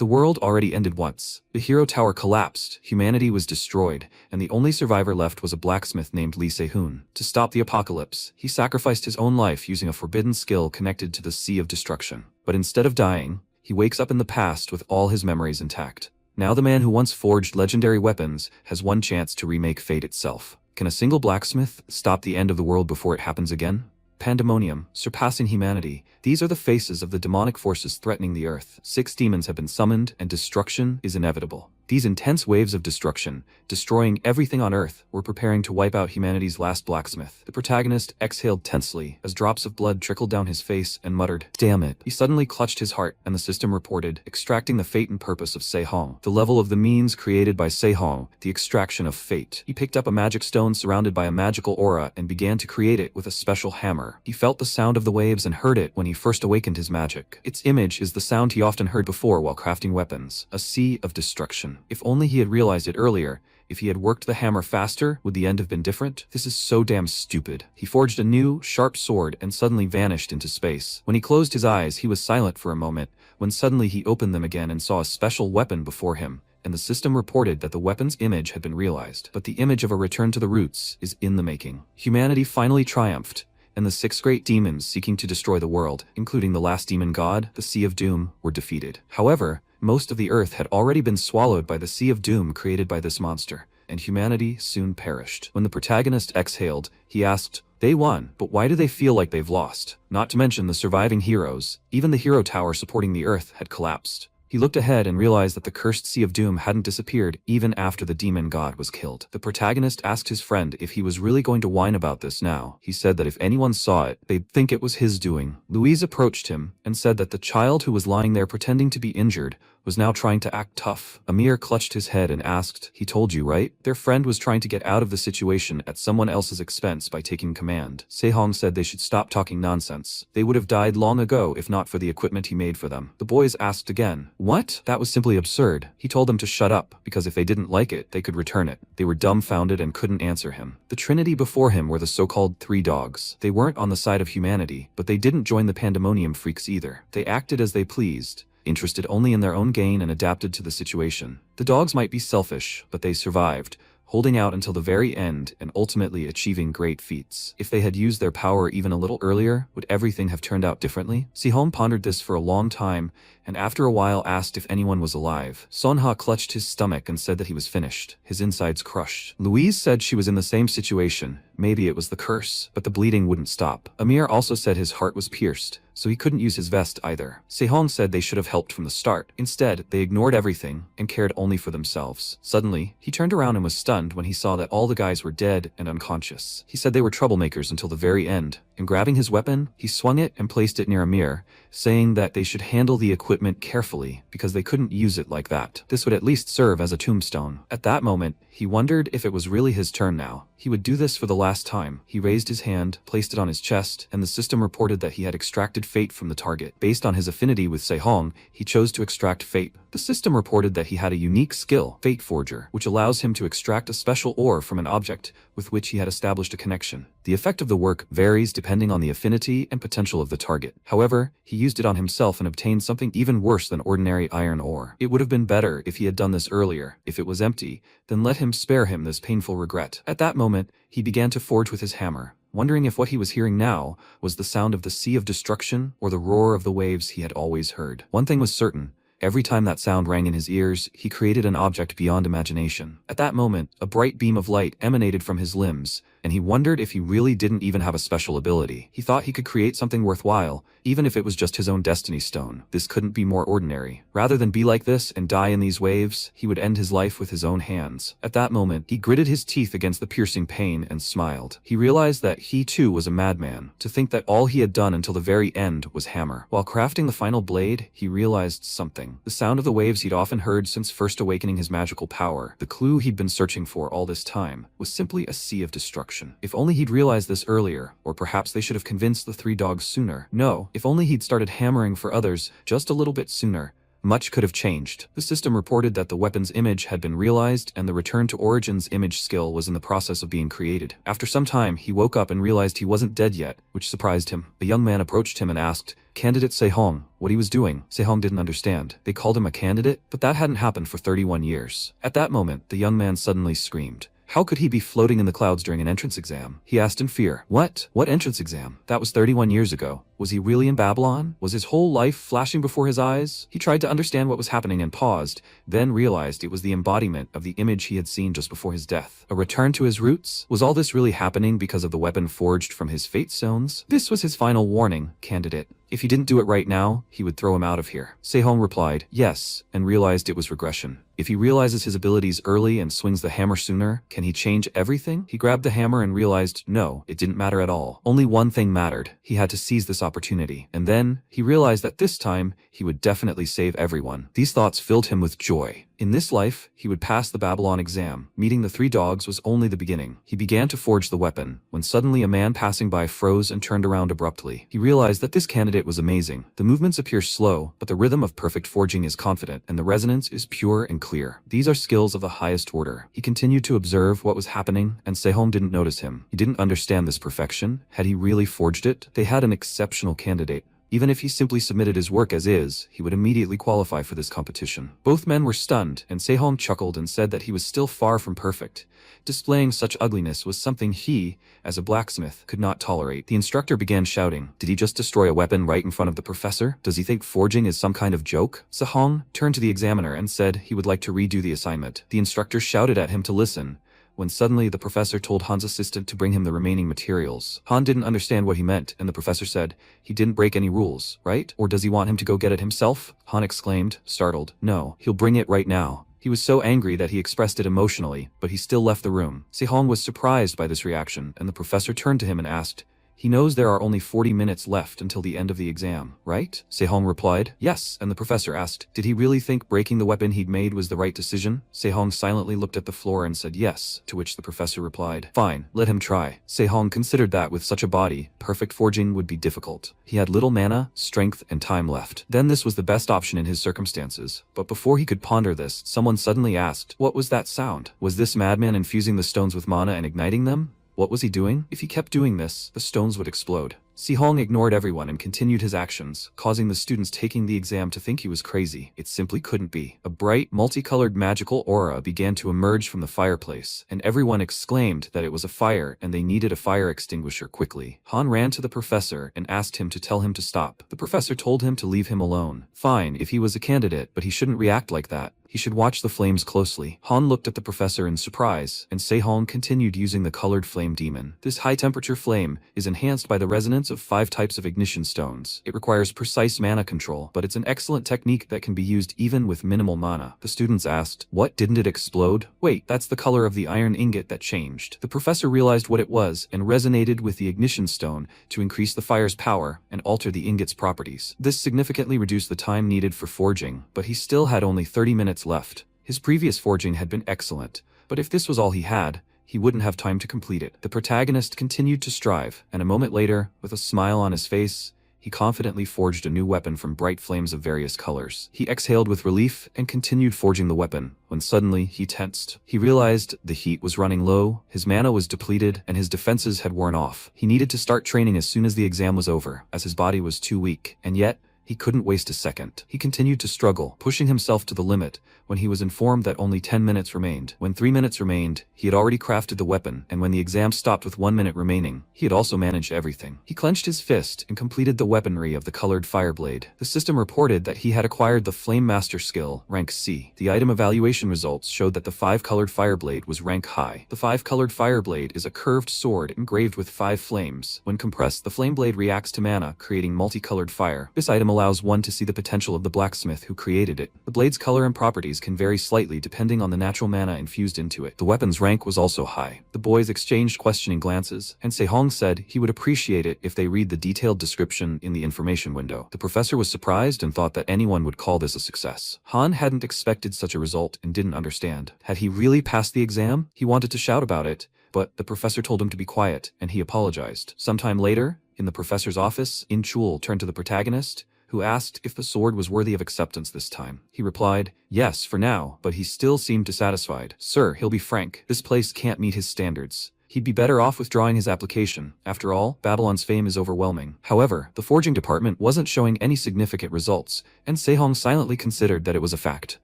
The world already ended once. The hero tower collapsed, humanity was destroyed, and the only survivor left was a blacksmith named Lee Se-hoon. To stop the apocalypse, he sacrificed his own life using a forbidden skill connected to the Sea of Destruction. But instead of dying, he wakes up in the past with all his memories intact. Now the man who once forged legendary weapons has one chance to remake fate itself. Can a single blacksmith stop the end of the world before it happens again? Pandemonium, surpassing humanity. These are the faces of the demonic forces threatening the earth. 6 demons have been summoned, and destruction is inevitable. These intense waves of destruction, destroying everything on Earth, were preparing to wipe out humanity's last blacksmith. The protagonist exhaled tensely as drops of blood trickled down his face and muttered, "Damn it." He suddenly clutched his heart, and the system reported, extracting the fate and purpose of Se-hong. The level of the means created by Se-hong, the extraction of fate. He picked up a magic stone surrounded by a magical aura and began to create it with a special hammer. He felt the sound of the waves and heard it when he first awakened his magic. Its image is the sound he often heard before while crafting weapons. A sea of destruction. If only he had realized it earlier. If he had worked the hammer faster, would the end have been different? This is so damn stupid. He forged a new, sharp sword and suddenly vanished into space. When he closed his eyes, he was silent for a moment, when suddenly he opened them again and saw a special weapon before him, and the system reported that the weapon's image had been realized. But the image of a return to the roots is in the making. Humanity finally triumphed, and the 6 great demons seeking to destroy the world, including the last demon god, the Sea of Doom, were defeated. However, most of the earth had already been swallowed by the Sea of Doom created by this monster, and humanity soon perished. When the protagonist exhaled, he asked, "They won, but why do they feel like they've lost?" Not to mention the surviving heroes. Even the hero tower supporting the earth had collapsed. He looked ahead and realized that the cursed Sea of Doom hadn't disappeared even after the demon god was killed. The protagonist asked his friend if he was really going to whine about this now. He said that if anyone saw it, they'd think it was his doing. Louise approached him and said that the child who was lying there pretending to be injured was now trying to act tough. Amir clutched his head and asked, "He told you, right?" Their friend was trying to get out of the situation at someone else's expense by taking command. Se-hong said they should stop talking nonsense. They would have died long ago if not for the equipment he made for them. The boys asked again, "What?" That was simply absurd. He told them to shut up, because if they didn't like it, they could return it. They were dumbfounded and couldn't answer him. The trinity before him were the so-called 3 dogs. They weren't on the side of humanity, but they didn't join the pandemonium freaks either. They acted as they pleased, interested only in their own gain and adapted to the situation. The dogs might be selfish, but they survived, holding out until the very end and ultimately achieving great feats. If they had used their power even a little earlier, would everything have turned out differently? Se-hong pondered this for a long time, and after a while asked if anyone was alive. Sonha clutched his stomach and said that he was finished, his insides crushed. Louise said she was in the same situation. Maybe it was the curse, but the bleeding wouldn't stop. Amir also said his heart was pierced, so he couldn't use his vest either. Se-hong said they should have helped from the start. Instead, they ignored everything and cared only for themselves. Suddenly, he turned around and was stunned when he saw that all the guys were dead and unconscious. He said they were troublemakers until the very end, and grabbing his weapon, he swung it and placed it near Amir, saying that they should handle the equipment carefully because they couldn't use it like that. This would at least serve as a tombstone. At that moment, he wondered if it was really his turn now. He would do this for the last time. He raised his hand, placed it on his chest, and the system reported that he had extracted fate from the target. Based on his affinity with Se-hong, he chose to extract fate. The system reported that he had a unique skill, Fate Forger, which allows him to extract a special ore from an object with which he had established a connection. The effect of the work varies depending on the affinity and potential of the target. However, he used it on himself and obtained something even worse than ordinary iron ore. It would have been better if he had done this earlier. If it was empty, then let him spare him this painful regret. At that moment, he began to forge with his hammer, wondering if what he was hearing now was the sound of the Sea of Destruction or the roar of the waves he had always heard. One thing was certain. Every time that sound rang in his ears, he created an object beyond imagination. At that moment, a bright beam of light emanated from his limbs, and he wondered if he really didn't even have a special ability. He thought he could create something worthwhile, even if it was just his own destiny stone. This couldn't be more ordinary. Rather than be like this and die in these waves, he would end his life with his own hands. At that moment, he gritted his teeth against the piercing pain and smiled. He realized that he too was a madman, to think that all he had done until the very end was hammer. While crafting the final blade, he realized something. The sound of the waves he'd often heard since first awakening his magical power, the clue he'd been searching for all this time, was simply a sea of destruction. If only he'd realized this earlier, or perhaps they should have convinced the 3 dogs sooner. No, if only he'd started hammering for others just a little bit sooner. much could have changed. The system reported that the weapon's image had been realized and the return to origins image skill was in the process of being created. After some time, he woke up and realized he wasn't dead yet, which surprised him. A young man approached him and asked Candidate Sehong what he was doing. Sehong didn't understand. They called him a candidate, but that hadn't happened for 31 years. At that moment, the young man suddenly screamed. How could he be floating in the clouds during an entrance exam? He asked in fear. What? What entrance exam? That was 31 years ago. Was he really in Babylon? Was his whole life flashing before his eyes? He tried to understand what was happening and paused, then realized it was the embodiment of the image he had seen just before his death. A return to his roots? Was all this really happening because of the weapon forged from his fate stones? This was his final warning, candidate. If he didn't do it right now, he would throw him out of here. Sehong replied, yes, and realized it was regression. If he realizes his abilities early and swings the hammer sooner, can he change everything? He grabbed the hammer and realized, no, it didn't matter at all. Only one thing mattered. He had to seize this opportunity. And then, he realized that this time, he would definitely save everyone. These thoughts filled him with joy. In this life, he would pass the Babylon exam. Meeting the three dogs was only the beginning. He began to forge the weapon, when suddenly a man passing by froze and turned around abruptly. He realized that this candidate was amazing. The movements appear slow, but the rhythm of perfect forging is confident, and the resonance is pure and clear. These are skills of the highest order. He continued to observe what was happening, and Sehong didn't notice him. He didn't understand this perfection. Had he really forged it? They had an exceptional candidate. Even if he simply submitted his work as is, he would immediately qualify for this competition. Both men were stunned, and Sehong chuckled and said that he was still far from perfect. Displaying such ugliness was something he, as a blacksmith, could not tolerate. The instructor began shouting, did he just destroy a weapon right in front of the professor? Does he think forging is some kind of joke? Sehong turned to the examiner and said he would like to redo the assignment. The instructor shouted at him to listen, when suddenly the professor told Han's assistant to bring him the remaining materials. Han didn't understand what he meant, and the professor said, he didn't break any rules, right? Or does he want him to go get it himself? Han exclaimed, startled. No, he'll bring it right now. He was so angry that he expressed it emotionally, but he still left the room. Sehong was surprised by this reaction, and the professor turned to him and asked, he knows there are only 40 minutes left until the end of the exam, right? Sehong replied, yes, and the professor asked, did he really think breaking the weapon he'd made was the right decision? Sehong silently looked at the floor and said yes, to which the professor replied, fine, let him try. Sehong considered that with such a body, perfect forging would be difficult. He had little mana, strength, and time left. Then this was the best option in his circumstances. But before he could ponder this, someone suddenly asked, what was that sound? Was this madman infusing the stones with mana and igniting them? What was he doing? If he kept doing this, the stones would explode. Sehong ignored everyone and continued his actions, causing the students taking the exam to think he was crazy. It simply couldn't be. A bright, multicolored magical aura began to emerge from the fireplace, and everyone exclaimed that it was a fire and they needed a fire extinguisher quickly. Han ran to the professor and asked him to tell him to stop. The professor told him to leave him alone. Fine, if he was a candidate, but he shouldn't react like that. He should watch the flames closely. Han looked at the professor in surprise, and Sehong continued using the colored flame demon. This high-temperature flame is enhanced by the resonance of 5 types of ignition stones. It requires precise mana control, but it's an excellent technique that can be used even with minimal mana. The students asked, what, didn't it explode? Wait, that's the color of the iron ingot that changed. The professor realized what it was and resonated with the ignition stone to increase the fire's power and alter the ingot's properties. This significantly reduced the time needed for forging, but he still had only 30 minutes left. His previous forging had been excellent, but if this was all he had, he wouldn't have time to complete it. The protagonist continued to strive, and a moment later, with a smile on his face, he confidently forged a new weapon from bright flames of various colors. He exhaled with relief and continued forging the weapon, when suddenly he tensed. He realized the heat was running low, his mana was depleted, and his defenses had worn off. He needed to start training as soon as the exam was over, as his body was too weak, and yet, he couldn't waste a second. He continued to struggle, pushing himself to the limit, when he was informed that only 10 minutes remained. When 3 minutes remained, he had already crafted the weapon, and when the exam stopped with 1 minute remaining, he had also managed everything. He clenched his fist and completed the weaponry of the colored fireblade. The system reported that he had acquired the Flame Master skill, rank C. The item evaluation results showed that the 5-colored fireblade was rank high. The 5-colored fireblade is a curved sword engraved with 5 flames. When compressed, the flame blade reacts to mana, creating multicolored fire. This item allows one to see the potential of the blacksmith who created it. The blade's color and properties can vary slightly depending on the natural mana infused into it. The weapon's rank was also high. The boys exchanged questioning glances, and Sehong said he would appreciate it if they read the detailed description in the information window. The professor was surprised and thought that anyone would call this a success. Han hadn't expected such a result and didn't understand. Had he really passed the exam? He wanted to shout about it, but the professor told him to be quiet, and he apologized. Sometime later, in the professor's office, In Chul turned to the protagonist, who asked if the sword was worthy of acceptance this time. He replied, yes, for now, but he still seemed dissatisfied. Sir, he'll be frank, this place can't meet his standards. He'd be better off withdrawing his application. After all, Babylon's fame is overwhelming. However, the forging department wasn't showing any significant results, and Sehong silently considered that it was a fact.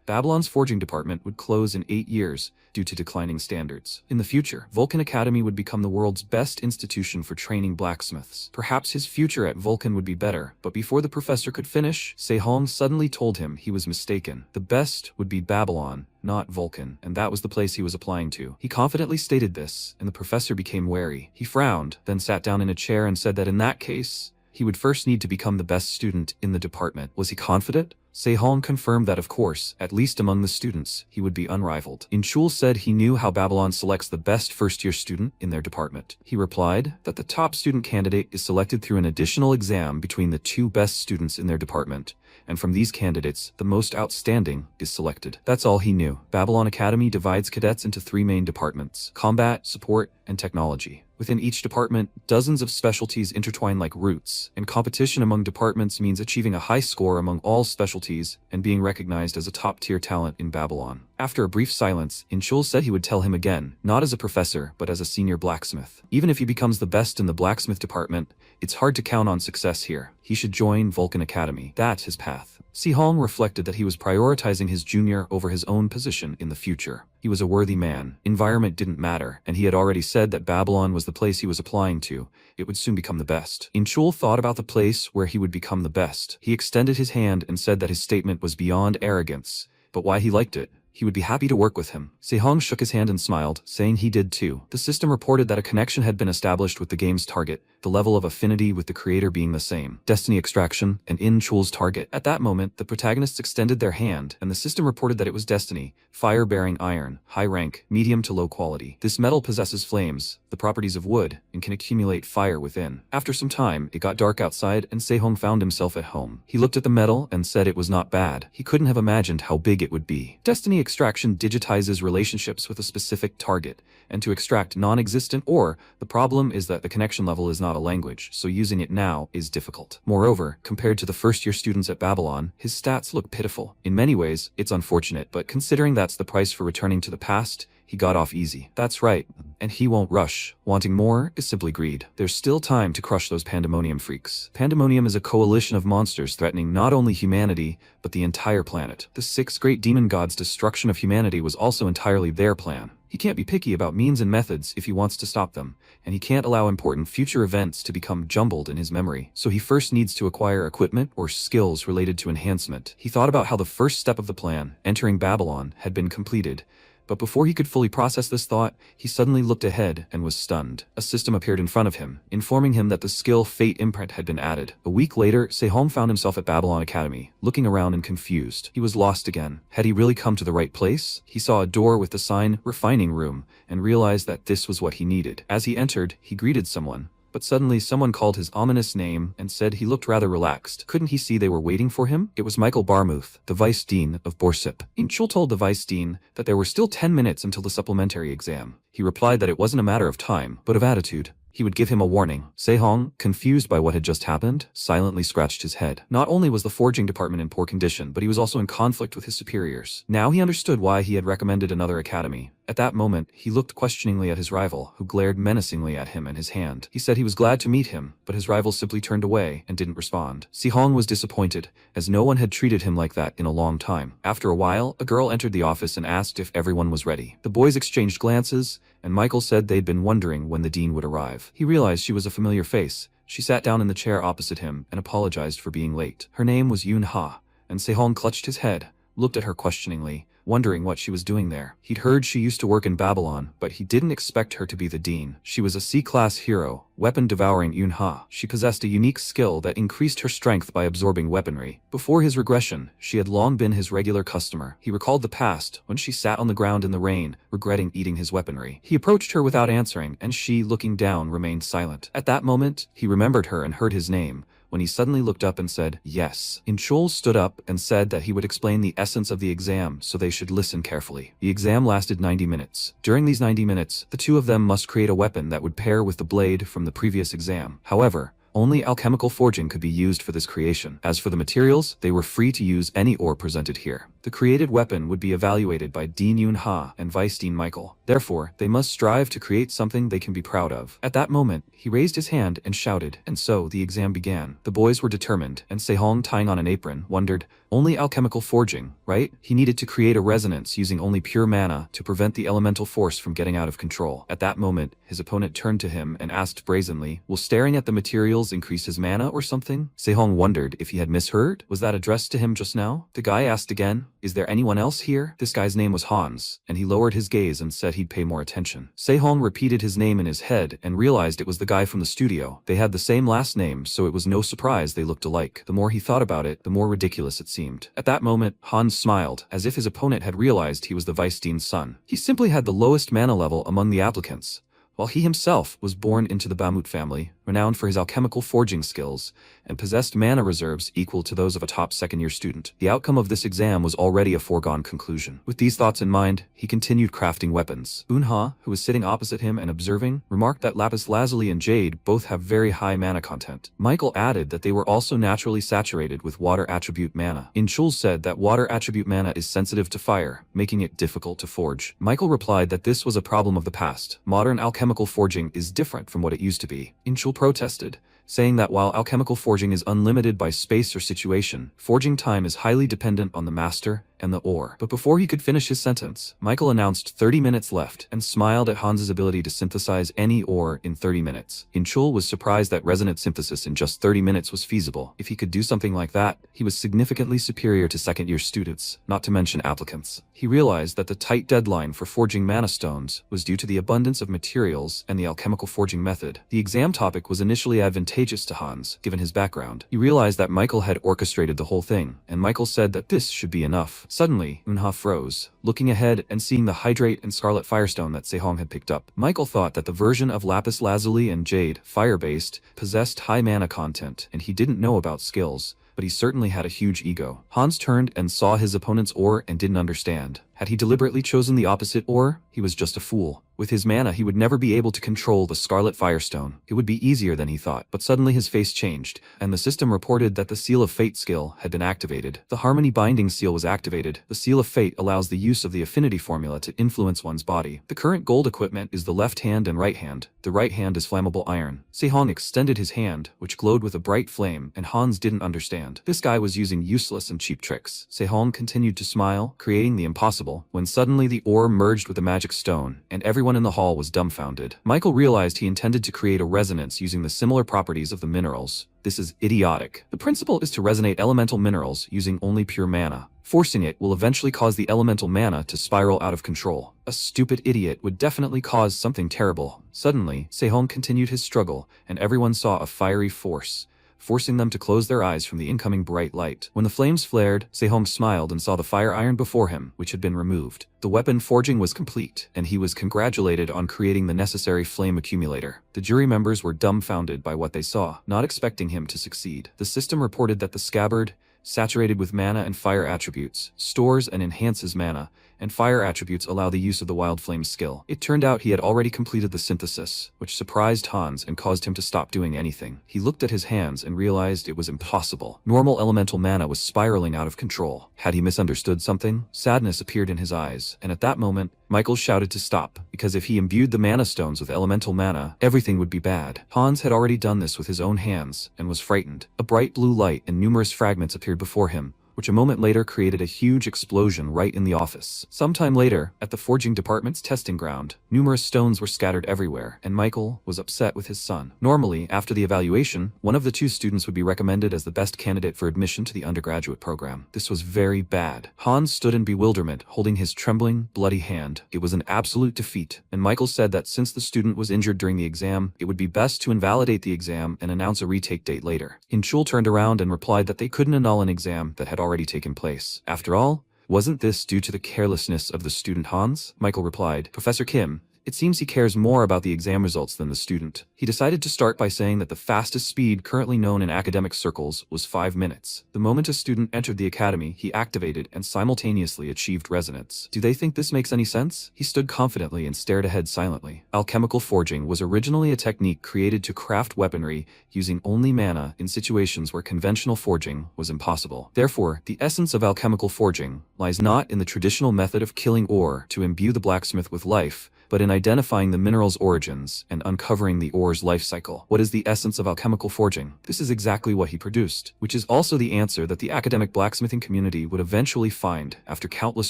Babylon's forging department would close in 8 years due to declining standards. In the future, Vulcan Academy would become the world's best institution for training blacksmiths. Perhaps his future at Vulcan would be better, but before the professor could finish, Sehong suddenly told him he was mistaken. The best would be Babylon, not Vulcan, and that was the place he was applying to. He confidently stated this, and the professor became wary. He frowned, then sat down in a chair and said that in that case, he would first need to become the best student in the department. Was he confident? Sehong confirmed that of course, at least among the students, he would be unrivaled. Inchul said he knew how Babylon selects the best first-year student in their department. He replied that the top student candidate is selected through an additional exam between the 2 best students in their department, and from these candidates, the most outstanding is selected. That's all he knew. Babylon Academy divides cadets into 3 main departments: combat, support, and technology. Within each department, dozens of specialties intertwine like roots, and competition among departments means achieving a high score among all specialties and being recognized as a top-tier talent in Babylon. After a brief silence, Inchul said he would tell him again, not as a professor, but as a senior blacksmith. Even if he becomes the best in the blacksmith department, it's hard to count on success here. He should join Vulcan Academy. That's his path. Sehong reflected that he was prioritizing his junior over his own position in the future. He was a worthy man. Environment didn't matter, and he had already said that Babylon was the place he was applying to. It would soon become the best. Inchul thought about the place where he would become the best. He extended his hand and said that his statement was beyond arrogance, but why he liked it. He would be happy to work with him. Sehong shook his hand and smiled, saying he did too. The system reported that a connection had been established with the game's target, the level of affinity with the creator being the same. Destiny extraction, and Inchul's target. At that moment, the protagonists extended their hand, and the system reported that it was Destiny, fire-bearing iron, high rank, medium to low quality. This metal possesses flames, the properties of wood, and can accumulate fire within. After some time, it got dark outside, and Sehong found himself at home. He looked at the metal and said it was not bad. He couldn't have imagined how big it would be. Destiny extraction digitizes relationships with a specific target, and to extract non-existent ore, the problem is that the connection level is not a language, so using it now is difficult. Moreover, compared to the first-year students at Babylon, his stats look pitiful. In many ways, it's unfortunate, but considering that's the price for returning to the past, he got off easy. That's right, and he won't rush. Wanting more is simply greed. There's still time to crush those pandemonium freaks. Pandemonium is a coalition of monsters threatening not only humanity, but the entire planet. The 6 great demon gods' destruction of humanity was also entirely their plan. He can't be picky about means and methods if he wants to stop them, and he can't allow important future events to become jumbled in his memory. So he first needs to acquire equipment or skills related to enhancement. He thought about how the first step of the plan, entering Babylon, had been completed. But before he could fully process this thought, he suddenly looked ahead and was stunned. A system appeared in front of him, informing him that the skill Fate imprint had been added. A week later, Sehong found himself at Babylon Academy, looking around and confused. He was lost again. Had he really come to the right place? He saw a door with the sign, Refining Room, and realized that this was what he needed. As he entered, he greeted someone. But suddenly someone called his ominous name and said he looked rather relaxed. Couldn't he see they were waiting for him? It was Michael Barmuth, the Vice Dean of Borsip. Inchul told the Vice Dean that there were still 10 minutes until the supplementary exam. He replied that it wasn't a matter of time, but of attitude. He would give him a warning. Sehong, confused by what had just happened, silently scratched his head. Not only was the forging department in poor condition, but he was also in conflict with his superiors. Now he understood why he had recommended another academy. At that moment, he looked questioningly at his rival, who glared menacingly at him and his hand. He said he was glad to meet him, but his rival simply turned away and didn't respond. Sehong was disappointed, as no one had treated him like that in a long time. After a while, a girl entered the office and asked if everyone was ready. The boys exchanged glances, and Michael said they'd been wondering when the dean would arrive. He realized she was a familiar face. She sat down in the chair opposite him and apologized for being late. Her name was Yoon Ha, and Sehong clutched his head, looked at her questioningly, wondering what she was doing there. He'd heard she used to work in Babylon, but he didn't expect her to be the dean. She was a C-class hero, weapon-devouring Yoon Ha. She possessed a unique skill that increased her strength by absorbing weaponry. Before his regression, she had long been his regular customer. He recalled the past, when she sat on the ground in the rain, regretting eating his weaponry. He approached her without answering, and she, looking down, remained silent. At that moment, he remembered her and heard his name, when he suddenly looked up and said, yes. Inchul stood up and said that he would explain the essence of the exam so they should listen carefully. The exam lasted 90 minutes. During these 90 minutes, the two of them must create a weapon that would pair with the blade from the previous exam. However, Only alchemical forging could be used for this creation. As for the materials, they were free to use any ore presented here. The created weapon would be evaluated by Dean Yun-ha and Vice Dean Michael. Therefore, they must strive to create something they can be proud of. At that moment, he raised his hand and shouted, and so the exam began. The boys were determined, and Sehong, tying on an apron, wondered, only alchemical forging, right? He needed to create a resonance using only pure mana to prevent the elemental force from getting out of control. At that moment, his opponent turned to him and asked brazenly, will staring at the materials increase his mana or something? Sehong wondered if he had misheard. Was that addressed to him just now? The guy asked again, is there anyone else here? This guy's name was Hans, and he lowered his gaze and said he'd pay more attention. Sehong repeated his name in his head and realized it was the guy from the studio. They had the same last name, so it was no surprise they looked alike. The more he thought about it, the more ridiculous it seemed. At that moment, Hans smiled, as if his opponent had realized he was the Vice Dean's son. He simply had the lowest mana level among the applicants, while he himself was born into the Bamut family, renowned for his alchemical forging skills, and possessed mana reserves equal to those of a top second-year student. The outcome of this exam was already a foregone conclusion. With these thoughts in mind, he continued crafting weapons. Unha, who was sitting opposite him and observing, remarked that lapis lazuli and jade both have very high mana content. Michael added that they were also naturally saturated with water attribute mana. Inchul said that water attribute mana is sensitive to fire, making it difficult to forge. Michael replied that this was a problem of the past. Modern alchemical forging is different from what it used to be. Inchul protested, saying that while alchemical forging is unlimited by space or situation, forging time is highly dependent on the master and the ore. But before he could finish his sentence, Michael announced 30 minutes left and smiled at Hans's ability to synthesize any ore in 30 minutes. Inchul was surprised that resonant synthesis in just 30 minutes was feasible. If he could do something like that, he was significantly superior to second-year students, not to mention applicants. He realized that the tight deadline for forging mana stones was due to the abundance of materials and the alchemical forging method. The exam topic was initially advantageous to Hans, given his background. He realized that Michael had orchestrated the whole thing, and Michael said that this should be enough. Suddenly, Unha froze, looking ahead and seeing the hydrate and scarlet firestone that Sehong had picked up. Michael thought that the version of lapis lazuli and jade, fire-based, possessed high mana content, and he didn't know about skills, but he certainly had a huge ego. Hans turned and saw his opponent's ore and didn't understand. Had he deliberately chosen the opposite ore, he was just a fool. With his mana, he would never be able to control the Scarlet Firestone. It would be easier than he thought, but suddenly his face changed, and the system reported that the Seal of Fate skill had been activated. The Harmony Binding Seal was activated. The Seal of Fate allows the use of the affinity formula to influence one's body. The current gold equipment is the left hand and right hand. The right hand is flammable iron. Sehong extended his hand, which glowed with a bright flame, and Hans didn't understand. This guy was using useless and cheap tricks. Sehong continued to smile, creating the impossible, when suddenly the ore merged with the magic stone, and everyone in the hall was dumbfounded. Michael realized he intended to create a resonance using the similar properties of the minerals. This is idiotic. The principle is to resonate elemental minerals using only pure mana. Forcing it will eventually cause the elemental mana to spiral out of control. A stupid idiot would definitely cause something terrible. Suddenly, Sehong continued his struggle, and everyone saw a fiery force, forcing them to close their eyes from the incoming bright light. When the flames flared, Sehong smiled and saw the fire iron before him, which had been removed. The weapon forging was complete, and he was congratulated on creating the necessary flame accumulator. The jury members were dumbfounded by what they saw, not expecting him to succeed. The system reported that the scabbard, saturated with mana and fire attributes, stores and enhances mana, and fire attributes allow the use of the Wild Flame skill. It turned out he had already completed the synthesis, which surprised Hans and caused him to stop doing anything. He looked at his hands and realized it was impossible. Normal elemental mana was spiraling out of control. Had he misunderstood something? Sadness appeared in his eyes, and at that moment, Michael shouted to stop, because if he imbued the mana stones with elemental mana, everything would be bad. Hans had already done this with his own hands, and was frightened. A bright blue light and numerous fragments appeared before him, which a moment later created a huge explosion right in the office. Sometime later, at the forging department's testing ground, numerous stones were scattered everywhere, and Michael was upset with his son. Normally, after the evaluation, one of the two students would be recommended as the best candidate for admission to the undergraduate program. This was very bad. Hans stood in bewilderment, holding his trembling, bloody hand. It was an absolute defeat, and Michael said that since the student was injured during the exam, it would be best to invalidate the exam and announce a retake date later. Inchul turned around and replied that they couldn't annul an exam that had already taken place. After all, wasn't this due to the carelessness of the student Hans? Michael replied, Professor Kim, It seems he cares more about the exam results than the student. He decided to start by saying that the fastest speed currently known in academic circles was 5 minutes. The moment a student entered the academy, he activated and simultaneously achieved resonance. Do they think this makes any sense? He stood confidently and stared ahead silently. Alchemical forging was originally a technique created to craft weaponry using only mana in situations where conventional forging was impossible. Therefore, the essence of alchemical forging lies not in the traditional method of killing ore to imbue the blacksmith with life, but in identifying the mineral's origins and uncovering the ore's life cycle. What is the essence of alchemical forging? This is exactly what he produced, which is also the answer that the academic blacksmithing community would eventually find after countless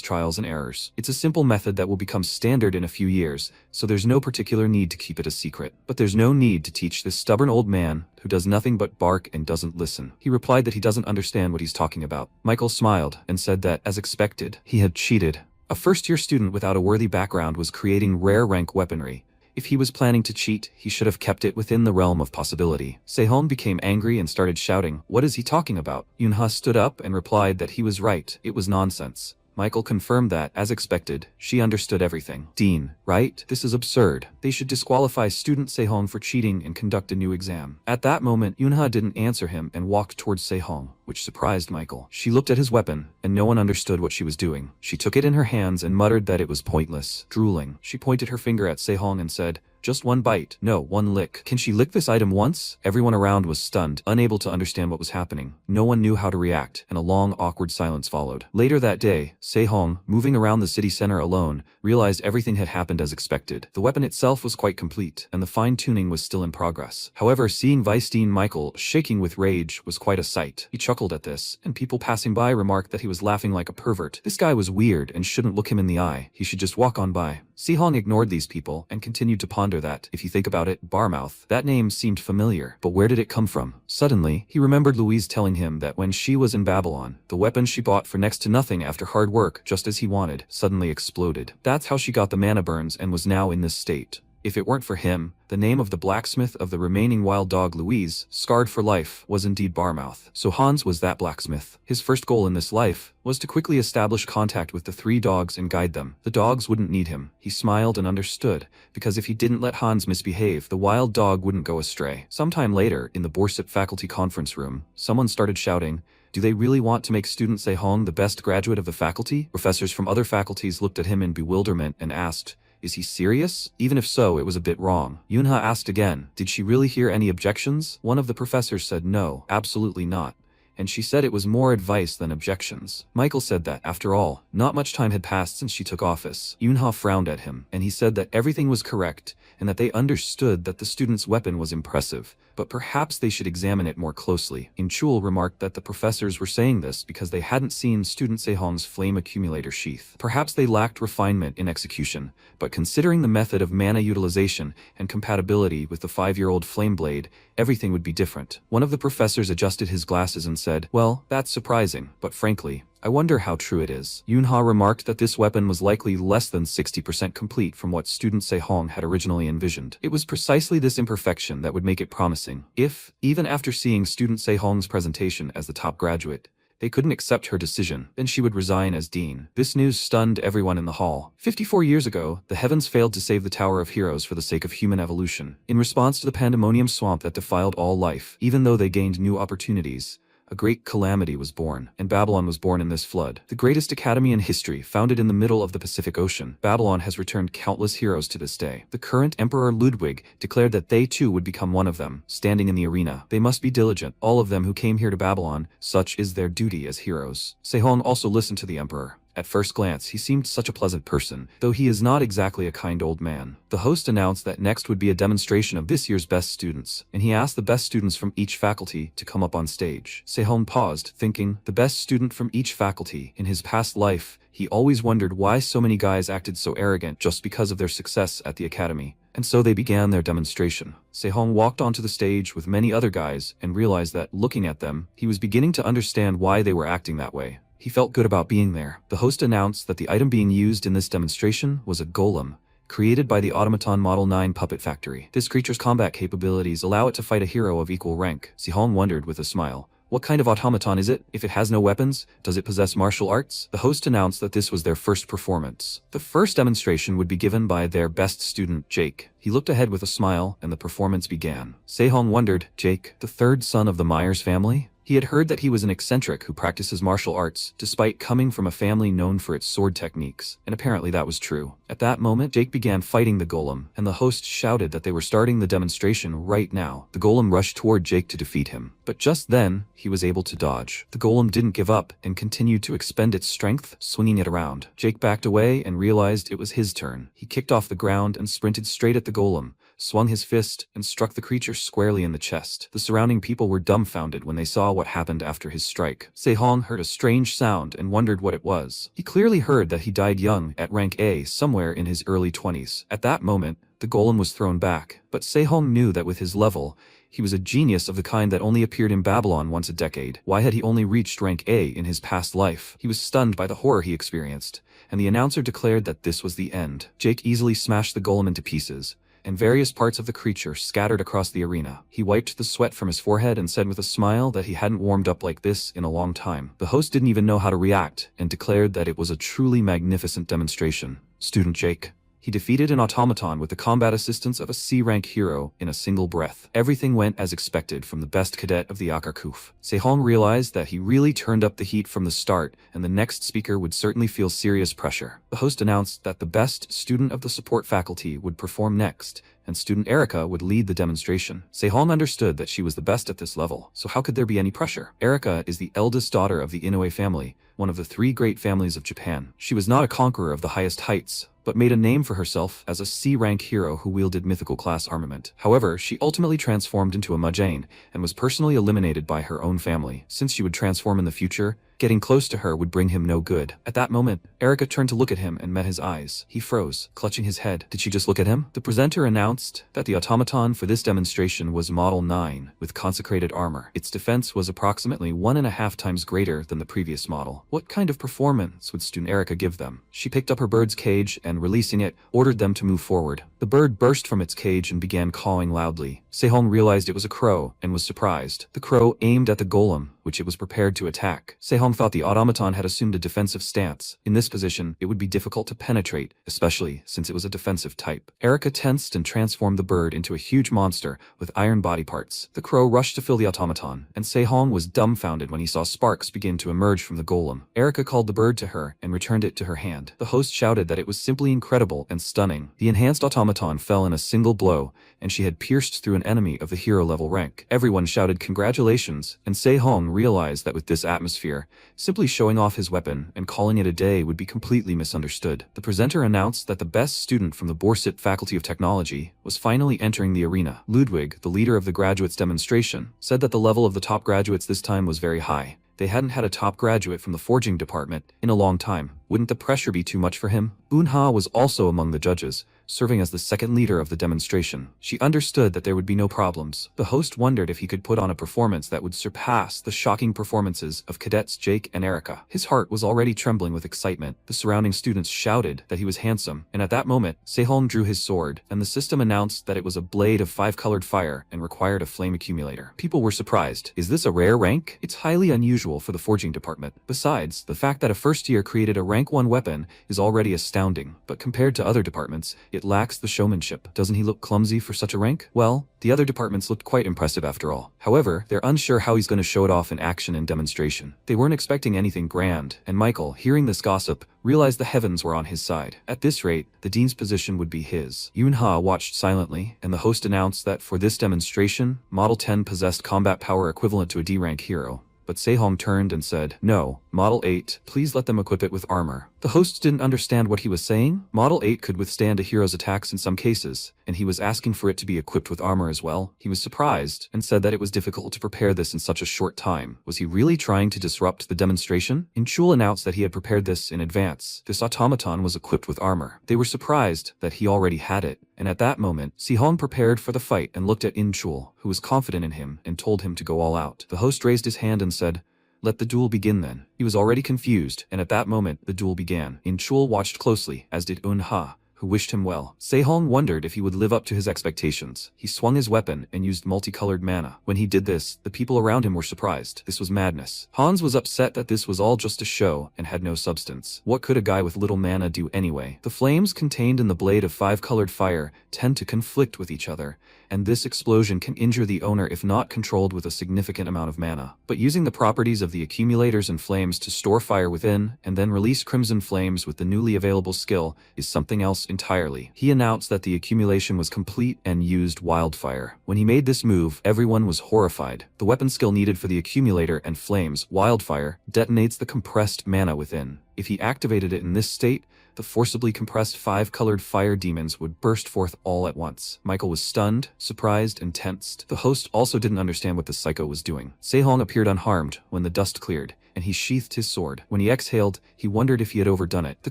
trials and errors. It's a simple method that will become standard in a few years, so there's no particular need to keep it a secret. But there's no need to teach this stubborn old man who does nothing but bark and doesn't listen. He replied that he doesn't understand what he's talking about. Michael smiled and said that, as expected, he had cheated. A first-year student without a worthy background was creating rare-rank weaponry. If he was planning to cheat, he should have kept it within the realm of possibility. Sehong became angry and started shouting, "What is he talking about?" Yunha stood up and replied that he was right, it was nonsense. Michael confirmed that, as expected, she understood everything. Dean, right? This is absurd. They should disqualify student Sehong for cheating and conduct a new exam. At that moment, Yunha didn't answer him and walked towards Sehong, which surprised Michael. She looked at his weapon, and no one understood what she was doing. She took it in her hands and muttered that it was pointless. Drooling, she pointed her finger at Sehong and said, "Just one bite. No, one lick." Can she lick this item once? Everyone around was stunned, unable to understand what was happening. No one knew how to react, and a long, awkward silence followed. Later that day, Sehong, moving around the city center alone, realized everything had happened as expected. The weapon itself was quite complete, and the fine-tuning was still in progress. However, seeing Vice Dean Michael shaking with rage was quite a sight. He chuckled at this, and people passing by remarked that he was laughing like a pervert. This guy was weird and shouldn't look him in the eye. He should just walk on by. Sehong ignored these people and continued to ponder that, if you think about it, Barmouth, that name seemed familiar, but where did it come from? Suddenly, he remembered Louise telling him that when she was in Babylon, the weapon she bought for next to nothing after hard work, just as he wanted, suddenly exploded. That's how she got the mana burns and was now in this state. If it weren't for him, the name of the blacksmith of the remaining wild dog Louise, scarred for life, was indeed Barmouth. So Hans was that blacksmith. His first goal in this life was to quickly establish contact with the 3 dogs and guide them. The dogs wouldn't need him. He smiled and understood, because if he didn't let Hans misbehave, the wild dog wouldn't go astray. Sometime later, in the Borsip faculty conference room, someone started shouting, "Do they really want to make student Sehong the best graduate of the faculty?" Professors from other faculties looked at him in bewilderment and asked, "Is he serious?" Even if so, it was a bit wrong. Yunha asked again, "Did she really hear any objections?" One of the professors said no, absolutely not. And she said it was more advice than objections. Michael said that, after all, not much time had passed since she took office. Yunha frowned at him, and he said that everything was correct, and that they understood that the student's weapon was impressive, but perhaps they should examine it more closely. Inchul remarked that the professors were saying this because they hadn't seen student Sehong's flame accumulator sheath. Perhaps they lacked refinement in execution, but considering the method of mana utilization and compatibility with the 5-year-old flame blade, everything would be different. One of the professors adjusted his glasses and said, "Well, that's surprising, but frankly, I wonder how true it is." Yunha remarked that this weapon was likely less than 60% complete from what student Sehong had originally envisioned. It was precisely this imperfection that would make it promising. If, even after seeing student Sehong's presentation as the top graduate, they couldn't accept her decision, then she would resign as dean. This news stunned everyone in the hall. 54 years ago, the heavens failed to save the Tower of Heroes for the sake of human evolution. In response to the pandemonium swamp that defiled all life, even though they gained new opportunities, a great calamity was born, and Babylon was born in this flood. The greatest academy in history, founded in the middle of the Pacific Ocean, Babylon has returned countless heroes to this day. The current Emperor Ludwig declared that they too would become one of them, standing in the arena. They must be diligent, all of them who came here to Babylon, such is their duty as heroes. Sehong also listened to the Emperor. At first glance, he seemed such a pleasant person, though he is not exactly a kind old man. The host announced that next would be a demonstration of this year's best students, and he asked the best students from each faculty to come up on stage. Sehong paused, thinking, the best student from each faculty. In his past life, he always wondered why so many guys acted so arrogant just because of their success at the academy. And so they began their demonstration. Sehong walked onto the stage with many other guys and realized that, looking at them, he was beginning to understand why they were acting that way. He felt good about being there. The host announced that the item being used in this demonstration was a golem, created by the Automaton Model 9 Puppet Factory. This creature's combat capabilities allow it to fight a hero of equal rank. Sehong wondered with a smile, What kind of automaton is it? If it has no weapons, does it possess martial arts? The host announced that this was their first performance. The first demonstration would be given by their best student, Jake. He looked ahead with a smile, and the performance began. Sehong wondered, Jake, the third son of the Myers family? He had heard that he was an eccentric who practices martial arts, despite coming from a family known for its sword techniques, and apparently that was true. At that moment, Jake began fighting the golem, and the host shouted that they were starting the demonstration right now. The golem rushed toward Jake to defeat him, but just then, he was able to dodge. The golem didn't give up, and continued to expend its strength, swinging it around. Jake backed away and realized it was his turn. He kicked off the ground and sprinted straight at the golem, swung his fist, and struck the creature squarely in the chest. The surrounding people were dumbfounded when they saw what happened after his strike. Sehong heard a strange sound and wondered what it was. He clearly heard that he died young, at rank A, somewhere in his early 20s. At that moment, the golem was thrown back, but Sehong knew that with his level, he was a genius of the kind that only appeared in Babylon once a decade. Why had he only reached rank A in his past life? He was stunned by the horror he experienced, and the announcer declared that this was the end. Jake easily smashed the golem into pieces, and various parts of the creature scattered across the arena. He wiped the sweat from his forehead and said with a smile that he hadn't warmed up like this in a long time. The host didn't even know how to react, and declared that it was a truly magnificent demonstration. Student Jake. He defeated an automaton with the combat assistance of a C-rank hero in a single breath. Everything went as expected from the best cadet of the Akarkuf. Sehong realized that he really turned up the heat from the start, and the next speaker would certainly feel serious pressure. The host announced that the best student of the support faculty would perform next, and student Erica would lead the demonstration. Sehong understood that she was the best at this level, so how could there be any pressure? Erica is the eldest daughter of the Inoue family, one of the 3 great families of Japan. She was not a conqueror of the highest heights, but made a name for herself as a C-rank hero who wielded mythical class armament. However, she ultimately transformed into a Majane, and was personally eliminated by her own family. Since she would transform in the future, getting close to her would bring him no good. At that moment, Erica turned to look at him and met his eyes. He froze, clutching his head. Did she just look at him? The presenter announced that the automaton for this demonstration was Model 9, with consecrated armor. Its defense was approximately 1.5 times greater than the previous model. What kind of performance would student Erica give them? She picked up her bird's cage and, releasing it, ordered them to move forward. The bird burst from its cage and began cawing loudly. Sehong realized it was a crow, and was surprised. The crow aimed at the golem, which it was prepared to attack. Sehong thought the automaton had assumed a defensive stance. In this position, it would be difficult to penetrate, especially since it was a defensive type. Erica tensed and transformed the bird into a huge monster with iron body parts. The crow rushed to fill the automaton, and Sehong was dumbfounded when he saw sparks begin to emerge from the golem. Erica called the bird to her and returned it to her hand. The host shouted that it was simply incredible and stunning. The enhanced automaton fell in a single blow, and she had pierced through an enemy of the hero level rank. Everyone shouted congratulations, and Sehong realized that with this atmosphere, simply showing off his weapon and calling it a day would be completely misunderstood. The presenter announced that the best student from the Borsit Faculty of Technology was finally entering the arena. Ludwig, the leader of the graduates' demonstration, said that the level of the top graduates this time was very high. They hadn't had a top graduate from the forging department in a long time. Wouldn't the pressure be too much for him? Eun-ha was also among the judges, serving as the second leader of the demonstration. She understood that there would be no problems. The host wondered if he could put on a performance that would surpass the shocking performances of cadets Jake and Erica. His heart was already trembling with excitement. The surrounding students shouted that he was handsome, and at that moment, Sehong drew his sword, and the system announced that it was a blade of 5-colored fire and required a flame accumulator. People were surprised. Is this a rare rank? It's highly unusual for the forging department. Besides, the fact that a first year created a rank 1 weapon is already astounding, but compared to other departments, it lacks the showmanship. Doesn't he look clumsy for such a rank? Well, the other departments looked quite impressive after all. However, they're unsure how he's going to show it off in action and demonstration. They weren't expecting anything grand, and Michael, hearing this gossip, realized the heavens were on his side. At this rate, the dean's position would be his. Eun-ha watched silently, and the host announced that for this demonstration, Model 10 possessed combat power equivalent to a D-rank hero. But Sehong turned and said, "No, Model 8, please let them equip it with armor." The host didn't understand what he was saying. Model 8 could withstand a hero's attacks in some cases, and he was asking for it to be equipped with armor as well. He was surprised, and said that it was difficult to prepare this in such a short time. Was he really trying to disrupt the demonstration? Inchul announced that he had prepared this in advance. This automaton was equipped with armor. They were surprised that he already had it, and at that moment, Sehong prepared for the fight and looked at Inchul, who was confident in him, and told him to go all out. The host raised his hand and said, "Let the duel begin then." He was already confused, and at that moment, the duel began. Inchul watched closely, as did Eun-ha, who wished him well. Sehong wondered if he would live up to his expectations. He swung his weapon and used multicolored mana. When he did this, the people around him were surprised. This was madness. Hans was upset that this was all just a show and had no substance. What could a guy with little mana do anyway? The flames contained in the blade of 5-colored fire tend to conflict with each other, and this explosion can injure the owner if not controlled with a significant amount of mana. But using the properties of the accumulators and flames to store fire within, and then release crimson flames with the newly available skill, is something else entirely. He announced that the accumulation was complete and used wildfire. When he made this move, everyone was horrified. The weapon skill needed for the accumulator and flames, wildfire, detonates the compressed mana within. If he activated it in this state, the forcibly compressed 5-colored fire demons would burst forth all at once. Michael was stunned, surprised, and tensed. The host also didn't understand what the psycho was doing. Sehong appeared unharmed when the dust cleared, and he sheathed his sword. When he exhaled, he wondered if he had overdone it. The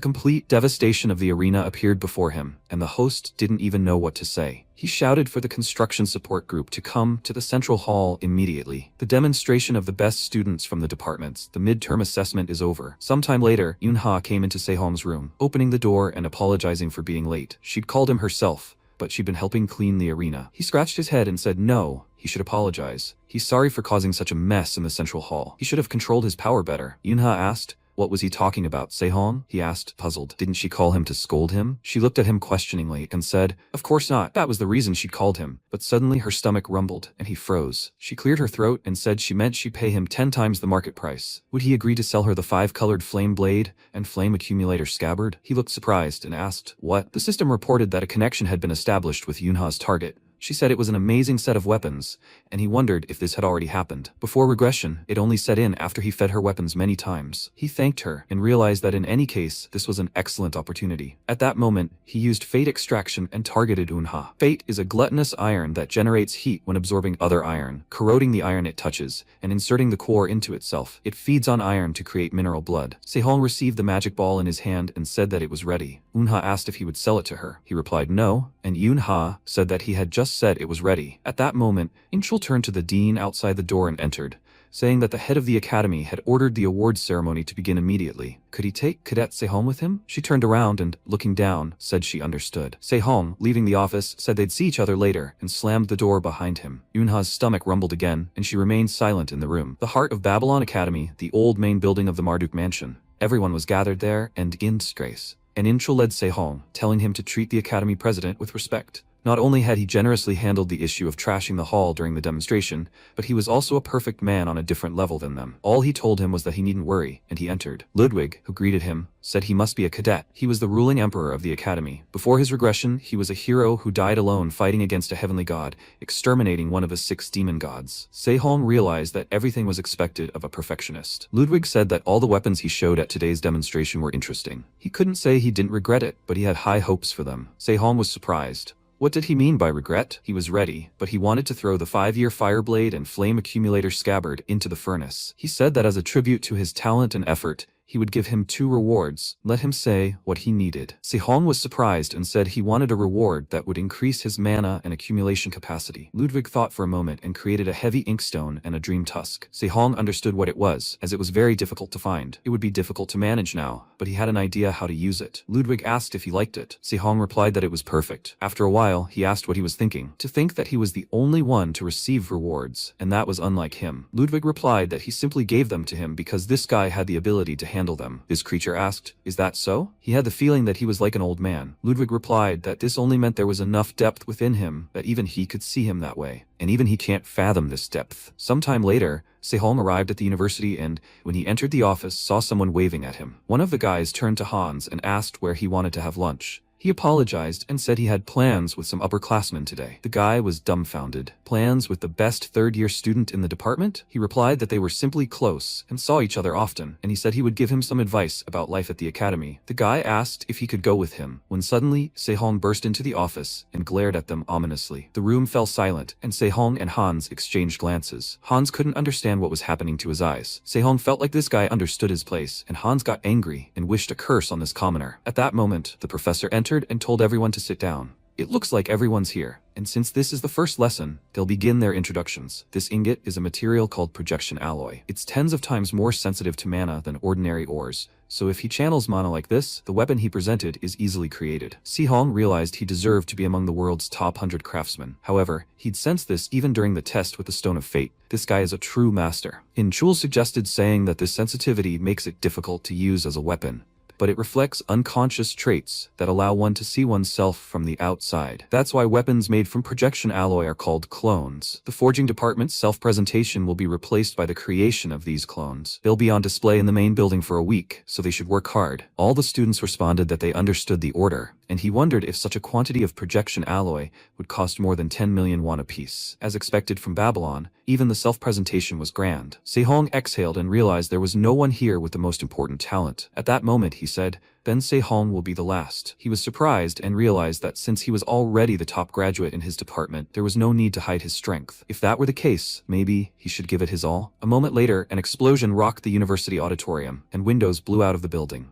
complete devastation of the arena appeared before him, and the host didn't even know what to say. He shouted for the construction support group to come to the central hall immediately. The demonstration of the best students from the departments. The midterm assessment is over. Sometime later, Yunha came into Sehong's room, opening the door and apologizing for being late. She'd called him herself, but she'd been helping clean the arena. He scratched his head and said no, he should apologize. He's sorry for causing such a mess in the central hall. He should have controlled his power better. Yunha asked, "What was he talking about, Sehong?" he asked, puzzled. Didn't she call him to scold him? She looked at him questioningly and said, "Of course not." That was the reason she'd called him. But suddenly her stomach rumbled and he froze. She cleared her throat and said she meant she'd pay him 10 times the market price. Would he agree to sell her the 5-colored flame blade and flame accumulator scabbard? He looked surprised and asked, "What?" The system reported that a connection had been established with Yunha's target. She said it was an amazing set of weapons, and he wondered if this had already happened. Before regression, it only set in after he fed her weapons many times. He thanked her and realized that in any case, this was an excellent opportunity. At that moment, he used Fate Extraction and targeted Unha. Fate is a gluttonous iron that generates heat when absorbing other iron, corroding the iron it touches, and inserting the core into itself. It feeds on iron to create mineral blood. Sehong received the magic ball in his hand and said that it was ready. Unha asked if he would sell it to her. He replied no, and Yunha said that he had just said it was ready. At that moment, Inchul turned to the dean outside the door and entered, saying that the head of the academy had ordered the awards ceremony to begin immediately. Could he take Cadet Sehong with him? She turned around and, looking down, said she understood. Sehong, leaving the office, said they'd see each other later and slammed the door behind him. Yunha's stomach rumbled again, and she remained silent in the room. The heart of Babylon Academy, the old main building of the Marduk mansion. Everyone was gathered there and in disgrace. And Inchul led Sehong, telling him to treat the academy president with respect. Not only had he generously handled the issue of trashing the hall during the demonstration, but he was also a perfect man on a different level than them. All he told him was that he needn't worry, and he entered. Ludwig, who greeted him, said he must be a cadet. He was the ruling emperor of the academy. Before his regression, he was a hero who died alone fighting against a heavenly god, exterminating one of his 6 demon gods. Sehong realized that everything was expected of a perfectionist. Ludwig said that all the weapons he showed at today's demonstration were interesting. He couldn't say he didn't regret it, but he had high hopes for them. Sehong was surprised. What did he mean by regret? He was ready, but he wanted to throw the 5-year fireblade and flame accumulator scabbard into the furnace. He said that as a tribute to his talent and effort, he would give him 2 rewards. Let him say what he needed. Sehong was surprised and said he wanted a reward that would increase his mana and accumulation capacity. Ludwig thought for a moment and created a heavy inkstone and a dream tusk. Sehong understood what it was, as it was very difficult to find. It would be difficult to manage now, but he had an idea how to use it. Ludwig asked if he liked it. Sehong replied that it was perfect. After a while, he asked what he was thinking. To think that he was the only one to receive rewards, and that was unlike him. Ludwig replied that he simply gave them to him because this guy had the ability to handle them. This creature asked, "Is that so?" He had the feeling that he was like an old man. Ludwig replied that this only meant there was enough depth within him that even he could see him that way. And even he can't fathom this depth. Sometime later, Sehong arrived at the university and, when he entered the office, saw someone waving at him. One of the guys turned to Hans and asked where he wanted to have lunch. He apologized and said he had plans with some upperclassmen today. The guy was dumbfounded. Plans with the best 3rd-year student in the department? He replied that they were simply close and saw each other often, and he said he would give him some advice about life at the academy. The guy asked if he could go with him, when suddenly Sehong burst into the office and glared at them ominously. The room fell silent, and Sehong and Hans exchanged glances. Hans couldn't understand what was happening to his eyes. Sehong felt like this guy understood his place, and Hans got angry and wished a curse on this commoner. At that moment, the professor entered and told everyone to sit down. It looks like everyone's here, and since this is the first lesson, they'll begin their introductions. This ingot is a material called projection alloy. It's tens of times more sensitive to mana than ordinary ores, so if he channels mana like this, the weapon he presented is easily created. Si-hong realized he deserved to be among the world's top 100 craftsmen. However, he'd sensed this even during the test with the Stone of Fate. This guy is a true master. Chul suggested saying that this sensitivity makes it difficult to use as a weapon, but it reflects unconscious traits that allow one to see oneself from the outside. That's why weapons made from projection alloy are called clones. The forging department's self-presentation will be replaced by the creation of these clones. They'll be on display in the main building for a week, so they should work hard. All the students responded that they understood the order, and he wondered if such a quantity of projection alloy would cost more than 10 million won apiece. As expected from Babylon, even the self-presentation was grand. Se-hong exhaled and realized there was no one here with the most important talent. At that moment, he said, then Se-hong will be the last. He was surprised and realized that since he was already the top graduate in his department, there was no need to hide his strength. If that were the case, maybe he should give it his all. A moment later, an explosion rocked the university auditorium, and windows blew out of the building.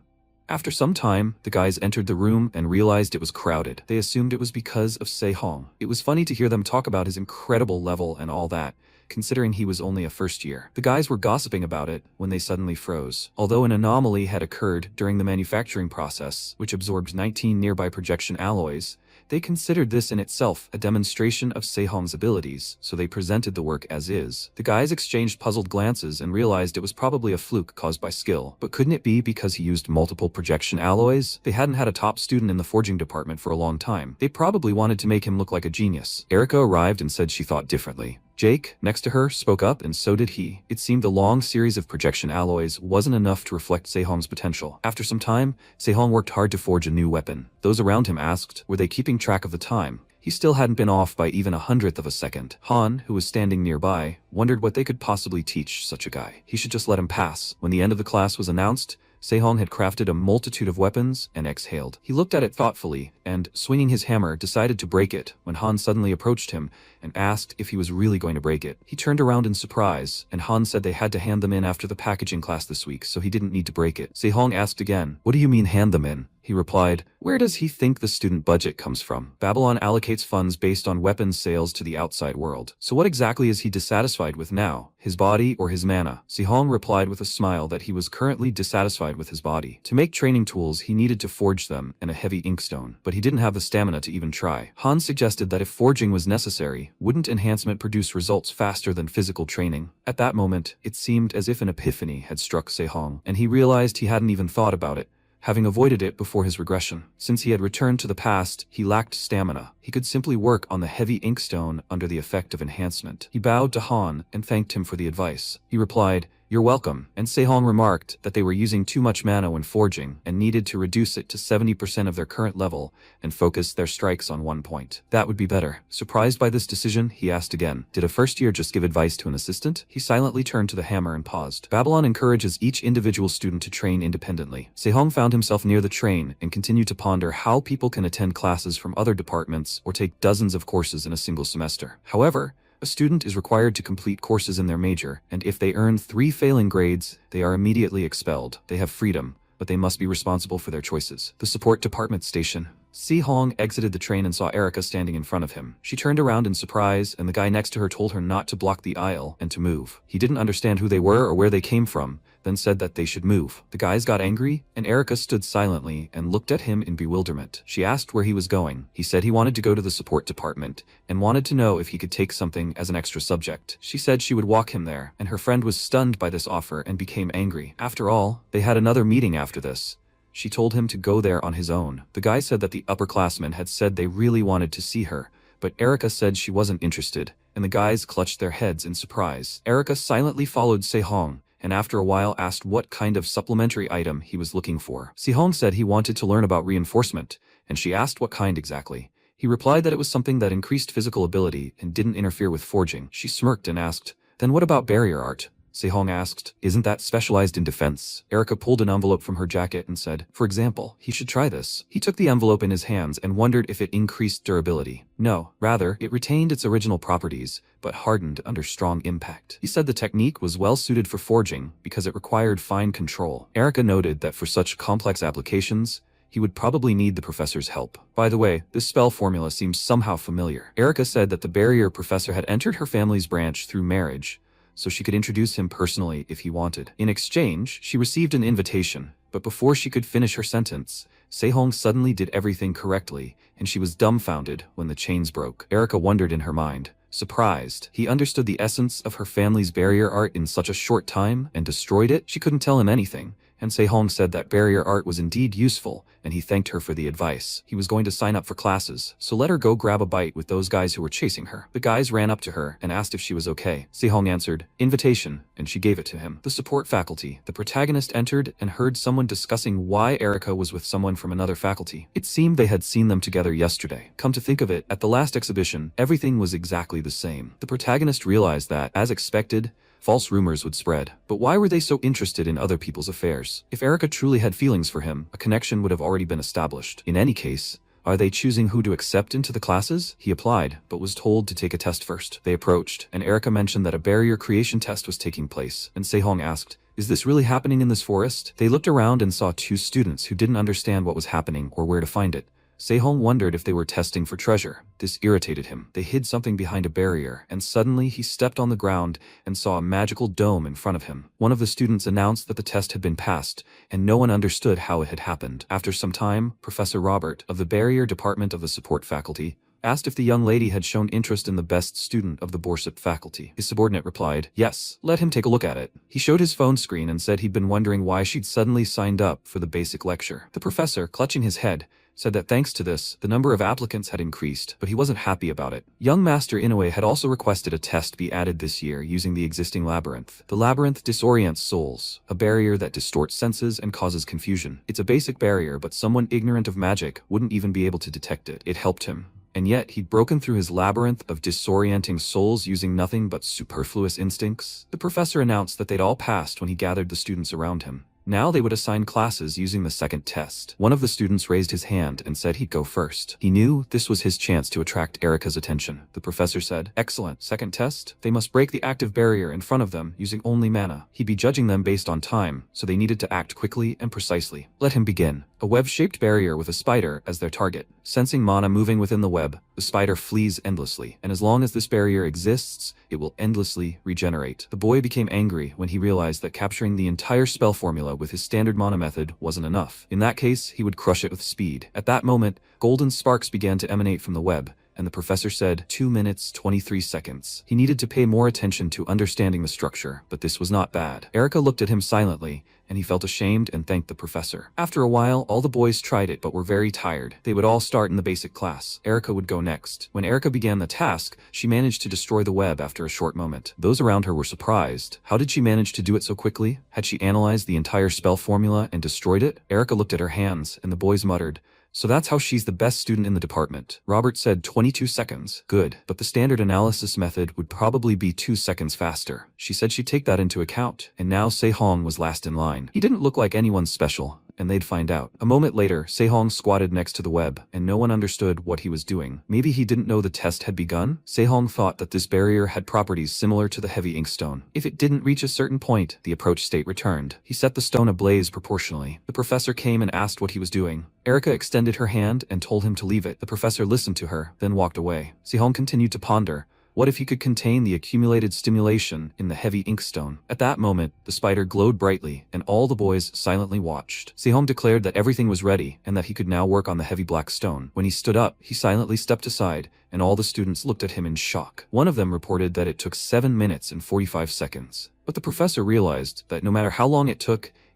After some time, the guys entered the room and realized it was crowded. They assumed it was because of Se-hong. It was funny to hear them talk about his incredible level and all that, considering he was only a first year. The guys were gossiping about it when they suddenly froze. Although an anomaly had occurred during the manufacturing process, which absorbed 19 nearby projection alloys, they considered this in itself a demonstration of Se-hong's abilities, so they presented the work as is. The guys exchanged puzzled glances and realized it was probably a fluke caused by skill. But couldn't it be because he used multiple projection alloys? They hadn't had a top student in the forging department for a long time. They probably wanted to make him look like a genius. Erica arrived and said she thought differently. Jake, next to her, spoke up, and so did he. It seemed the long series of projection alloys wasn't enough to reflect Se-hong's potential. After some time, Se-hong worked hard to forge a new weapon. Those around him asked, were they keeping track of the time? He still hadn't been off by even 1/100th of a second. Han, who was standing nearby, wondered what they could possibly teach such a guy. He should just let him pass. When the end of the class was announced, Se-hong had crafted a multitude of weapons and exhaled. He looked at it thoughtfully and, swinging his hammer, decided to break it when Han suddenly approached him and asked if he was really going to break it. He turned around in surprise, and Han said they had to hand them in after the packaging class this week, so he didn't need to break it. Se-hong asked again, "What do you mean hand them in?" He replied, "Where does he think the student budget comes from? Babylon allocates funds based on weapons sales to the outside world. So what exactly is he dissatisfied with now? His body or his mana?" Se-hong replied with a smile that he was currently dissatisfied with his body. To make training tools, he needed to forge them and a heavy inkstone, but he didn't have the stamina to even try. Han suggested that if forging was necessary, wouldn't enhancement produce results faster than physical training? At that moment, it seemed as if an epiphany had struck Se-hong, and he realized he hadn't even thought about it, having avoided it before his regression. Since he had returned to the past, he lacked stamina. He could simply work on the heavy inkstone under the effect of enhancement. He bowed to Han and thanked him for the advice. He replied, "You're welcome," and Se-hong remarked that they were using too much mana when forging and needed to reduce it to 70% of their current level and focus their strikes on one point. That would be better. Surprised by this decision, he asked again, "Did a first year just give advice to an assistant?" He silently turned to the hammer and paused. Babylon encourages each individual student to train independently. Se-hong found himself near the train and continued to ponder how people can attend classes from other departments or take dozens of courses in a single semester. However, a student is required to complete courses in their major, and if they earn 3 failing grades, they are immediately expelled. They have freedom, but they must be responsible for their choices. The support department station. Se-hong exited the train and saw Erica standing in front of him. She turned around in surprise, and the guy next to her told her not to block the aisle and to move. He didn't understand who they were or where they came from, then said that they should move. The guys got angry, and Erica stood silently and looked at him in bewilderment. She asked where he was going. He said he wanted to go to the support department and wanted to know if he could take something as an extra subject. She said she would walk him there, and her friend was stunned by this offer and became angry. After all, they had another meeting after this. She told him to go there on his own. The guy said that the upperclassmen had said they really wanted to see her, but Erica said she wasn't interested, and the guys clutched their heads in surprise. Erica silently followed Se-hong, and after a while asked what kind of supplementary item he was looking for. Se-hong said he wanted to learn about reinforcement, and she asked what kind exactly. He replied that it was something that increased physical ability and didn't interfere with forging. She smirked and asked, "Then what about barrier art?" Se-hong asked, "Isn't that specialized in defense?" Erica pulled an envelope from her jacket and said, "For example, he should try this." He took the envelope in his hands and wondered if it increased durability. No, rather, it retained its original properties, but hardened under strong impact. He said the technique was well suited for forging because it required fine control. Erica noted that for such complex applications, he would probably need the professor's help. By the way, this spell formula seems somehow familiar. Erica said that the barrier professor had entered her family's branch through marriage, so she could introduce him personally if he wanted. In exchange, she received an invitation, but before she could finish her sentence, Sehong suddenly did everything correctly, and she was dumbfounded when the chains broke. Erica wondered in her mind. Surprised, he understood the essence of her family's barrier art in such a short time and destroyed it. She couldn't tell him anything, and Sehong said that barrier art was indeed useful, and he thanked her for the advice. He was going to sign up for classes, so let her go grab a bite with those guys who were chasing her. The guys ran up to her and asked if she was okay. Sehong answered, "Invitation," and she gave it to him. The support faculty. The protagonist entered and heard someone discussing why Erica was with someone from another faculty. It seemed they had seen them together yesterday. Come to think of it, at the last exhibition, everything was exactly the same. The protagonist realized that, as expected, false rumors would spread. But why were they so interested in other people's affairs? If Erica truly had feelings for him, a connection would have already been established. In any case, are they choosing who to accept into the classes? He applied, but was told to take a test first. They approached, and Erica mentioned that a barrier creation test was taking place, and Sehong asked, "Is this really happening in this forest?" They looked around and saw two students who didn't understand what was happening or where to find it. Sehong wondered if they were testing for treasure. This irritated him. They hid something behind a barrier, and suddenly he stepped on the ground and saw a magical dome in front of him. One of the students announced that the test had been passed, and no one understood how it had happened. After some time, Professor Robert, of the barrier department of the support faculty, asked if the young lady had shown interest in the best student of the Borsip faculty. His subordinate replied, "Yes, let him take a look at it." He showed his phone screen and said he'd been wondering why she'd suddenly signed up for the basic lecture. The professor, clutching his head, said that thanks to this, the number of applicants had increased, but he wasn't happy about it. Young Master Inoue had also requested a test be added this year using the existing labyrinth. The labyrinth disorients souls, a barrier that distorts senses and causes confusion. It's a basic barrier, but someone ignorant of magic wouldn't even be able to detect it. It helped him. And yet, he'd broken through his labyrinth of disorienting souls using nothing but superfluous instincts. The professor announced that they'd all passed when he gathered the students around him. Now they would assign classes using the second test. One of the students raised his hand and said he'd go first. He knew this was his chance to attract Erica's attention. The professor said, "Excellent. Second test? They must break the active barrier in front of them using only mana. He'd be judging them based on time, so they needed to act quickly and precisely. Let him begin." A web-shaped barrier with a spider as their target. Sensing mana moving within the web, the spider flees endlessly, and as long as this barrier exists, it will endlessly regenerate. The boy became angry when he realized that capturing the entire spell formula with his standard mana method wasn't enough. In that case, he would crush it with speed. At that moment, golden sparks began to emanate from the web, and the professor said, 2 minutes, 23 seconds. He needed to pay more attention to understanding the structure, but this was not bad. Erica looked at him silently, and he felt ashamed and thanked the professor. After a while, all the boys tried it but were very tired. They would all start in the basic class. Erica would go next. When Erica began the task, she managed to destroy the web after a short moment. Those around her were surprised. How did she manage to do it so quickly? Had she analyzed the entire spell formula and destroyed it? Erica looked at her hands, and the boys muttered, "So that's how she's the best student in the department." Robert said 22 seconds. Good, but the standard analysis method would probably be 2 seconds faster. She said she'd take that into account, and now Sehong was last in line. He didn't look like anyone special, and they'd find out. A moment later, Sehong squatted next to the web, and no one understood what he was doing. Maybe he didn't know the test had begun? Sehong thought that this barrier had properties similar to the heavy inkstone. If it didn't reach a certain point, the approach state returned. He set the stone ablaze proportionally. The professor came and asked what he was doing. Erica extended her hand and told him to leave it. The professor listened to her, then walked away. Sehong continued to ponder. What if he could contain the accumulated stimulation in the heavy inkstone? At that moment, the spider glowed brightly, and all the boys silently watched. Sehong declared that everything was ready, and that he could now work on the heavy black stone. When he stood up, he silently stepped aside, and all the students looked at him in shock. One of them reported that it took 7 minutes and 45 seconds. But the professor realized that no matter how long it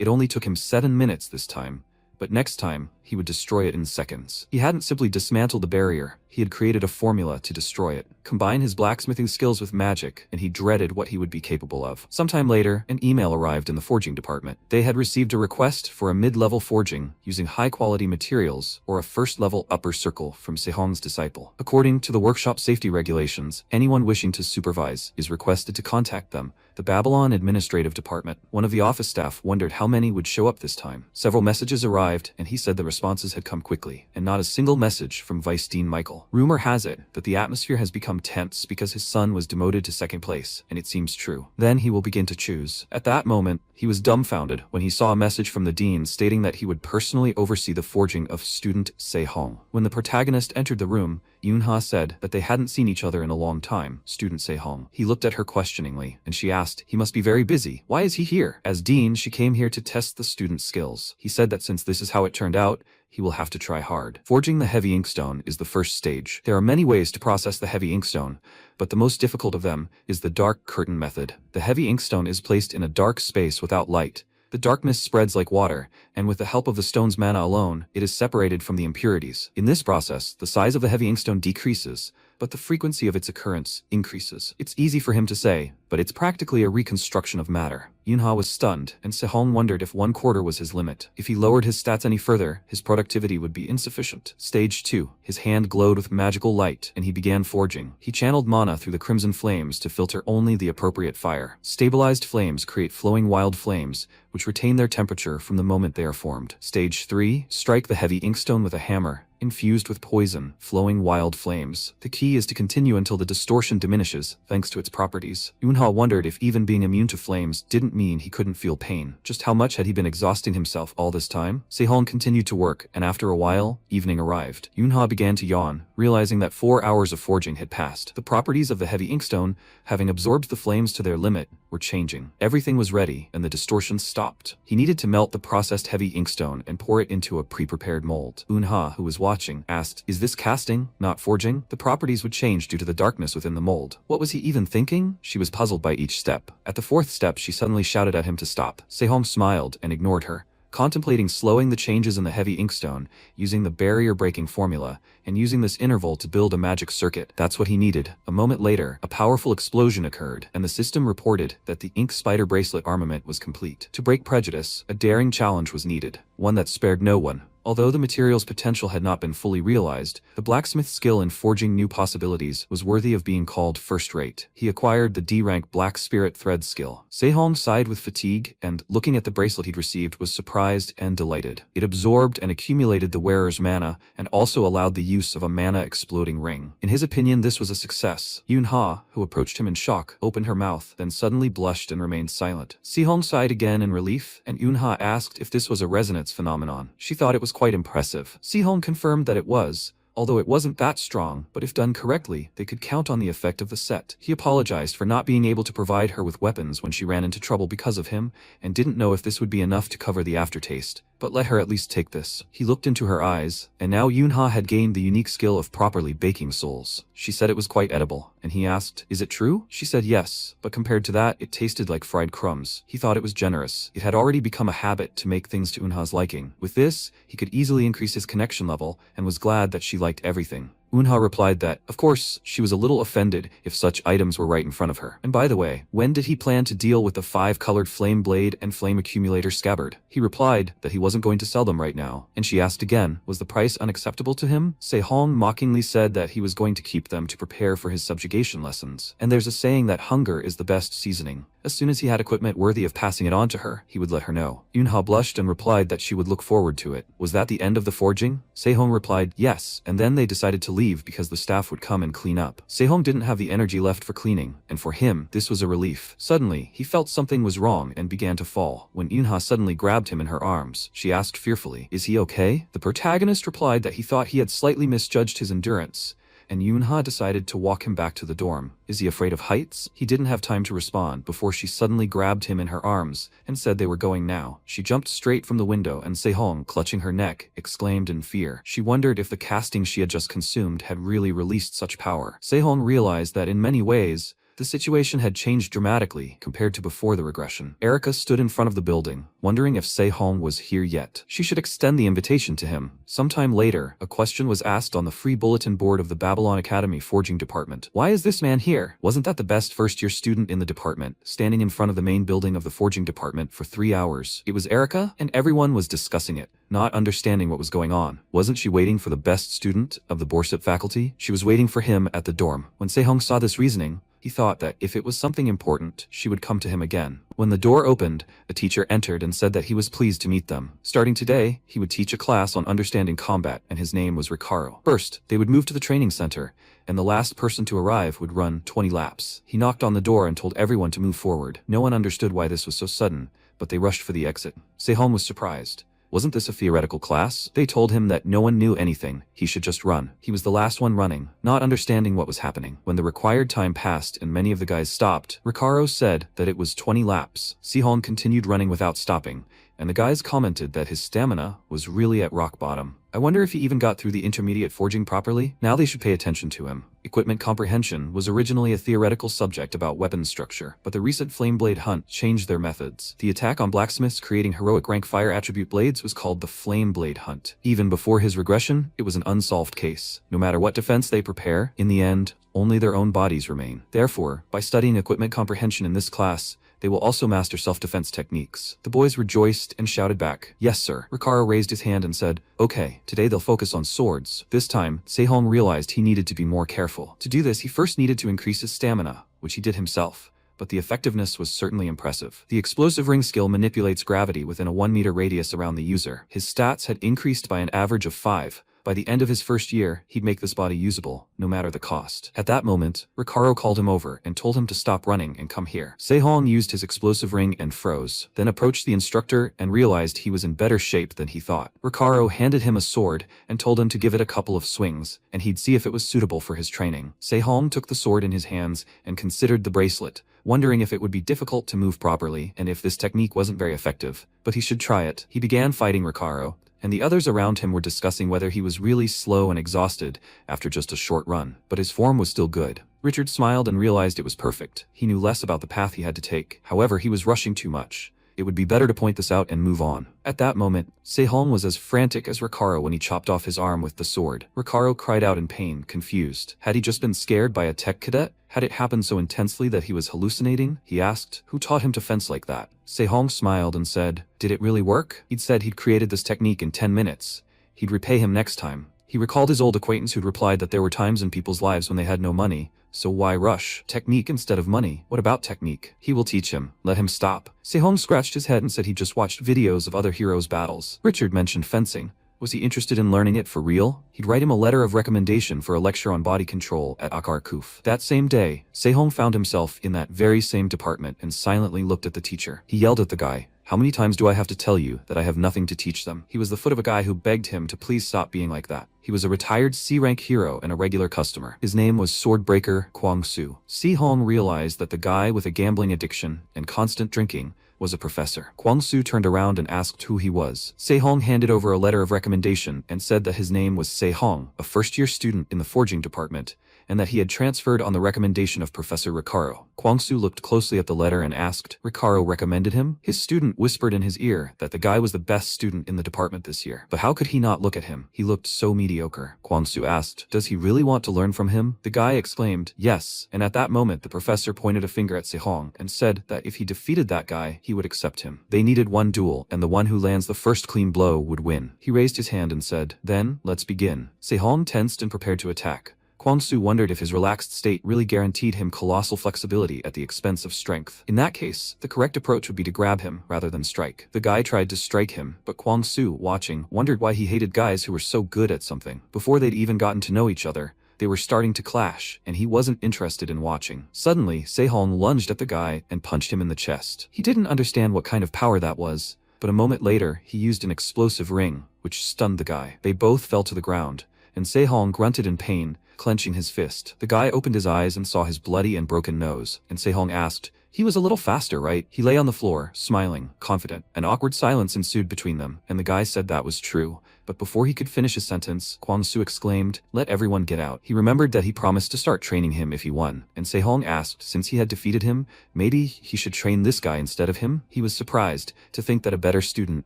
only took him 7 minutes this time. But next time, he would destroy it in seconds. He hadn't simply dismantled the barrier, he had created a formula to destroy it. Combine his blacksmithing skills with magic, and he dreaded what he would be capable of. Sometime later, an email arrived in the forging department. They had received a request for a mid-level forging using high-quality materials or a first-level upper circle from Sehong's disciple. According to the workshop safety regulations, anyone wishing to supervise is requested to contact them, the Babylon Administrative Department. One of the office staff wondered how many would show up this time. Several messages arrived, and he said the responses had come quickly, and not a single message from Vice Dean Michael. Rumor has it that the atmosphere has become tense because his son was demoted to second place, and it seems true. Then he will begin to choose. At that moment, he was dumbfounded when he saw a message from the dean stating that he would personally oversee the forging of student Se-hong. When the protagonist entered the room, Yoonha said that they hadn't seen each other in a long time. Student Se-hong. He looked at her questioningly, and she asked, "He must be very busy. Why is he here?" As dean, she came here to test the student's skills. He said that since this is how it turned out, he will have to try hard. Forging the heavy inkstone is the first stage. There are many ways to process the heavy inkstone, but the most difficult of them is the dark curtain method. The heavy inkstone is placed in a dark space without light. The darkness spreads like water, and with the help of the stone's mana alone, it is separated from the impurities. In this process, the size of the heavy inkstone decreases, but the frequency of its occurrence increases. It's easy for him to say, but it's practically a reconstruction of matter. Yoonha was stunned, and Se-hong wondered if 1/4 was his limit. If he lowered his stats any further, his productivity would be insufficient. Stage 2. His hand glowed with magical light, and he began forging. He channeled mana through the crimson flames to filter only the appropriate fire. Stabilized flames create flowing wild flames, which retain their temperature from the moment they are formed. Stage 3. Strike the heavy inkstone with a hammer, infused with poison, flowing wild flames. The key is to continue until the distortion diminishes, thanks to its properties. Yoonha wondered if even being immune to flames didn't mean he couldn't feel pain. Just how much had he been exhausting himself all this time? Se-hong continued to work, and after a while, evening arrived. Yoonha began to yawn, realizing that 4 hours of forging had passed. The properties of the heavy inkstone, having absorbed the flames to their limit, were changing. Everything was ready, and the distortions stopped. He needed to melt the processed heavy inkstone and pour it into a pre-prepared mold. Yoonha, who was watching, asked, "Is this casting, not forging?" The properties would change due to the darkness within the mold. What was he even thinking? She was puzzled by each step. At the 4th step, she suddenly shouted at him to stop. Se-hong smiled and ignored her, contemplating slowing the changes in the heavy inkstone, using the barrier-breaking formula, and using this interval to build a magic circuit. That's what he needed. A moment later, a powerful explosion occurred, and the system reported that the ink spider bracelet armament was complete. To break prejudice, a daring challenge was needed, one that spared no one. Although the material's potential had not been fully realized, the blacksmith's skill in forging new possibilities was worthy of being called first-rate. He acquired the D-rank Black Spirit Thread skill. Se-hong sighed with fatigue and, looking at the bracelet he'd received, was surprised and delighted. It absorbed and accumulated the wearer's mana and also allowed the use of a mana-exploding ring. In his opinion, this was a success. Yoonha, who approached him in shock, opened her mouth, then suddenly blushed and remained silent. Se-hong sighed again in relief, and Yoonha asked if this was a resonance phenomenon. She thought it was quite impressive. Se-hong confirmed that it was, although it wasn't that strong, but if done correctly, they could count on the effect of the set. He apologized for not being able to provide her with weapons when she ran into trouble because of him, and didn't know if this would be enough to cover the aftertaste. But let her at least take this. He looked into her eyes, and now Yoonha had gained the unique skill of properly baking souls. She said it was quite edible, and he asked, "Is it true?" She said yes, but compared to that, it tasted like fried crumbs. He thought it was generous. It had already become a habit to make things to Yoonha's liking. With this, he could easily increase his connection level, and was glad that she liked everything. Yoonha replied that, of course, she was a little offended if such items were right in front of her. And by the way, when did he plan to deal with the 5-colored flame blade and flame accumulator scabbard? He replied that he wasn't going to sell them right now, and she asked again, was the price unacceptable to him? Se-hong mockingly said that he was going to keep them to prepare for his subjugation lessons. And there's a saying that hunger is the best seasoning. As soon as he had equipment worthy of passing it on to her, he would let her know. Yoonha blushed and replied that she would look forward to it. Was that the end of the forging? Se-hong replied yes, and then they decided to leave because the staff would come and clean up. Se-hong didn't have the energy left for cleaning, and for him, this was a relief. Suddenly, he felt something was wrong and began to fall. When Yoonha suddenly grabbed him in her arms, she asked fearfully, "Is he okay?" The protagonist replied that he thought he had slightly misjudged his endurance, and Yoonha decided to walk him back to the dorm. Is he afraid of heights? He didn't have time to respond before she suddenly grabbed him in her arms and said they were going now. She jumped straight from the window, and Se-hong, clutching her neck, exclaimed in fear. She wondered if the casting she had just consumed had really released such power. Se-hong realized that in many ways, the situation had changed dramatically compared to before the regression. Erica stood in front of the building, wondering if Se-hong was here yet. She should extend the invitation to him. Sometime later, a question was asked on the free bulletin board of the Babylon Academy Forging Department. Why is this man here? Wasn't that the best first-year student in the department, standing in front of the main building of the Forging Department for 3 hours? It was Erica, and everyone was discussing it, not understanding what was going on. Wasn't she waiting for the best student of the Borsip faculty? She was waiting for him at the dorm. When Se-hong saw this reasoning, He thought that if it was something important, she would come to him again. When the door opened, a teacher entered and said that he was pleased to meet them. Starting today, he would teach a class on understanding combat, and his name was Recaro. First, they would move to the training center, and the last person to arrive would run 20 laps. He knocked on the door and told everyone to move forward. No one understood why this was so sudden, but they rushed for the exit. Sehong was surprised. Wasn't this a theoretical class? They told him that no one knew anything, he should just run. He was the last one running, not understanding what was happening. When the required time passed and many of the guys stopped, Recaro said that it was 20 laps. Sehong continued running without stopping, and the guys commented that his stamina was really at rock bottom. I wonder if he even got through the intermediate forging properly? Now they should pay attention to him. Equipment comprehension was originally a theoretical subject about weapon structure, but the recent Flameblade hunt changed their methods. The attack on blacksmiths creating heroic rank fire attribute blades was called the Flameblade hunt. Even before his regression, it was an unsolved case. No matter what defense they prepare, in the end, only their own bodies remain. Therefore, by studying equipment comprehension in this class, they will also master self-defense techniques. The boys rejoiced and shouted back, "Yes, sir." Recaro raised his hand and said, "Okay, today they'll focus on swords." This time, Sehong realized he needed to be more careful. To do this, he first needed to increase his stamina, which he did himself, but the effectiveness was certainly impressive. The explosive ring skill manipulates gravity within a 1-meter radius around the user. His stats had increased by an average of 5. By the end of his first year, he'd make this body usable, no matter the cost. At that moment, Recaro called him over and told him to stop running and come here. Sehong used his explosive ring and froze, then approached the instructor and realized he was in better shape than he thought. Recaro handed him a sword and told him to give it a couple of swings, and he'd see if it was suitable for his training. Sehong took the sword in his hands and considered the bracelet, wondering if it would be difficult to move properly and if this technique wasn't very effective, but he should try it. He began fighting Recaro, and the others around him were discussing whether he was really slow and exhausted after just a short run, but his form was still good. Richard smiled and realized it was perfect. He knew less about the path he had to take. However, he was rushing too much. It would be better to point this out and move on. At that moment, Sehong was as frantic as Recaro when he chopped off his arm with the sword. Recaro cried out in pain, confused. Had he just been scared by a tech cadet? Had it happened so intensely that he was hallucinating? He asked. Who taught him to fence like that? Sehong smiled and said, "Did it really work?" He'd said he'd created this technique in 10 minutes. He'd repay him next time. He recalled his old acquaintance who'd replied that there were times in people's lives when they had no money, so why rush? Technique instead of money. What about technique? He will teach him. Let him stop. Sehong scratched his head and said he just watched videos of other heroes' battles. Richard mentioned fencing. Was he interested in learning it for real? He'd write him a letter of recommendation for a lecture on body control at Akarkuf. That same day, Sehong found himself in that very same department and silently looked at the teacher. He yelled at the guy, "How many times do I have to tell you that I have nothing to teach them?" He was the foot of a guy who begged him to please stop being like that. He was a retired C-rank hero and a regular customer. His name was Swordbreaker Kwang Su. Sehong realized that the guy with a gambling addiction and constant drinking was a professor. Kwang Su turned around and asked who he was. Sehong handed over a letter of recommendation and said that his name was Sehong, a first-year student in the forging department, and that he had transferred on the recommendation of Professor Recaro. Kwang Su looked closely at the letter and asked, "Recaro recommended him?" His student whispered in his ear that the guy was the best student in the department this year. But how could he not look at him? He looked so mediocre. Kwang Su asked, "Does he really want to learn from him?" The guy exclaimed, "Yes," and at that moment the professor pointed a finger at Sehong and said that if he defeated that guy, he would accept him. They needed one duel, and the one who lands the first clean blow would win. He raised his hand and said, "Then, let's begin." Sehong tensed and prepared to attack. Kwang Su wondered if his relaxed state really guaranteed him colossal flexibility at the expense of strength. In that case, the correct approach would be to grab him rather than strike. The guy tried to strike him, but Kwang Su, watching, wondered why he hated guys who were so good at something. Before they'd even gotten to know each other, they were starting to clash, and he wasn't interested in watching. Suddenly, Sehong lunged at the guy and punched him in the chest. He didn't understand what kind of power that was, but a moment later, he used an explosive ring, which stunned the guy. They both fell to the ground, and Sehong grunted in pain, clenching his fist. The guy opened his eyes and saw his bloody and broken nose, and Sehong asked, "He was a little faster, right?" He lay on the floor, smiling, confident. An awkward silence ensued between them, and the guy said that was true. But before he could finish his sentence, Kwang Su exclaimed, "Let everyone get out." He remembered that he promised to start training him if he won, and Sehong asked, since he had defeated him, maybe he should train this guy instead of him? He was surprised to think that a better student,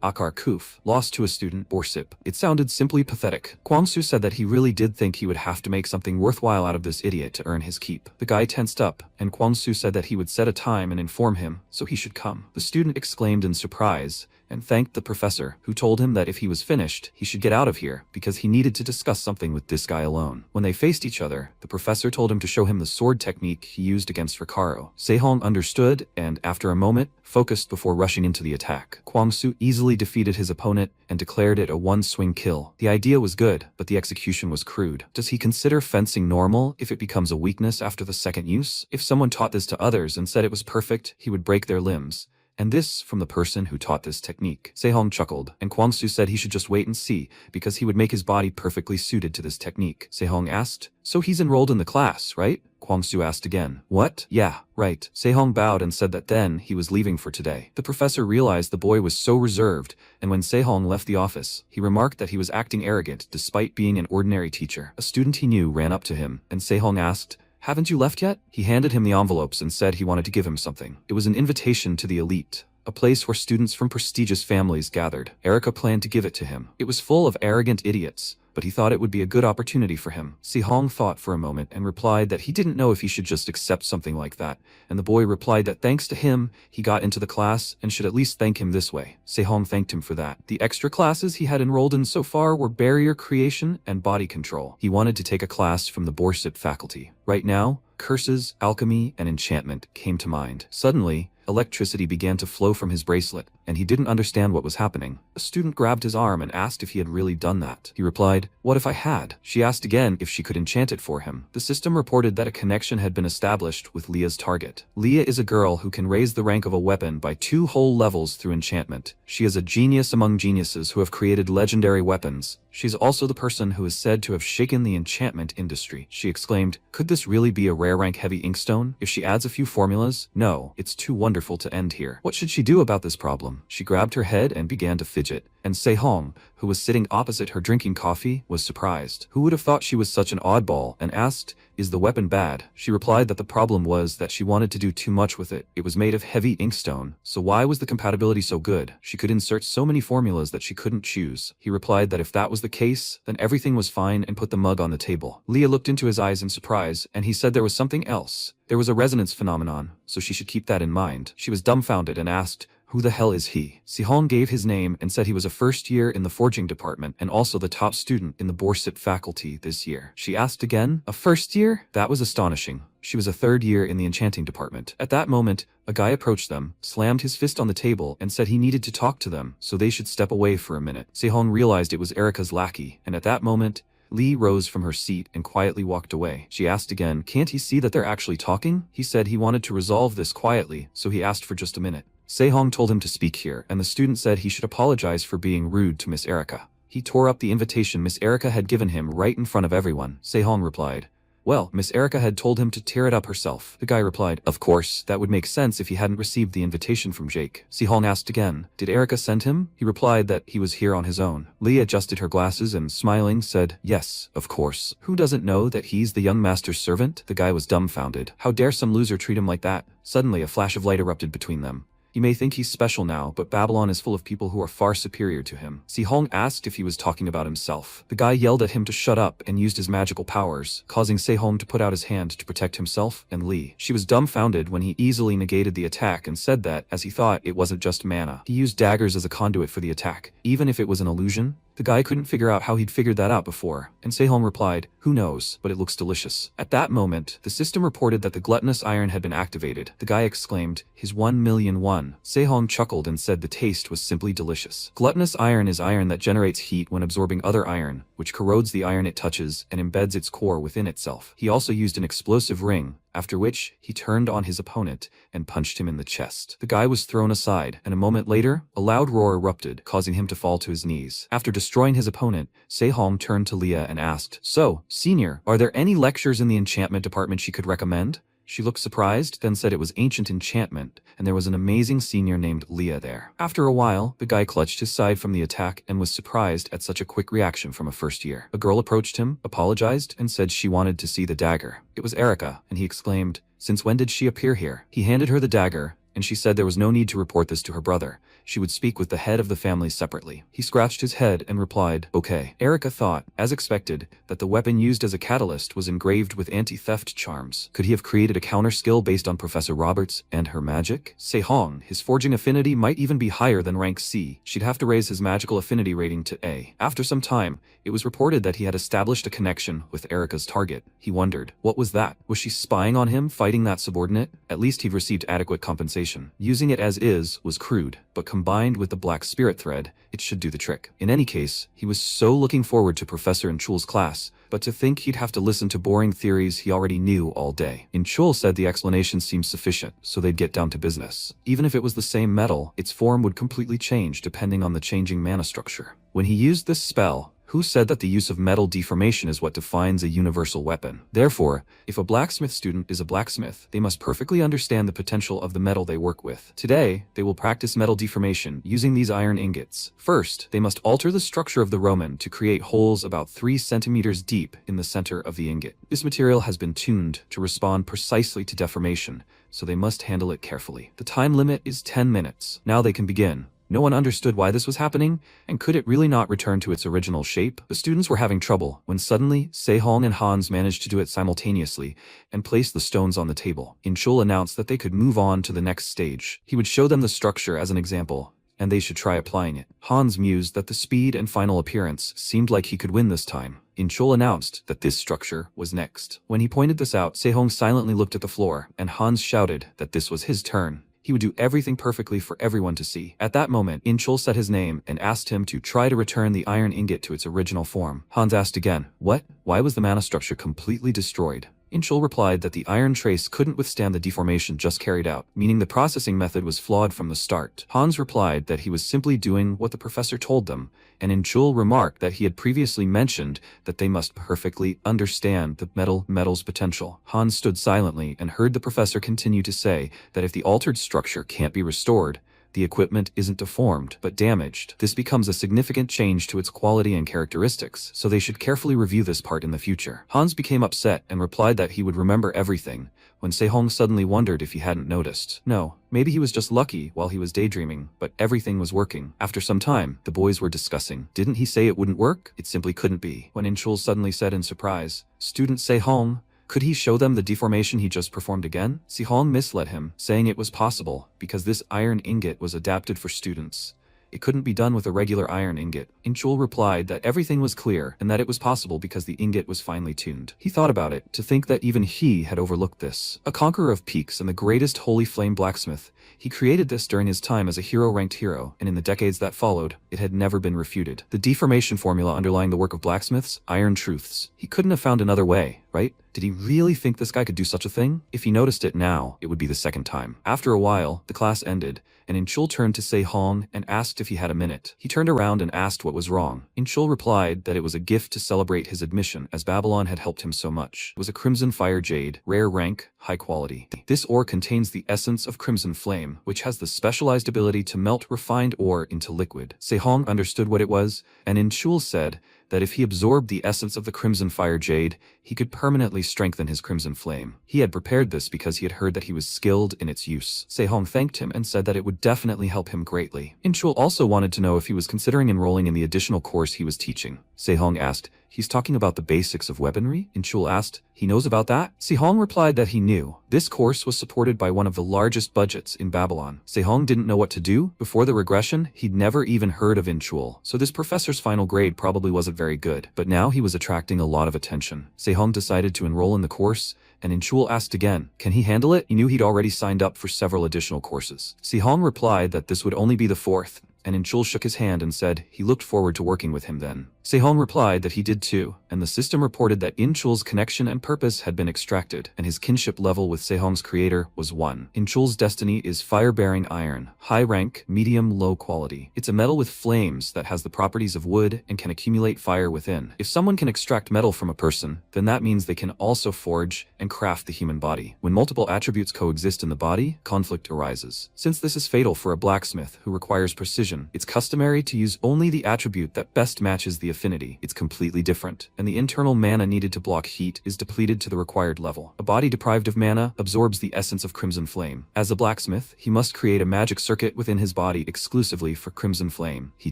Akar Kuf, lost to a student, Borsip. It sounded simply pathetic. Kwang Su said that he really did think he would have to make something worthwhile out of this idiot to earn his keep. The guy tensed up, and Kwang Su said that he would set a time and inform him, so he should come. The student exclaimed in surprise, and thanked the professor, who told him that if he was finished, he should get out of here, because he needed to discuss something with this guy alone. When they faced each other, the professor told him to show him the sword technique he used against Recaro. Sehong understood, and after a moment, focused before rushing into the attack. Kwangsu easily defeated his opponent and declared it a one-swing kill. The idea was good, but the execution was crude. Does he consider fencing normal if it becomes a weakness after the second use? If someone taught this to others and said it was perfect, he would break their limbs. And this from the person who taught this technique. Sehong chuckled, and Kwangsu said he should just wait and see, because he would make his body perfectly suited to this technique. Sehong asked, "So he's enrolled in the class, right?" Kwangsu asked again. "What? Yeah, right." Sehong bowed and said that then he was leaving for today. The professor realized the boy was so reserved, and when Sehong left the office, he remarked that he was acting arrogant despite being an ordinary teacher. A student he knew ran up to him, and Sehong asked, "Haven't you left yet?" He handed him the envelopes and said he wanted to give him something. It was an invitation to the elite, a place where students from prestigious families gathered. Erica planned to give it to him. It was full of arrogant idiots, but he thought it would be a good opportunity for him. Sehong thought for a moment and replied that he didn't know if he should just accept something like that, and the boy replied that thanks to him, he got into the class and should at least thank him this way. Sehong thanked him for that. The extra classes he had enrolled in so far were barrier creation and body control. He wanted to take a class from the Borsip faculty. Right now, curses, alchemy, and enchantment came to mind. Suddenly, electricity began to flow from his bracelet, and he didn't understand what was happening. A student grabbed his arm and asked if he had really done that. He replied, "What if I had?" She asked again if she could enchant it for him. The system reported that a connection had been established with Leah's target. Leah is a girl who can raise the rank of a weapon by 2 whole levels through enchantment. She is a genius among geniuses who have created legendary weapons. She's also the person who is said to have shaken the enchantment industry. She exclaimed, "Could this really be a rare rank heavy inkstone? If she adds a few formulas? No, it's too wonderful to end here. What should she do about this problem?" She grabbed her head and began to fidget, and Sehong, who was sitting opposite her drinking coffee, was surprised. Who would have thought she was such an oddball, and asked, "Is the weapon bad?" She replied that the problem was that she wanted to do too much with it. It was made of heavy inkstone, so why was the compatibility so good? She could insert so many formulas that she couldn't choose. He replied that if that was the case, then everything was fine and put the mug on the table. Leah looked into his eyes in surprise, and he said there was something else. There was a resonance phenomenon, so she should keep that in mind. She was dumbfounded and asked, "Who the hell is he?" Sehong gave his name and said he was a first year in the forging department and also the top student in the Borsip faculty this year. She asked again, "A first year?" That was astonishing. She was a third year in the enchanting department. At that moment, a guy approached them, slammed his fist on the table, and said he needed to talk to them, so they should step away for a minute. Sehong realized it was Erica's lackey, and at that moment, Lee rose from her seat and quietly walked away. She asked again, "Can't he see that they're actually talking?" He said he wanted to resolve this quietly, so he asked for just a minute. Sehong told him to speak here, and the student said he should apologize for being rude to Miss Erica. He tore up the invitation Miss Erica had given him right in front of everyone. Sehong replied, "Well, Miss Erica had told him to tear it up herself." The guy replied, "Of course, that would make sense if he hadn't received the invitation from Jake." Sehong asked again, "Did Erica send him?" He replied that he was here on his own. Lee adjusted her glasses and, smiling, said, "Yes, of course. Who doesn't know that he's the young master's servant?" The guy was dumbfounded. How dare some loser treat him like that? Suddenly, a flash of light erupted between them. He may think he's special now, but Babylon is full of people who are far superior to him. Sehong asked if he was talking about himself. The guy yelled at him to shut up and used his magical powers, causing Sehong to put out his hand to protect himself and Lee. She was dumbfounded when he easily negated the attack and said that, as he thought, it wasn't just mana. He used daggers as a conduit for the attack, even if it was an illusion. The guy couldn't figure out how he'd figured that out before, and Sehong replied, "Who knows, but it looks delicious." At that moment, the system reported that the gluttonous iron had been activated. The guy exclaimed, "His 1,000,001. Sehong chuckled and said the taste was simply delicious. Gluttonous iron is iron that generates heat when absorbing other iron, which corrodes the iron it touches and embeds its core within itself. He also used an explosive ring, after which he turned on his opponent and punched him in the chest. The guy was thrown aside, and a moment later, a loud roar erupted, causing him to fall to his knees. After destroying his opponent, Sehong turned to Leah and asked, "So, senior, are there any lectures in the enchantment department she could recommend?" She looked surprised, then said it was ancient enchantment, and there was an amazing senior named Leah there. After a while, the guy clutched his side from the attack and was surprised at such a quick reaction from a first year. A girl approached him, apologized, and said she wanted to see the dagger. It was Erica, and he exclaimed, "Since when did she appear here?" He handed her the dagger, and she said there was no need to report this to her brother, she would speak with the head of the family separately. He scratched his head and replied, "Okay." Erica thought, as expected, that the weapon used as a catalyst was engraved with anti-theft charms. Could he have created a counter skill based on Professor Roberts and her magic? Sehong, his forging affinity might even be higher than rank C. She'd have to raise his magical affinity rating to A. After some time, it was reported that he had established a connection with Erica's target. He wondered, what was that? Was she spying on him, fighting that subordinate? At least he'd received adequate compensation. Using it as is was crude, but combined with the black spirit thread, it should do the trick. In any case, he was so looking forward to Professor Inchul's class, but to think he'd have to listen to boring theories he already knew all day. Inchul said the explanation seemed sufficient, so they'd get down to business. Even if it was the same metal, its form would completely change depending on the changing mana structure. When he used this spell, who said that the use of metal deformation is what defines a universal weapon? Therefore, if a blacksmith student is a blacksmith, they must perfectly understand the potential of the metal they work with. Today, they will practice metal deformation using these iron ingots. First, they must alter the structure of the Roman to create holes about 3 centimeters deep in the center of the ingot. This material has been tuned to respond precisely to deformation, so they must handle it carefully. The time limit is 10 minutes. Now they can begin. No one understood why this was happening, and could it really not return to its original shape? The students were having trouble, when suddenly, Sehong and Hans managed to do it simultaneously, and place the stones on the table. Inchul announced that they could move on to the next stage. He would show them the structure as an example, and they should try applying it. Hans mused that the speed and final appearance seemed like he could win this time. Inchul announced that this structure was next. When he pointed this out, Sehong silently looked at the floor, and Hans shouted that this was his turn. He would do everything perfectly for everyone to see. At that moment, Inchul said his name and asked him to try to return the iron ingot to its original form. Hans asked again, "What? Why was the mana structure completely destroyed?" Inchul replied that the iron trace couldn't withstand the deformation just carried out, meaning the processing method was flawed from the start. Hans replied that he was simply doing what the professor told them, and Inchul remarked that he had previously mentioned that they must perfectly understand the metal's potential. Hans stood silently and heard the professor continue to say that if the altered structure can't be restored, the equipment isn't deformed, but damaged. This becomes a significant change to its quality and characteristics, so they should carefully review this part in the future. Hans became upset and replied that he would remember everything, when Sehong suddenly wondered if he hadn't noticed. No, maybe he was just lucky while he was daydreaming, but everything was working. After some time, the boys were discussing. Didn't he say it wouldn't work? It simply couldn't be. When Inchul suddenly said in surprise, "Student Sehong, could he show them the deformation he just performed again?" Sehong misled him, saying it was possible, because this iron ingot was adapted for students. It couldn't be done with a regular iron ingot. Inchul replied that everything was clear, and that it was possible because the ingot was finely tuned. He thought about it, to think that even he had overlooked this. A conqueror of peaks and the greatest holy flame blacksmith, he created this during his time as a hero-ranked hero, and in the decades that followed, it had never been refuted. The deformation formula underlying the work of blacksmiths, iron truths. He couldn't have found another way, right? Did he really think this guy could do such a thing? If he noticed it now, it would be the second time. After a while, the class ended, and Inchul turned to Sehong and asked if he had a minute. He turned around and asked what was wrong. Inchul replied that it was a gift to celebrate his admission, as Babylon had helped him so much. It was a crimson fire jade, rare rank, high quality. This ore contains the essence of crimson flame, which has the specialized ability to melt refined ore into liquid. Sehong understood what it was, and Inchul said that if he absorbed the essence of the crimson fire jade, he could permanently strengthen his crimson flame. He had prepared this because he had heard that he was skilled in its use. Sehong thanked him and said that it would definitely help him greatly. Inchul also wanted to know if he was considering enrolling in the additional course he was teaching. Sehong asked, "He's talking about the basics of weaponry?" Inchul asked, "He knows about that?" Sehong replied that he knew. This course was supported by one of the largest budgets in Babylon. Sehong didn't know what to do. Before the regression, he'd never even heard of Inchul, so this professor's final grade probably wasn't very good. But now he was attracting a lot of attention. Sehong decided to enroll in the course, and Inchul asked again, can he handle it? He knew he'd already signed up for several additional courses. Sehong replied that this would only be the fourth, and Inchul shook his hand and said he looked forward to working with him then. Sehong replied that he did too, and the system reported that Inchul's connection and purpose had been extracted, and his kinship level with Sehong's creator was 1. Inchul's destiny is fire-bearing iron, high rank, medium, low quality. It's a metal with flames that has the properties of wood and can accumulate fire within. If someone can extract metal from a person, then that means they can also forge and craft the human body. When multiple attributes coexist in the body, conflict arises. Since this is fatal for a blacksmith who requires precision, it's customary to use only the attribute that best matches the affinity. It's completely different, and the internal mana needed to block heat is depleted to the required level. A body deprived of mana absorbs the essence of Crimson Flame. As a blacksmith, he must create a magic circuit within his body exclusively for Crimson Flame. He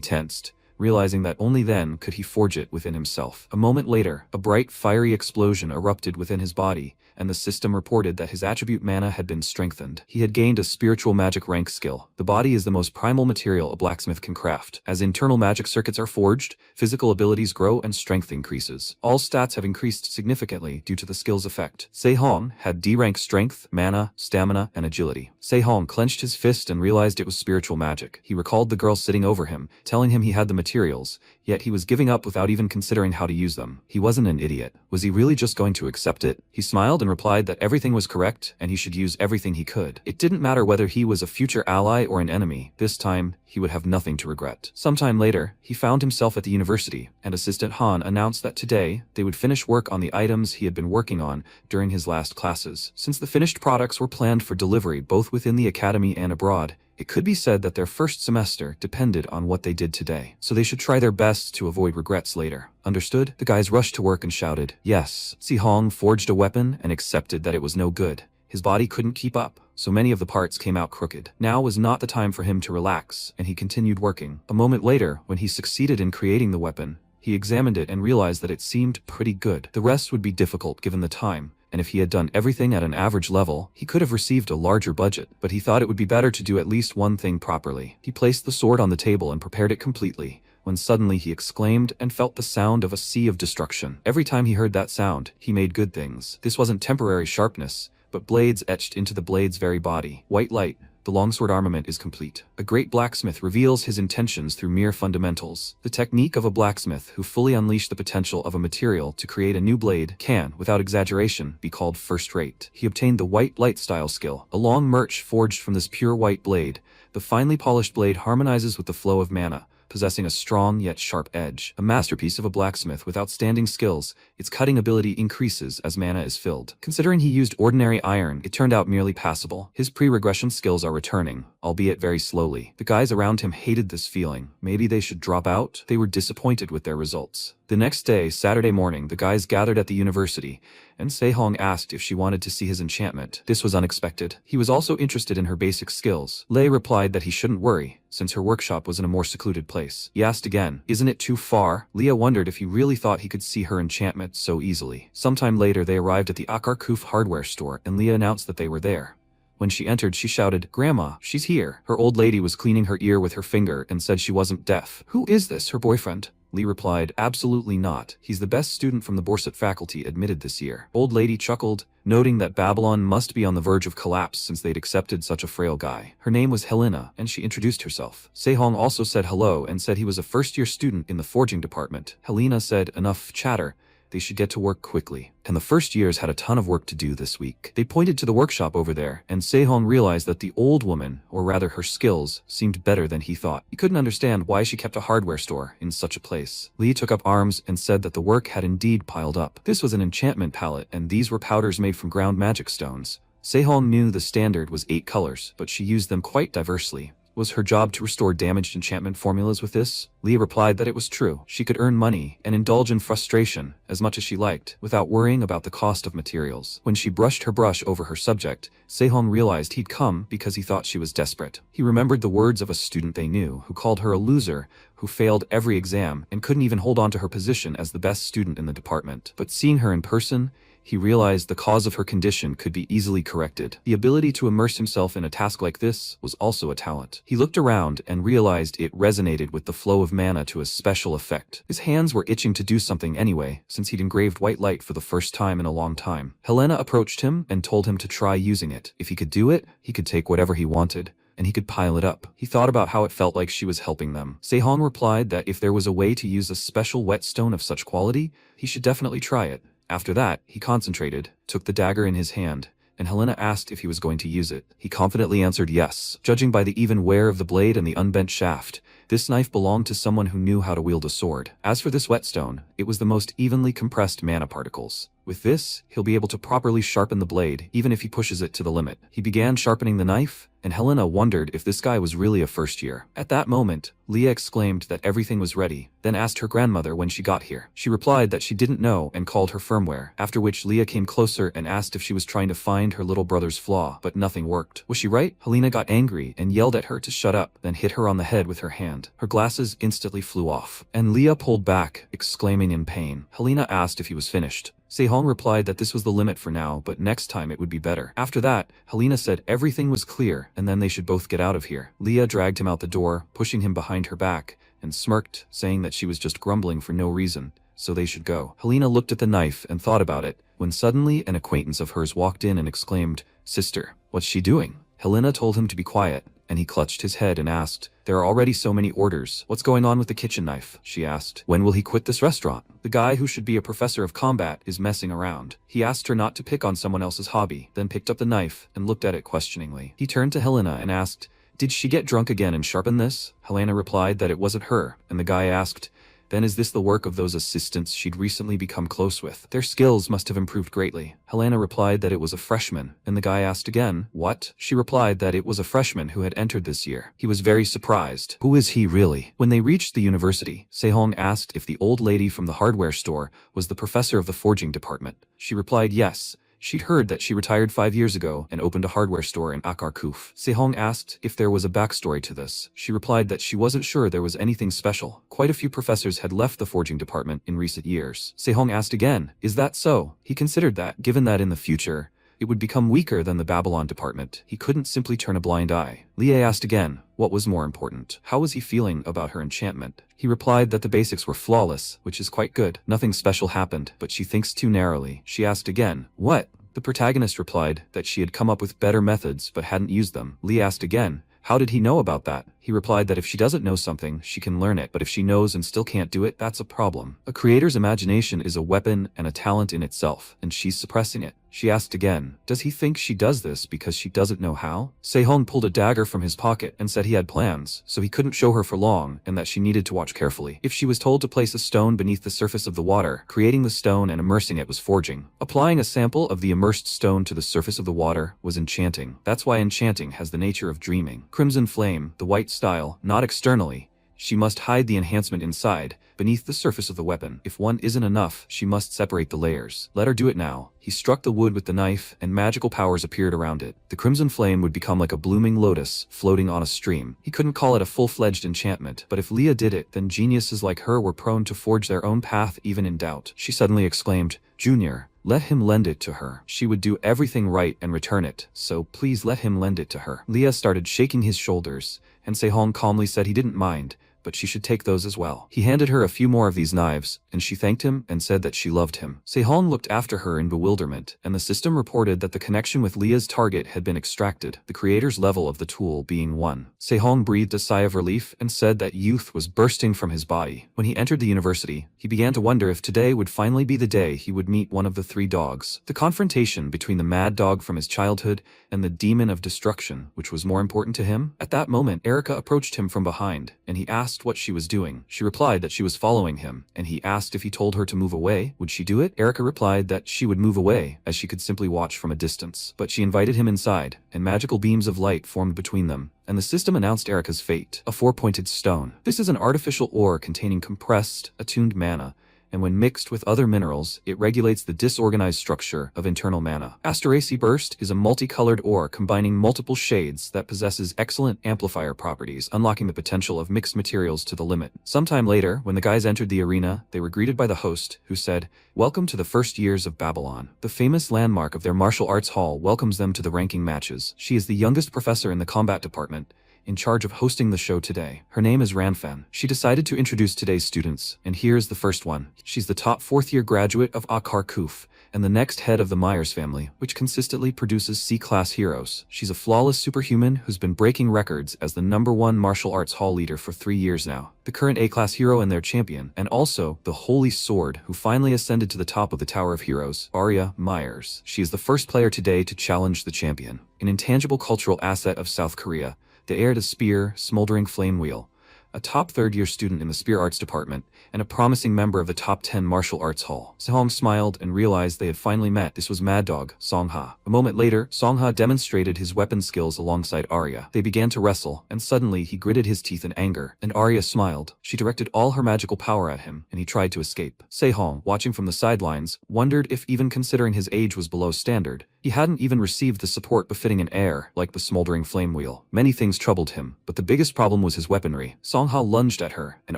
tensed, realizing that only then could he forge it within himself. A moment later, a bright, fiery explosion erupted within his body, and the system reported that his attribute mana had been strengthened. He had gained a spiritual magic rank skill. The body is the most primal material a blacksmith can craft. As internal magic circuits are forged, physical abilities grow and strength increases. All stats have increased significantly due to the skill's effect. Se-Hong had D-rank strength, mana, stamina, and agility. Se-Hong clenched his fist and realized it was spiritual magic. He recalled the girl sitting over him, telling him he had the materials, yet he was giving up without even considering how to use them. He wasn't an idiot. Was he really just going to accept it? He smiled and replied that everything was correct and he should use everything he could. It didn't matter whether he was a future ally or an enemy. This time, he would have nothing to regret. Sometime later, he found himself at the university, and Assistant Han announced that today, they would finish work on the items he had been working on during his last classes. Since the finished products were planned for delivery both within the academy and abroad, it could be said that their first semester depended on what they did today, so they should try their best to avoid regrets later. Understood? The guys rushed to work and shouted, yes. Si-Hong forged a weapon and accepted that it was no good. His body couldn't keep up, so many of the parts came out crooked. Now was not the time for him to relax, and he continued working. A moment later, when he succeeded in creating the weapon, he examined it and realized that it seemed pretty good. The rest would be difficult given the time, and if he had done everything at an average level, he could have received a larger budget, but he thought it would be better to do at least one thing properly. He placed the sword on the table and prepared it completely, when suddenly he exclaimed and felt the sound of a sea of destruction. Every time he heard that sound, he made good things. This wasn't temporary sharpness, but blades etched into the blade's very body. White light. The longsword armament is complete. A great blacksmith reveals his intentions through mere fundamentals. The technique of a blacksmith who fully unleashed the potential of a material to create a new blade can, without exaggeration, be called first-rate. He obtained the white light style skill, a long merch forged from this pure white blade. The finely polished blade harmonizes with the flow of mana, possessing a strong yet sharp edge. A masterpiece of a blacksmith with outstanding skills, its cutting ability increases as mana is filled. Considering he used ordinary iron, it turned out merely passable. His pre-regression skills are returning, albeit very slowly. The guys around him hated this feeling. Maybe they should drop out? They were disappointed with their results. The next day, Saturday morning, the guys gathered at the university, and Se-Hong asked if she wanted to see his enchantment. This was unexpected. He was also interested in her basic skills. Lei replied that he shouldn't worry, since her workshop was in a more secluded place. He asked again, isn't it too far? Leah wondered if he really thought he could see her enchantment so easily. Sometime later, they arrived at the Akarkuf hardware store, and Leah announced that they were there. When she entered, she shouted, Grandma, she's here. Her old lady was cleaning her ear with her finger and said she wasn't deaf. Who is this, her boyfriend? Lee replied, absolutely not. He's the best student from the Borsut faculty admitted this year. Old lady chuckled, noting that Babylon must be on the verge of collapse since they'd accepted such a frail guy. Her name was Helena, and she introduced herself. Se-Hong also said hello and said he was a first-year student in the forging department. Helena said, enough chatter. They should get to work quickly. And the first years had a ton of work to do this week. They pointed to the workshop over there, and Se-Hong realized that the old woman, or rather her skills, seemed better than he thought. He couldn't understand why she kept a hardware store in such a place. Lee took up arms and said that the work had indeed piled up. This was an enchantment palette, and these were powders made from ground magic stones. Se-Hong knew the standard was 8 colors, but she used them quite diversely. Was her job to restore damaged enchantment formulas with this? Leah replied that it was true. She could earn money and indulge in frustration as much as she liked, without worrying about the cost of materials. When she brushed her brush over her subject, Se-Hong realized he'd come because he thought she was desperate. He remembered the words of a student they knew who called her a loser, who failed every exam and couldn't even hold on to her position as the best student in the department. But seeing her in person, he realized the cause of her condition could be easily corrected. The ability to immerse himself in a task like this was also a talent. He looked around and realized it resonated with the flow of mana to a special effect. His hands were itching to do something anyway, since he'd engraved white light for the first time in a long time. Helena approached him and told him to try using it. If he could do it, he could take whatever he wanted, and he could pile it up. He thought about how it felt like she was helping them. Se-Hong replied that if there was a way to use a special whetstone of such quality, he should definitely try it. After that, he concentrated, took the dagger in his hand, and Helena asked if he was going to use it. He confidently answered yes. Judging by the even wear of the blade and the unbent shaft, This knife belonged to someone who knew how to wield a sword. As for this whetstone, it was the most evenly compressed mana particles. With this, he'll be able to properly sharpen the blade, even if he pushes it to the limit. He began sharpening the knife, and Helena wondered if this guy was really a first year. At that moment, Leah exclaimed that everything was ready, then asked her grandmother when she got here. She replied that she didn't know and called her firmware, after which Leah came closer and asked if she was trying to find her little brother's flaw, but nothing worked. Was she right? Helena got angry and yelled at her to shut up, then hit her on the head with her hand. Her glasses instantly flew off, and Leah pulled back, exclaiming in pain. Helena asked if he was finished. Sehong replied that this was the limit for now, but next time it would be better. After that, Helena said everything was clear and then they should both get out of here. Leah dragged him out the door, pushing him behind her back, and smirked, saying that she was just grumbling for no reason, so they should go. Helena looked at the knife and thought about it, when suddenly an acquaintance of hers walked in and exclaimed, "Sister, what's she doing?" Helena told him to be quiet, and he clutched his head and asked, "There are already so many orders. What's going on with the kitchen knife?" she asked. "When will he quit this restaurant? The guy who should be a professor of combat is messing around." He asked her not to pick on someone else's hobby, then picked up the knife and looked at it questioningly. He turned to Helena and asked, "Did she get drunk again and sharpen this?" Helena replied that it wasn't her, and the guy asked, "Then is this the work of those assistants she'd recently become close with? Their skills must have improved greatly." Helena replied that it was a freshman, and the guy asked again, "What?" She replied that it was a freshman who had entered this year. He was very surprised. Who is he really? When they reached the university, Sehong asked if the old lady from the hardware store was the professor of the forging department. She replied yes. She'd heard that she retired 5 years ago and opened a hardware store in Akarkuf. Sehong asked if there was a backstory to this. She replied that she wasn't sure there was anything special. Quite a few professors had left the forging department in recent years. Sehong asked again, "Is that so?" He considered that, given that in the future, it would become weaker than the Babylon department, he couldn't simply turn a blind eye. Leah asked again, what was more important? How was he feeling about her enchantment? He replied that the basics were flawless, which is quite good. Nothing special happened, but she thinks too narrowly. She asked again, "What?" The protagonist replied that she had come up with better methods but hadn't used them. Lee asked again, how did he know about that? He replied that if she doesn't know something, she can learn it, but if she knows and still can't do it, that's a problem. A creator's imagination is a weapon and a talent in itself, and she's suppressing it. She asked again, does he think she does this because she doesn't know how? Sehong pulled a dagger from his pocket and said he had plans, so he couldn't show her for long and that she needed to watch carefully. If she was told to place a stone beneath the surface of the water, creating the stone and immersing it was forging. Applying a sample of the immersed stone to the surface of the water was enchanting. That's why enchanting has the nature of dreaming. Crimson Flame, the white style, not externally. She must hide the enhancement inside, beneath the surface of the weapon. If one isn't enough, she must separate the layers. Let her do it now. He struck the wood with the knife, and magical powers appeared around it. The crimson flame would become like a blooming lotus, floating on a stream. He couldn't call it a full-fledged enchantment, but if Leah did it, then geniuses like her were prone to forge their own path even in doubt. She suddenly exclaimed, Junior, let him lend it to her. She would do everything right and return it, so please let him lend it to her. Leah started shaking his shoulders, and Sehong calmly said he didn't mind, but she should take those as well. He handed her a few more of these knives, and she thanked him and said that she loved him. Sehong looked after her in bewilderment, and the system reported that the connection with Leah's target had been extracted, the creator's level of the tool being 1. Sehong breathed a sigh of relief and said that youth was bursting from his body. When he entered the university, he began to wonder if today would finally be the day he would meet one of the 3 dogs. The confrontation between the mad dog from his childhood and the demon of destruction, which was more important to him. At that moment, Erica approached him from behind, and he asked what she was doing. She replied that she was following him, and he asked if he told her to move away, would she do it? Erica replied that she would move away, as she could simply watch from a distance. But she invited him inside, and magical beams of light formed between them, and the system announced Erica's fate, a 4-pointed stone. This is an artificial ore containing compressed, attuned mana, and when mixed with other minerals, it regulates the disorganized structure of internal mana. Asteraceae Burst is a multicolored ore combining multiple shades that possesses excellent amplifier properties, unlocking the potential of mixed materials to the limit. Sometime later, when the guys entered the arena, they were greeted by the host, who said, "Welcome to the first years of Babylon." The famous landmark of their martial arts hall welcomes them to the ranking matches. She is the youngest professor in the combat department, in charge of hosting the show today. Her name is Ranfan. She decided to introduce today's students, and here's the first one. She's the top 4th-year graduate of Akarkuf, and the next head of the Myers family, which consistently produces C-class heroes. She's a flawless superhuman who's been breaking records as the #1 martial arts hall leader for 3 years now. The current A-class hero and their champion, and also the Holy Sword, who finally ascended to the top of the Tower of Heroes, Arya Myers. She is the first player today to challenge the champion. An intangible cultural asset of South Korea, the heir to Spear, Smoldering Flame Wheel, a top third-year student in the Spear Arts department, and a promising member of the top 10 martial arts hall. Sehong smiled and realized they had finally met. This was Mad Dog, Songha. A moment later, Songha demonstrated his weapon skills alongside Arya. They began to wrestle, and suddenly he gritted his teeth in anger, and Arya smiled. She directed all her magical power at him, and he tried to escape. Sehong, watching from the sidelines, wondered if even considering his age was below standard, he hadn't even received the support befitting an heir, like the smoldering flame wheel. Many things troubled him, but the biggest problem was his weaponry. Songha lunged at her, and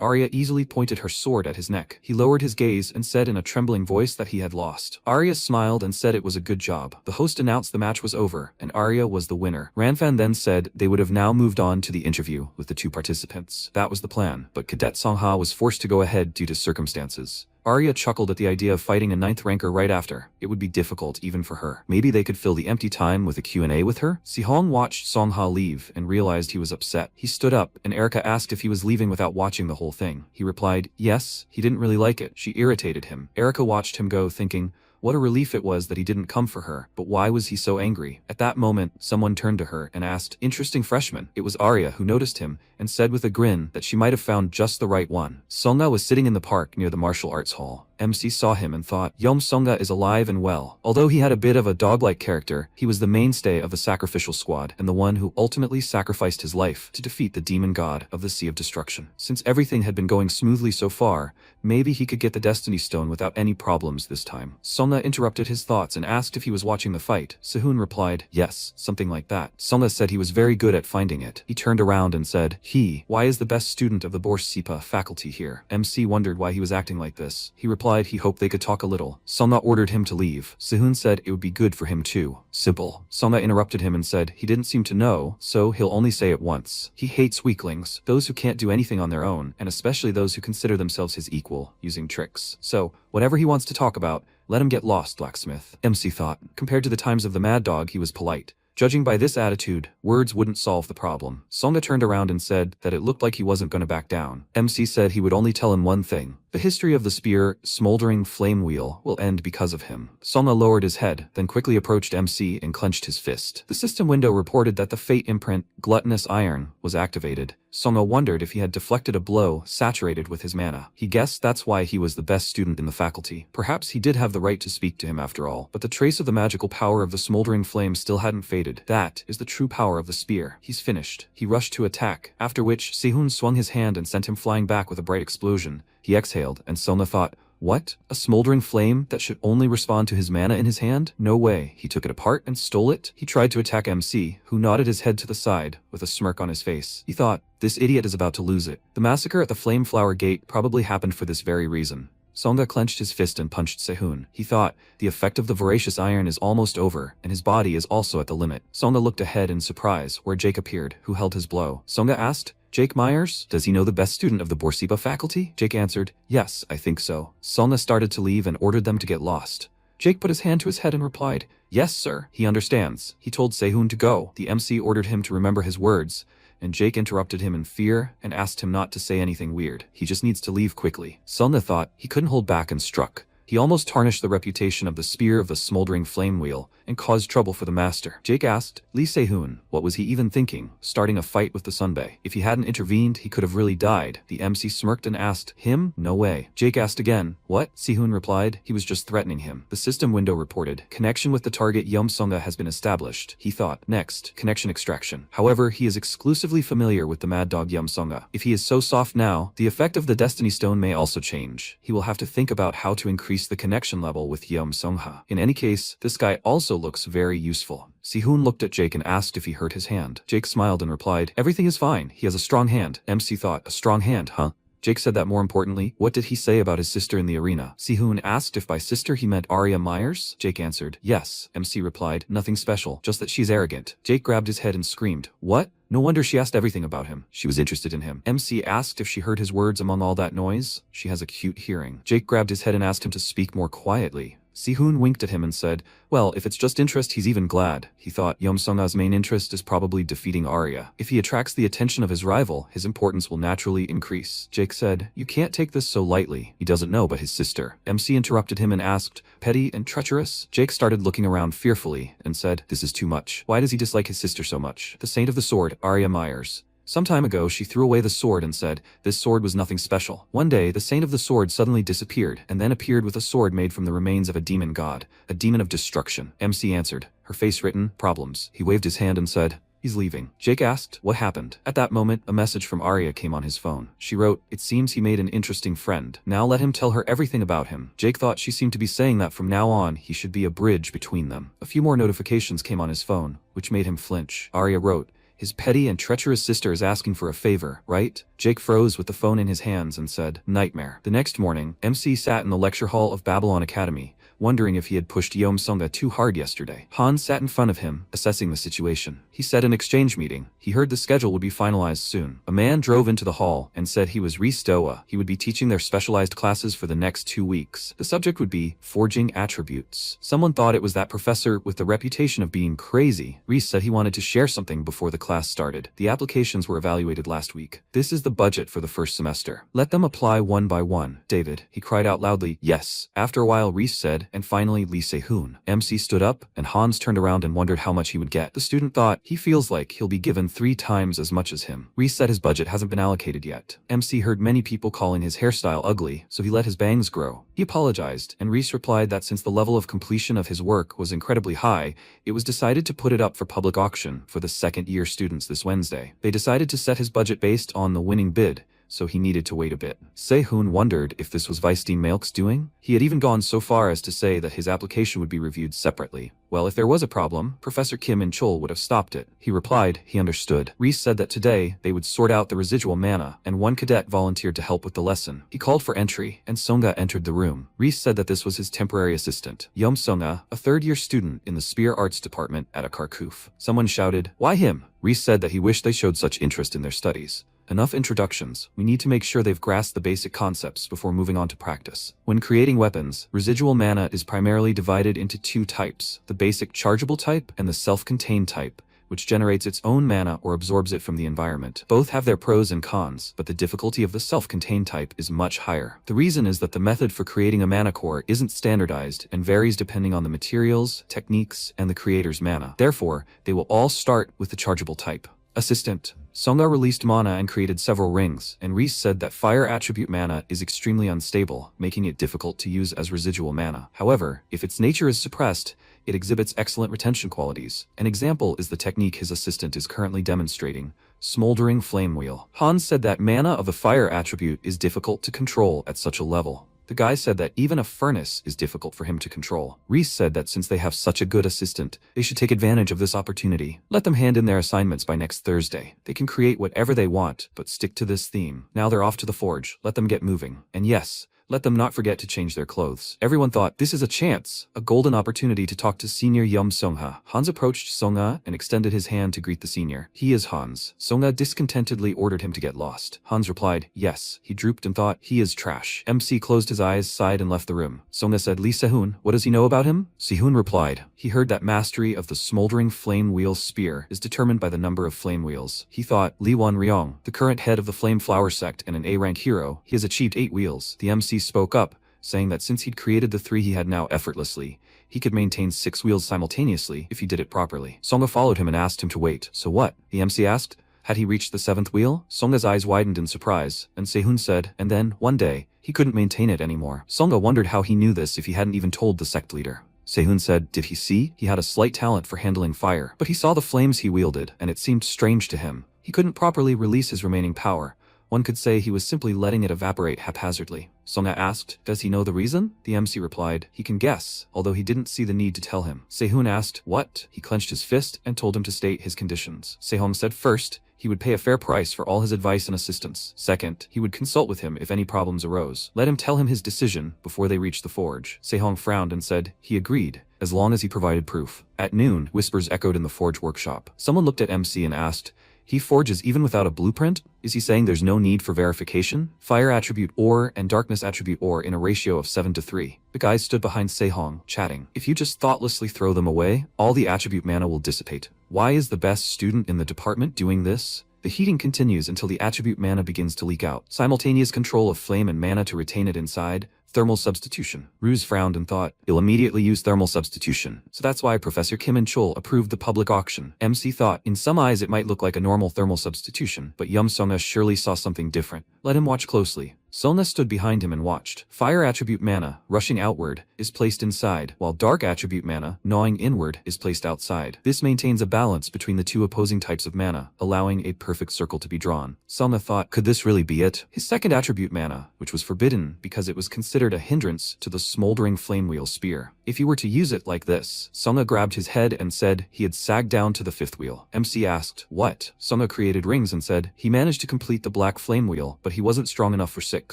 Arya easily pointed her sword at his neck. He lowered his gaze and said in a trembling voice that he had lost. Arya smiled and said it was a good job. The host announced the match was over, and Arya was the winner. Ranfan then said they would have now moved on to the interview with the two participants. That was the plan, but Cadet Songha was forced to go ahead due to circumstances. Arya chuckled at the idea of fighting a 9th ranker right after. It would be difficult even for her. Maybe they could fill the empty time with a Q&A with her? Sehong watched Songha leave and realized he was upset. He stood up, and Erika asked if he was leaving without watching the whole thing. He replied, yes. He didn't really like it. She irritated him. Erika watched him go, thinking, what a relief it was that he didn't come for her, but why was he so angry? At that moment, someone turned to her and asked, interesting freshman. It was Arya who noticed him and said with a grin that she might have found just the right one. Songha was sitting in the park near the martial arts hall. MC saw him and thought, Yom Songha is alive and well. Although he had a bit of a dog-like character, he was the mainstay of the sacrificial squad and the one who ultimately sacrificed his life to defeat the demon god of the Sea of Destruction. Since everything had been going smoothly so far, maybe he could get the Destiny Stone without any problems this time. Songha interrupted his thoughts and asked if he was watching the fight. Sehun replied, yes, something like that. Songha said he was very good at finding it. He turned around and said, why is the best student of the Borsipa faculty here? MC wondered why he was acting like this. He replied he hoped they could talk a little. Songha ordered him to leave. Sehun said it would be good for him too. Simple. Songha interrupted him and said he didn't seem to know, so he'll only say it once. He hates weaklings, those who can't do anything on their own, and especially those who consider themselves his equal, using tricks. So, whatever he wants to talk about, let him get lost, Blacksmith. MC thought. Compared to the times of the Mad Dog, he was polite. Judging by this attitude, words wouldn't solve the problem. Songha turned around and said that it looked like he wasn't going to back down. MC said he would only tell him one thing. The history of the spear, smoldering flame wheel, will end because of him. Songha lowered his head, then quickly approached MC and clenched his fist. The system window reported that the fate imprint, gluttonous iron, was activated. Songha wondered if he had deflected a blow saturated with his mana. He guessed that's why he was the best student in the faculty. Perhaps he did have the right to speak to him after all, but the trace of the magical power of the smoldering flame still hadn't faded. That is the true power of the spear. He's finished. He rushed to attack, after which Sehun swung his hand and sent him flying back with a bright explosion. He exhaled, and Songha thought, what? A smoldering flame that should only respond to his mana in his hand? No way. He took it apart and stole it? He tried to attack MC, who nodded his head to the side, with a smirk on his face. He thought, this idiot is about to lose it. The massacre at the Flame Flower Gate probably happened for this very reason. Songha clenched his fist and punched Sehun. He thought, the effect of the voracious iron is almost over, and his body is also at the limit. Songha looked ahead in surprise, where Jake appeared, who held his blow. Songha asked, Jake Myers? Does he know the best student of the Borsipa faculty? Jake answered, yes, I think so. Songha started to leave and ordered them to get lost. Jake put his hand to his head and replied, yes, sir. He understands. He told Sehun to go. The MC ordered him to remember his words, and Jake interrupted him in fear and asked him not to say anything weird. He just needs to leave quickly. Songha thought he couldn't hold back and struck. He almost tarnished the reputation of the spear of the smoldering flame wheel and caused trouble for the master. Jake asked Lee Sehun, what was he even thinking, starting a fight with the Sunbae? If he hadn't intervened, he could have really died. The MC smirked and asked, him? No way. Jake asked again, what? Sehun replied, he was just threatening him. The system window reported, connection with the target Yum Songha has been established. He thought, next, connection extraction. However, he is exclusively familiar with the mad dog Yum Songha. If he is so soft now, the effect of the Destiny Stone may also change. He will have to think about how to increase the connection level with Yum Songha. In any case, this guy also looks very useful. Sehun looked at Jake and asked if he hurt his hand. Jake smiled and replied, everything is fine. He has a strong hand. MC thought, a strong hand, huh? Jake said that more importantly, what did he say about his sister in the arena? Sehun asked if by sister he meant Arya Myers? Jake answered, yes. MC replied, nothing special, just that she's arrogant. Jake grabbed his head and screamed, what? No wonder she asked everything about him. She was interested in him. MC asked if she heard his words among all that noise. She has a cute hearing. Jake grabbed his head and asked him to speak more quietly. Sehun winked at him and said, well, if it's just interest, he's even glad. He thought Yum Songha's main interest is probably defeating Arya. If he attracts the attention of his rival, his importance will naturally increase. Jake said, you can't take this so lightly. He doesn't know but his sister. MC interrupted him and asked, petty and treacherous? Jake started looking around fearfully and said, this is too much. Why does he dislike his sister so much? The Saint of the Sword, Arya Myers. Some time ago she threw away the sword and said, this sword was nothing special. One day, the saint of the sword suddenly disappeared, and then appeared with a sword made from the remains of a demon god, a demon of destruction. MC answered, her face written, problems. He waved his hand and said, he's leaving. Jake asked, what happened? At that moment, a message from Arya came on his phone. She wrote, it seems he made an interesting friend. Now let him tell her everything about him. Jake thought she seemed to be saying that from now on, he should be a bridge between them. A few more notifications came on his phone, which made him flinch. Arya wrote, his petty and treacherous sister is asking for a favor, right? Jake froze with the phone in his hands and said, nightmare. The next morning, MC sat in the lecture hall of Babel Academy, wondering if he had pushed Yom-sunga too hard yesterday. Han sat in front of him, assessing the situation. He said an exchange meeting. He heard the schedule would be finalized soon. A man drove into the hall and said he was Reese Doa. He would be teaching their specialized classes for the next 2 weeks. The subject would be forging attributes. Someone thought it was that professor with the reputation of being crazy. Reese said he wanted to share something before the class started. The applications were evaluated last week. This is the budget for the first semester. Let them apply one by one. David, he cried out loudly, yes. After a while Reese said, and finally Lee Se-hoon. MC stood up, and Hans turned around and wondered how much he would get. The student thought, he feels like he'll be given 3 times as much as him. Reese said his budget hasn't been allocated yet. MC heard many people calling his hairstyle ugly, so he let his bangs grow. He apologized, and Reese replied that since the level of completion of his work was incredibly high, it was decided to put it up for public auction for the second-year students this Wednesday. They decided to set his budget based on the winning bid, so he needed to wait a bit. Se-hoon wondered if this was Vice-Dean Malk's doing. He had even gone so far as to say that his application would be reviewed separately. Well, if there was a problem, Professor Kim and Chol would have stopped it. He replied he understood. Reese said that today they would sort out the residual mana, and one cadet volunteered to help with the lesson. He called for entry, and Songa entered the room. Reese said that this was his temporary assistant, Yom-sunga, a third-year student in the Spear Arts Department at a Kharkuf. Someone shouted, why him? Reese said that he wished they showed such interest in their studies. Enough introductions. We need to make sure they've grasped the basic concepts before moving on to practice. When creating weapons, residual mana is primarily divided into 2 types, the basic chargeable type and the self-contained type, which generates its own mana or absorbs it from the environment. Both have their pros and cons, but the difficulty of the self-contained type is much higher. The reason is that the method for creating a mana core isn't standardized and varies depending on the materials, techniques, and the creator's mana. Therefore, they will all start with the chargeable type. Assistant. Songa released mana and created several rings, and Reese said that fire attribute mana is extremely unstable, making it difficult to use as residual mana. However, if its nature is suppressed, it exhibits excellent retention qualities. An example is the technique his assistant is currently demonstrating, Smoldering Flame Wheel. Hans said that mana of the fire attribute is difficult to control at such a level. The guy said that even a furnace is difficult for him to control. Reese said that since they have such a good assistant, they should take advantage of this opportunity. Let them hand in their assignments by next Thursday. They can create whatever they want, but stick to this theme. Now they're off to the forge. Let them get moving. And yes, let them not forget to change their clothes. Everyone thought, this is a chance, a golden opportunity to talk to Senior Yom-sunga. Hans approached Songa and extended his hand to greet the senior. He is Hans. Songa discontentedly ordered him to get lost. Hans replied, yes. He drooped and thought, he is trash. MC closed his eyes, sighed, and left the room. Songa said, Lee Se-hoon, what does he know about him? Se-hoon replied, he heard that mastery of the smoldering flame wheel spear is determined by the number of flame wheels. He thought, Lee Wan-ryong, the current head of the Flame Flower sect and an A-rank hero, he has achieved 8 wheels. The MC spoke up, saying that since he'd created the 3 he had now effortlessly, he could maintain 6 wheels simultaneously if he did it properly. Songa followed him and asked him to wait. So what? The MC asked. Had he reached the 7th wheel? Songa's eyes widened in surprise, and Se-hoon said, and then, one day, he couldn't maintain it anymore. Songa wondered how he knew this if he hadn't even told the sect leader. Se-hoon said, did he see? He had a slight talent for handling fire, but he saw the flames he wielded, and it seemed strange to him. He couldn't properly release his remaining power. One could say he was simply letting it evaporate haphazardly. Songa asked, does he know the reason? The MC replied, he can guess, although he didn't see the need to tell him. Se-hoon asked, what? He clenched his fist and told him to state his conditions. Se-hoon said first, he would pay a fair price for all his advice and assistance. Second, he would consult with him if any problems arose. Let him tell him his decision before they reached the forge. Se-hoon frowned and said, he agreed, as long as he provided proof. At noon, whispers echoed in the forge workshop. Someone looked at MC and asked, he forges even without a blueprint? Is he saying there's no need for verification? Fire attribute ore and darkness attribute ore in a ratio of 7:3. The guys stood behind Se-hoon, chatting. If you just thoughtlessly throw them away, all the attribute mana will dissipate. Why is the best student in the department doing this? The heating continues until the attribute mana begins to leak out. Simultaneous control of flame and mana to retain it inside. thermal substitution. Ruse frowned and thought, he'll immediately use thermal substitution. So that's why Professor Kim and Chol approved the public auction. MC thought, in some eyes it might look like a normal thermal substitution, but Songa surely saw something different. Let him watch closely. Solna stood behind him and watched. Fire attribute mana, rushing outward, is placed inside, while dark attribute mana, gnawing inward, is placed outside. This maintains a balance between the two opposing types of mana, allowing a perfect circle to be drawn. Solna thought, could this really be it? His second attribute mana, which was forbidden because it was considered a hindrance to the smoldering flame wheel spear. If he were to use it like this, Solna grabbed his head and said he had sagged down to the fifth wheel. MC asked, what? Solna created rings and said, he managed to complete the black flame wheel, but he wasn't strong enough for 6.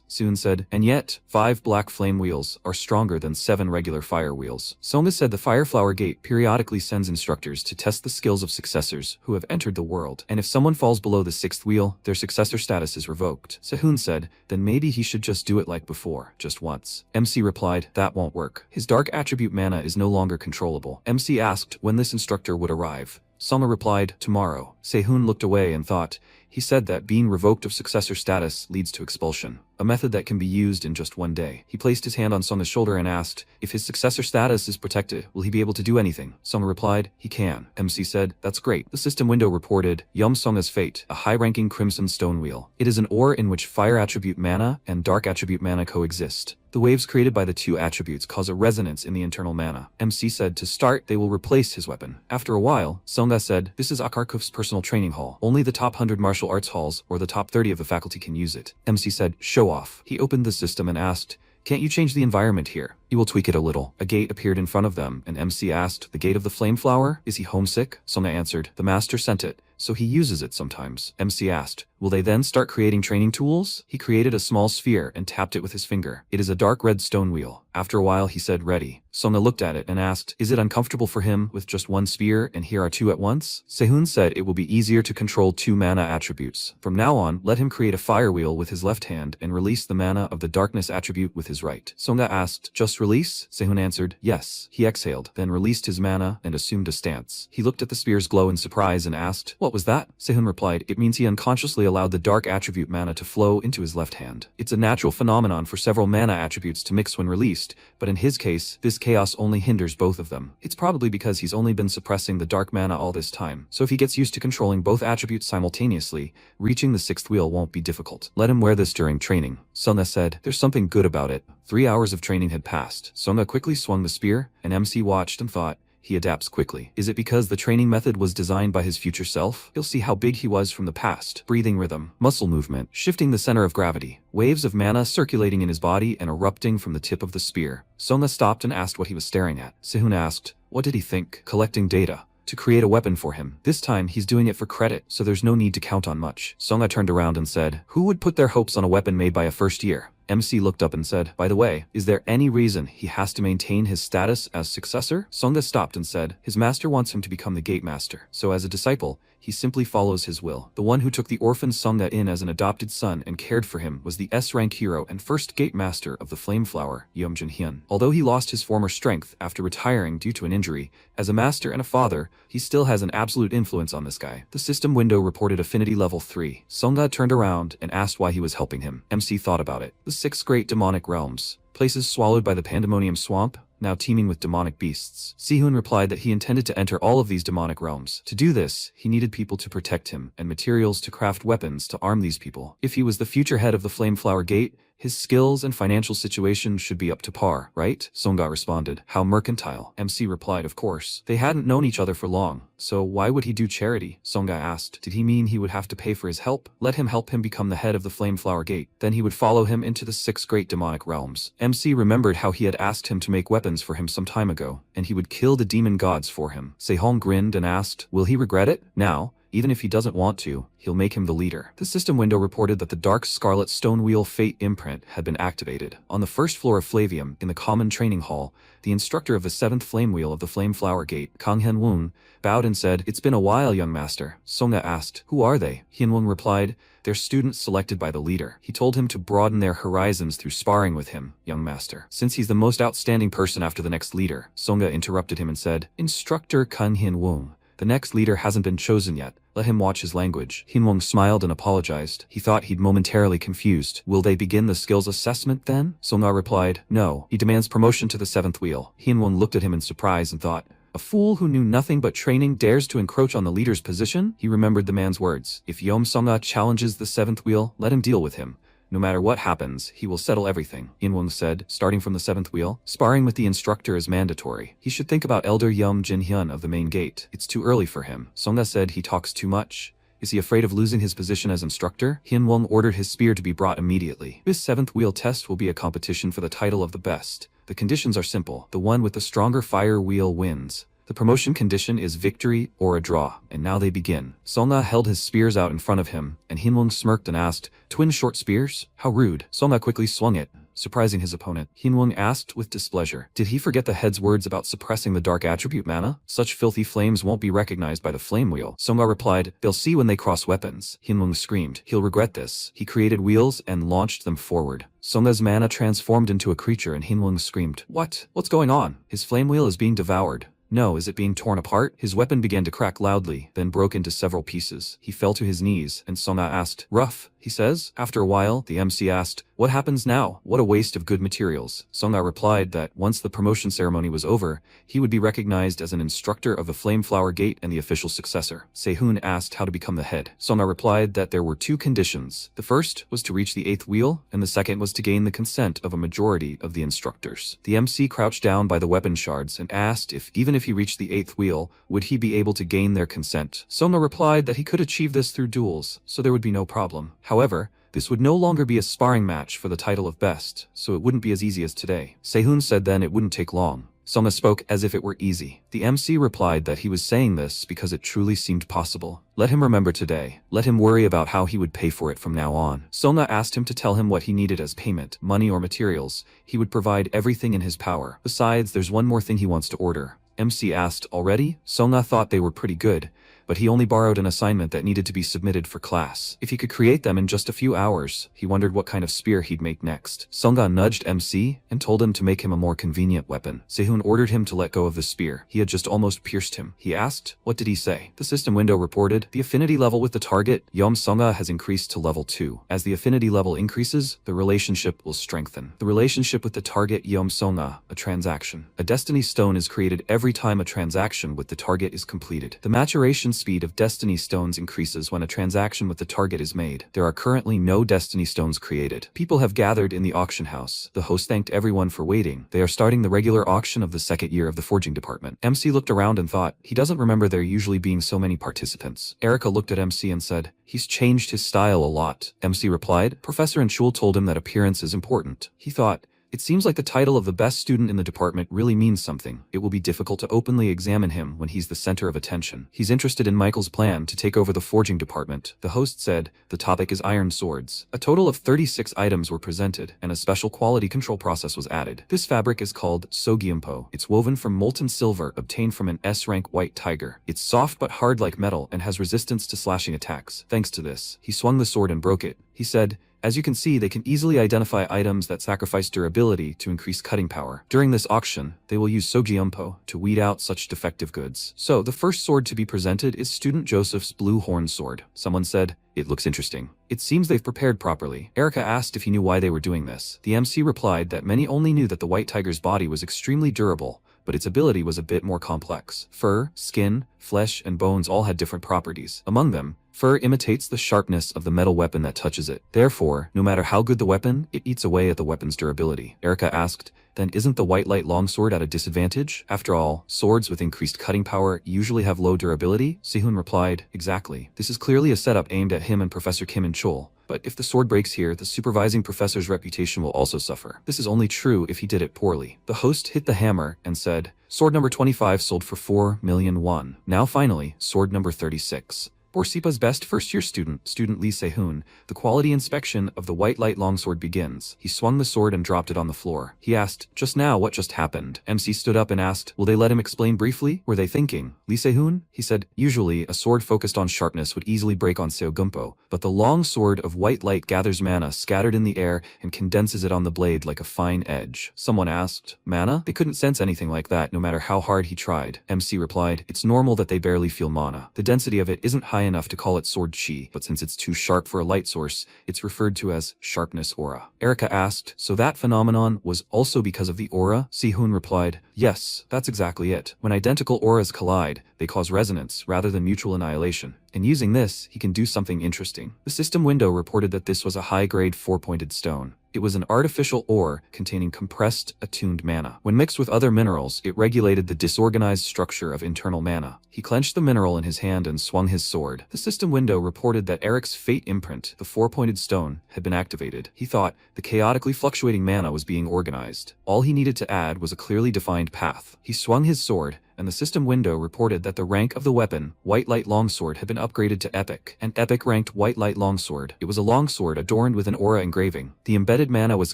Soon said, and yet, 5 black flame wheels are stronger than 7 regular fire wheels. Songa said the Fireflower Gate periodically sends instructors to test the skills of successors who have entered the world, and if someone falls below the 6th wheel, their successor status is revoked. Sehun said, then maybe he should just do it like before, just once. MC replied, that won't work. His dark attribute mana is no longer controllable. MC asked when this instructor would arrive. Sama replied, tomorrow. Sehun looked away and thought, he said that being revoked of successor status leads to expulsion, a method that can be used in just one day. He placed his hand on Songa's shoulder and asked, if his successor status is protected, will he be able to do anything? Songa replied, he can. MC said, that's great. The system window reported, Yum Songa's fate, a high-ranking crimson stone wheel. It is an ore in which fire attribute mana and dark attribute mana coexist. The waves created by the two attributes cause a resonance in the internal mana. MC said to start, they will replace his weapon. After a while, Songa said, this is Akarkov's personal training hall. Only the top 100 martial arts halls or the top 30 of the faculty can use it. MC said, show off. He opened the system and asked, can't you change the environment here? You will tweak it a little. A gate appeared in front of them, and MC asked, the gate of the flame flower? Is he homesick? Songa answered, the master sent it, so he uses it sometimes. MC asked, will they then start creating training tools? He created a small sphere and tapped it with his finger. It is a dark red stone wheel. After a while he said ready. Songa looked at it and asked, is it uncomfortable for him with just one sphere and here are 2 at once? Sehun said it will be easier to control 2 mana attributes. From now on, let him create a fire wheel with his left hand and release the mana of the darkness attribute with his right. Songa asked, just release? Sehun answered, yes. He exhaled, then released his mana and assumed a stance. He looked at the spear's glow in surprise and asked, what was that? Sehun replied, it means he unconsciously allowed the dark attribute mana to flow into his left hand. It's a natural phenomenon for several mana attributes to mix when released, but in his case, this chaos only hinders both of them. It's probably because he's only been suppressing the dark mana all this time, so if he gets used to controlling both attributes simultaneously, reaching the 6th wheel won't be difficult. Let him wear this during training. Songa said, there's something good about it. 3 hours of training had passed. Songa quickly swung the spear, and MC watched and thought, he adapts quickly. Is it because the training method was designed by his future self? He'll see how big he was from the past. Breathing rhythm, muscle movement, shifting the center of gravity, waves of mana circulating in his body and erupting from the tip of the spear. Songa stopped and asked what he was staring at. Sehun asked, what did he think? Collecting data to create a weapon for him. This time he's doing it for credit, so there's no need to count on much. Songa turned around and said, who would put their hopes on a weapon made by a first year? MC looked up and said, by the way, is there any reason he has to maintain his status as successor? Songa stopped and said, his master wants him to become the gate master, so as a disciple, he simply follows his will. The one who took the orphan Songa in as an adopted son and cared for him was the S-rank hero and first gate master of the Flame Flower, Yeom Jin-hyun. Although he lost his former strength after retiring due to an injury, as a master and a father, he still has an absolute influence on this guy. The system window reported affinity level 3. Songa turned around and asked why he was helping him. MC thought about it. The 6 great demonic realms, places swallowed by the Pandemonium Swamp, now teeming with demonic beasts. Sehun replied that he intended to enter all of these demonic realms. To do this, he needed people to protect him and materials to craft weapons to arm these people. If he was the future head of the Flameflower Gate, his skills and financial situation should be up to par, right? Songa responded. How mercantile? MC replied, of course. They hadn't known each other for long, so why would he do charity? Songa asked. Did he mean he would have to pay for his help? Let him help him become the head of the Flameflower Gate. Then he would follow him into the 6 great demonic realms. MC remembered how he had asked him to make weapons for him some time ago, and he would kill the demon gods for him. Sehong grinned and asked, will he regret it? Now, even if he doesn't want to, he'll make him the leader. The system window reported that the dark scarlet stone wheel fate imprint had been activated. On the first floor of Flavium, in the common training hall, the instructor of the 7th flame wheel of the Flame Flower Gate, Kang Hyun-woon, bowed and said, it's been a while, young master. Songa asked, who are they? Hyun-woon replied, they're students selected by the leader. He told him to broaden their horizons through sparring with him, young master. Since he's the most outstanding person after the next leader, Songa interrupted him and said, Instructor Kang Hyun-woon, The next leader hasn't been chosen yet. Let him watch his language. Hinwang smiled and apologized. He thought he'd momentarily confused. Will they begin the skills assessment then? Songa replied, no. He demands promotion to the 7th wheel. Hinwang looked at him in surprise and thought, a fool who knew nothing but training dares to encroach on the leader's position? He remembered the man's words. If Yom Songa challenges the 7th wheel, let him deal with him. No matter what happens, he will settle everything, Hinwang said, starting from the 7th wheel. Sparring with the instructor is mandatory. He should think about Elder Yum Jin-hyun of the main gate. It's too early for him. Songa said he talks too much. Is he afraid of losing his position as instructor? Hinwang ordered his spear to be brought immediately. This 7th wheel test will be a competition for the title of the best. The conditions are simple. The one with the stronger fire wheel wins. The promotion condition is victory or a draw, and now they begin. Songa held his spears out in front of him, and Hinwang smirked and asked, twin short spears? How rude. Songa quickly swung it, surprising his opponent. Hinwang asked with displeasure, did he forget the head's words about suppressing the dark attribute mana? Such filthy flames won't be recognized by the flame wheel. Songa replied, they'll see when they cross weapons. Hinwang screamed, he'll regret this. He created wheels and launched them forward. Songa's mana transformed into a creature and Hinwang screamed, what? What's going on? His flame wheel is being devoured. No, is it being torn apart? His weapon began to crack loudly, then broke into several pieces. He fell to his knees, and Songa asked, rough, he says. After a while, the MC asked, what happens now? What a waste of good materials. Songa replied that once the promotion ceremony was over, he would be recognized as an instructor of the Flameflower Gate and the official successor. Sehun asked how to become the head. Songa replied that there were 2 conditions. The first was to reach the 8th wheel, and the second was to gain the consent of a majority of the instructors. The MC crouched down by the weapon shards and asked if even if he reached the 8th wheel, would he be able to gain their consent. Songa replied that he could achieve this through duels, so there would be no problem. However, this would no longer be a sparring match for the title of best, so it wouldn't be as easy as today. Sehun said then it wouldn't take long. Songa spoke as if it were easy. The MC replied that he was saying this because it truly seemed possible. Let him remember today. Let him worry about how he would pay for it from now on. Songa asked him to tell him what he needed as payment, money or materials. He would provide everything in his power. Besides, there's one more thing he wants to order. MC asked, already? Songa thought they were pretty good, but he only borrowed an assignment that needed to be submitted for class. If he could create them in just a few hours, he wondered what kind of spear he'd make next. Songa nudged MC and told him to make him a more convenient weapon. Sehun ordered him to let go of the spear. He had just almost pierced him. He asked, what did he say? The system window reported, the affinity level with the target, Yom Songa, has increased to level 2. As the affinity level increases, the relationship will strengthen. The relationship with the target Yom Songa, a transaction. A destiny stone is created every time a transaction with the target is completed. The maturation speed of destiny stones increases when a transaction with the target is made. There are currently no destiny stones created. People have gathered in the auction house. The host thanked everyone for waiting. They are starting the regular auction of the 2nd year of the forging department. MC looked around and thought, he doesn't remember there usually being so many participants. Erica looked at MC and said, he's changed his style a lot. MC replied, Professor Enchul told him that appearance is important. He thought, it seems like the title of the best student in the department really means something. It will be difficult to openly examine him when he's the center of attention. He's interested in Michael's plan to take over the forging department. The host said, the topic is iron swords. A total of 36 items were presented, and a special quality control process was added. This fabric is called sogyumpo. It's woven from molten silver obtained from an S-rank white tiger. It's soft but hard like metal and has resistance to slashing attacks. Thanks to this, he swung the sword and broke it. He said, as you can see, they can easily identify items that sacrifice durability to increase cutting power. During this auction, they will use sogyumpo to weed out such defective goods. So, the first sword to be presented is Student Joseph's blue horn sword. Someone said, it looks interesting. It seems they've prepared properly. Erica asked if he knew why they were doing this. The MC replied that many only knew that the white tiger's body was extremely durable, but its ability was a bit more complex. Fur, skin, flesh, and bones all had different properties. Among them, fur imitates the sharpness of the metal weapon that touches it. Therefore, no matter how good the weapon, it eats away at the weapon's durability. Erica asked, then isn't the white light longsword at a disadvantage? After all, swords with increased cutting power usually have low durability? Sehun replied, exactly. This is clearly a setup aimed at him and Professor Kim and Chol. But if the sword breaks here, the supervising professor's reputation will also suffer. This is only true if he did it poorly. The host hit the hammer and said, sword number 25 sold for 4 million won. Now finally, sword number 36. Borsippa's best first-year student Lee Se-hoon, the quality inspection of the white light longsword begins. He swung the sword and dropped it on the floor. He asked, just now what just happened? MC stood up and asked, will they let him explain briefly? Were they thinking? Lee Se-hoon? He said, usually a sword focused on sharpness would easily break on Seogumpo, but the long sword of white light gathers mana scattered in the air and condenses it on the blade like a fine edge. Someone asked, mana? They couldn't sense anything like that no matter how hard he tried. MC replied, it's normal that they barely feel mana. The density of it isn't high enough to call it sword chi, but since it's too sharp for a light source, it's referred to as sharpness aura. Erica asked, so that phenomenon was also because of the aura? Se-hoon replied, yes, that's exactly it. When identical auras collide, they cause resonance rather than mutual annihilation. And using this, he can do something interesting. The system window reported that this was a high-grade 4-pointed stone. It was an artificial ore containing compressed, attuned mana. When mixed with other minerals, it regulated the disorganized structure of internal mana. He clenched the mineral in his hand and swung his sword. The system window reported that Eric's fate imprint, the 4-pointed stone, had been activated. He thought the chaotically fluctuating mana was being organized. All he needed to add was a clearly defined path. He swung his sword, and the system window reported that the rank of the weapon, White Light Longsword, had been upgraded to Epic. An Epic ranked White Light Longsword. It was a longsword adorned with an aura engraving. The embedded mana was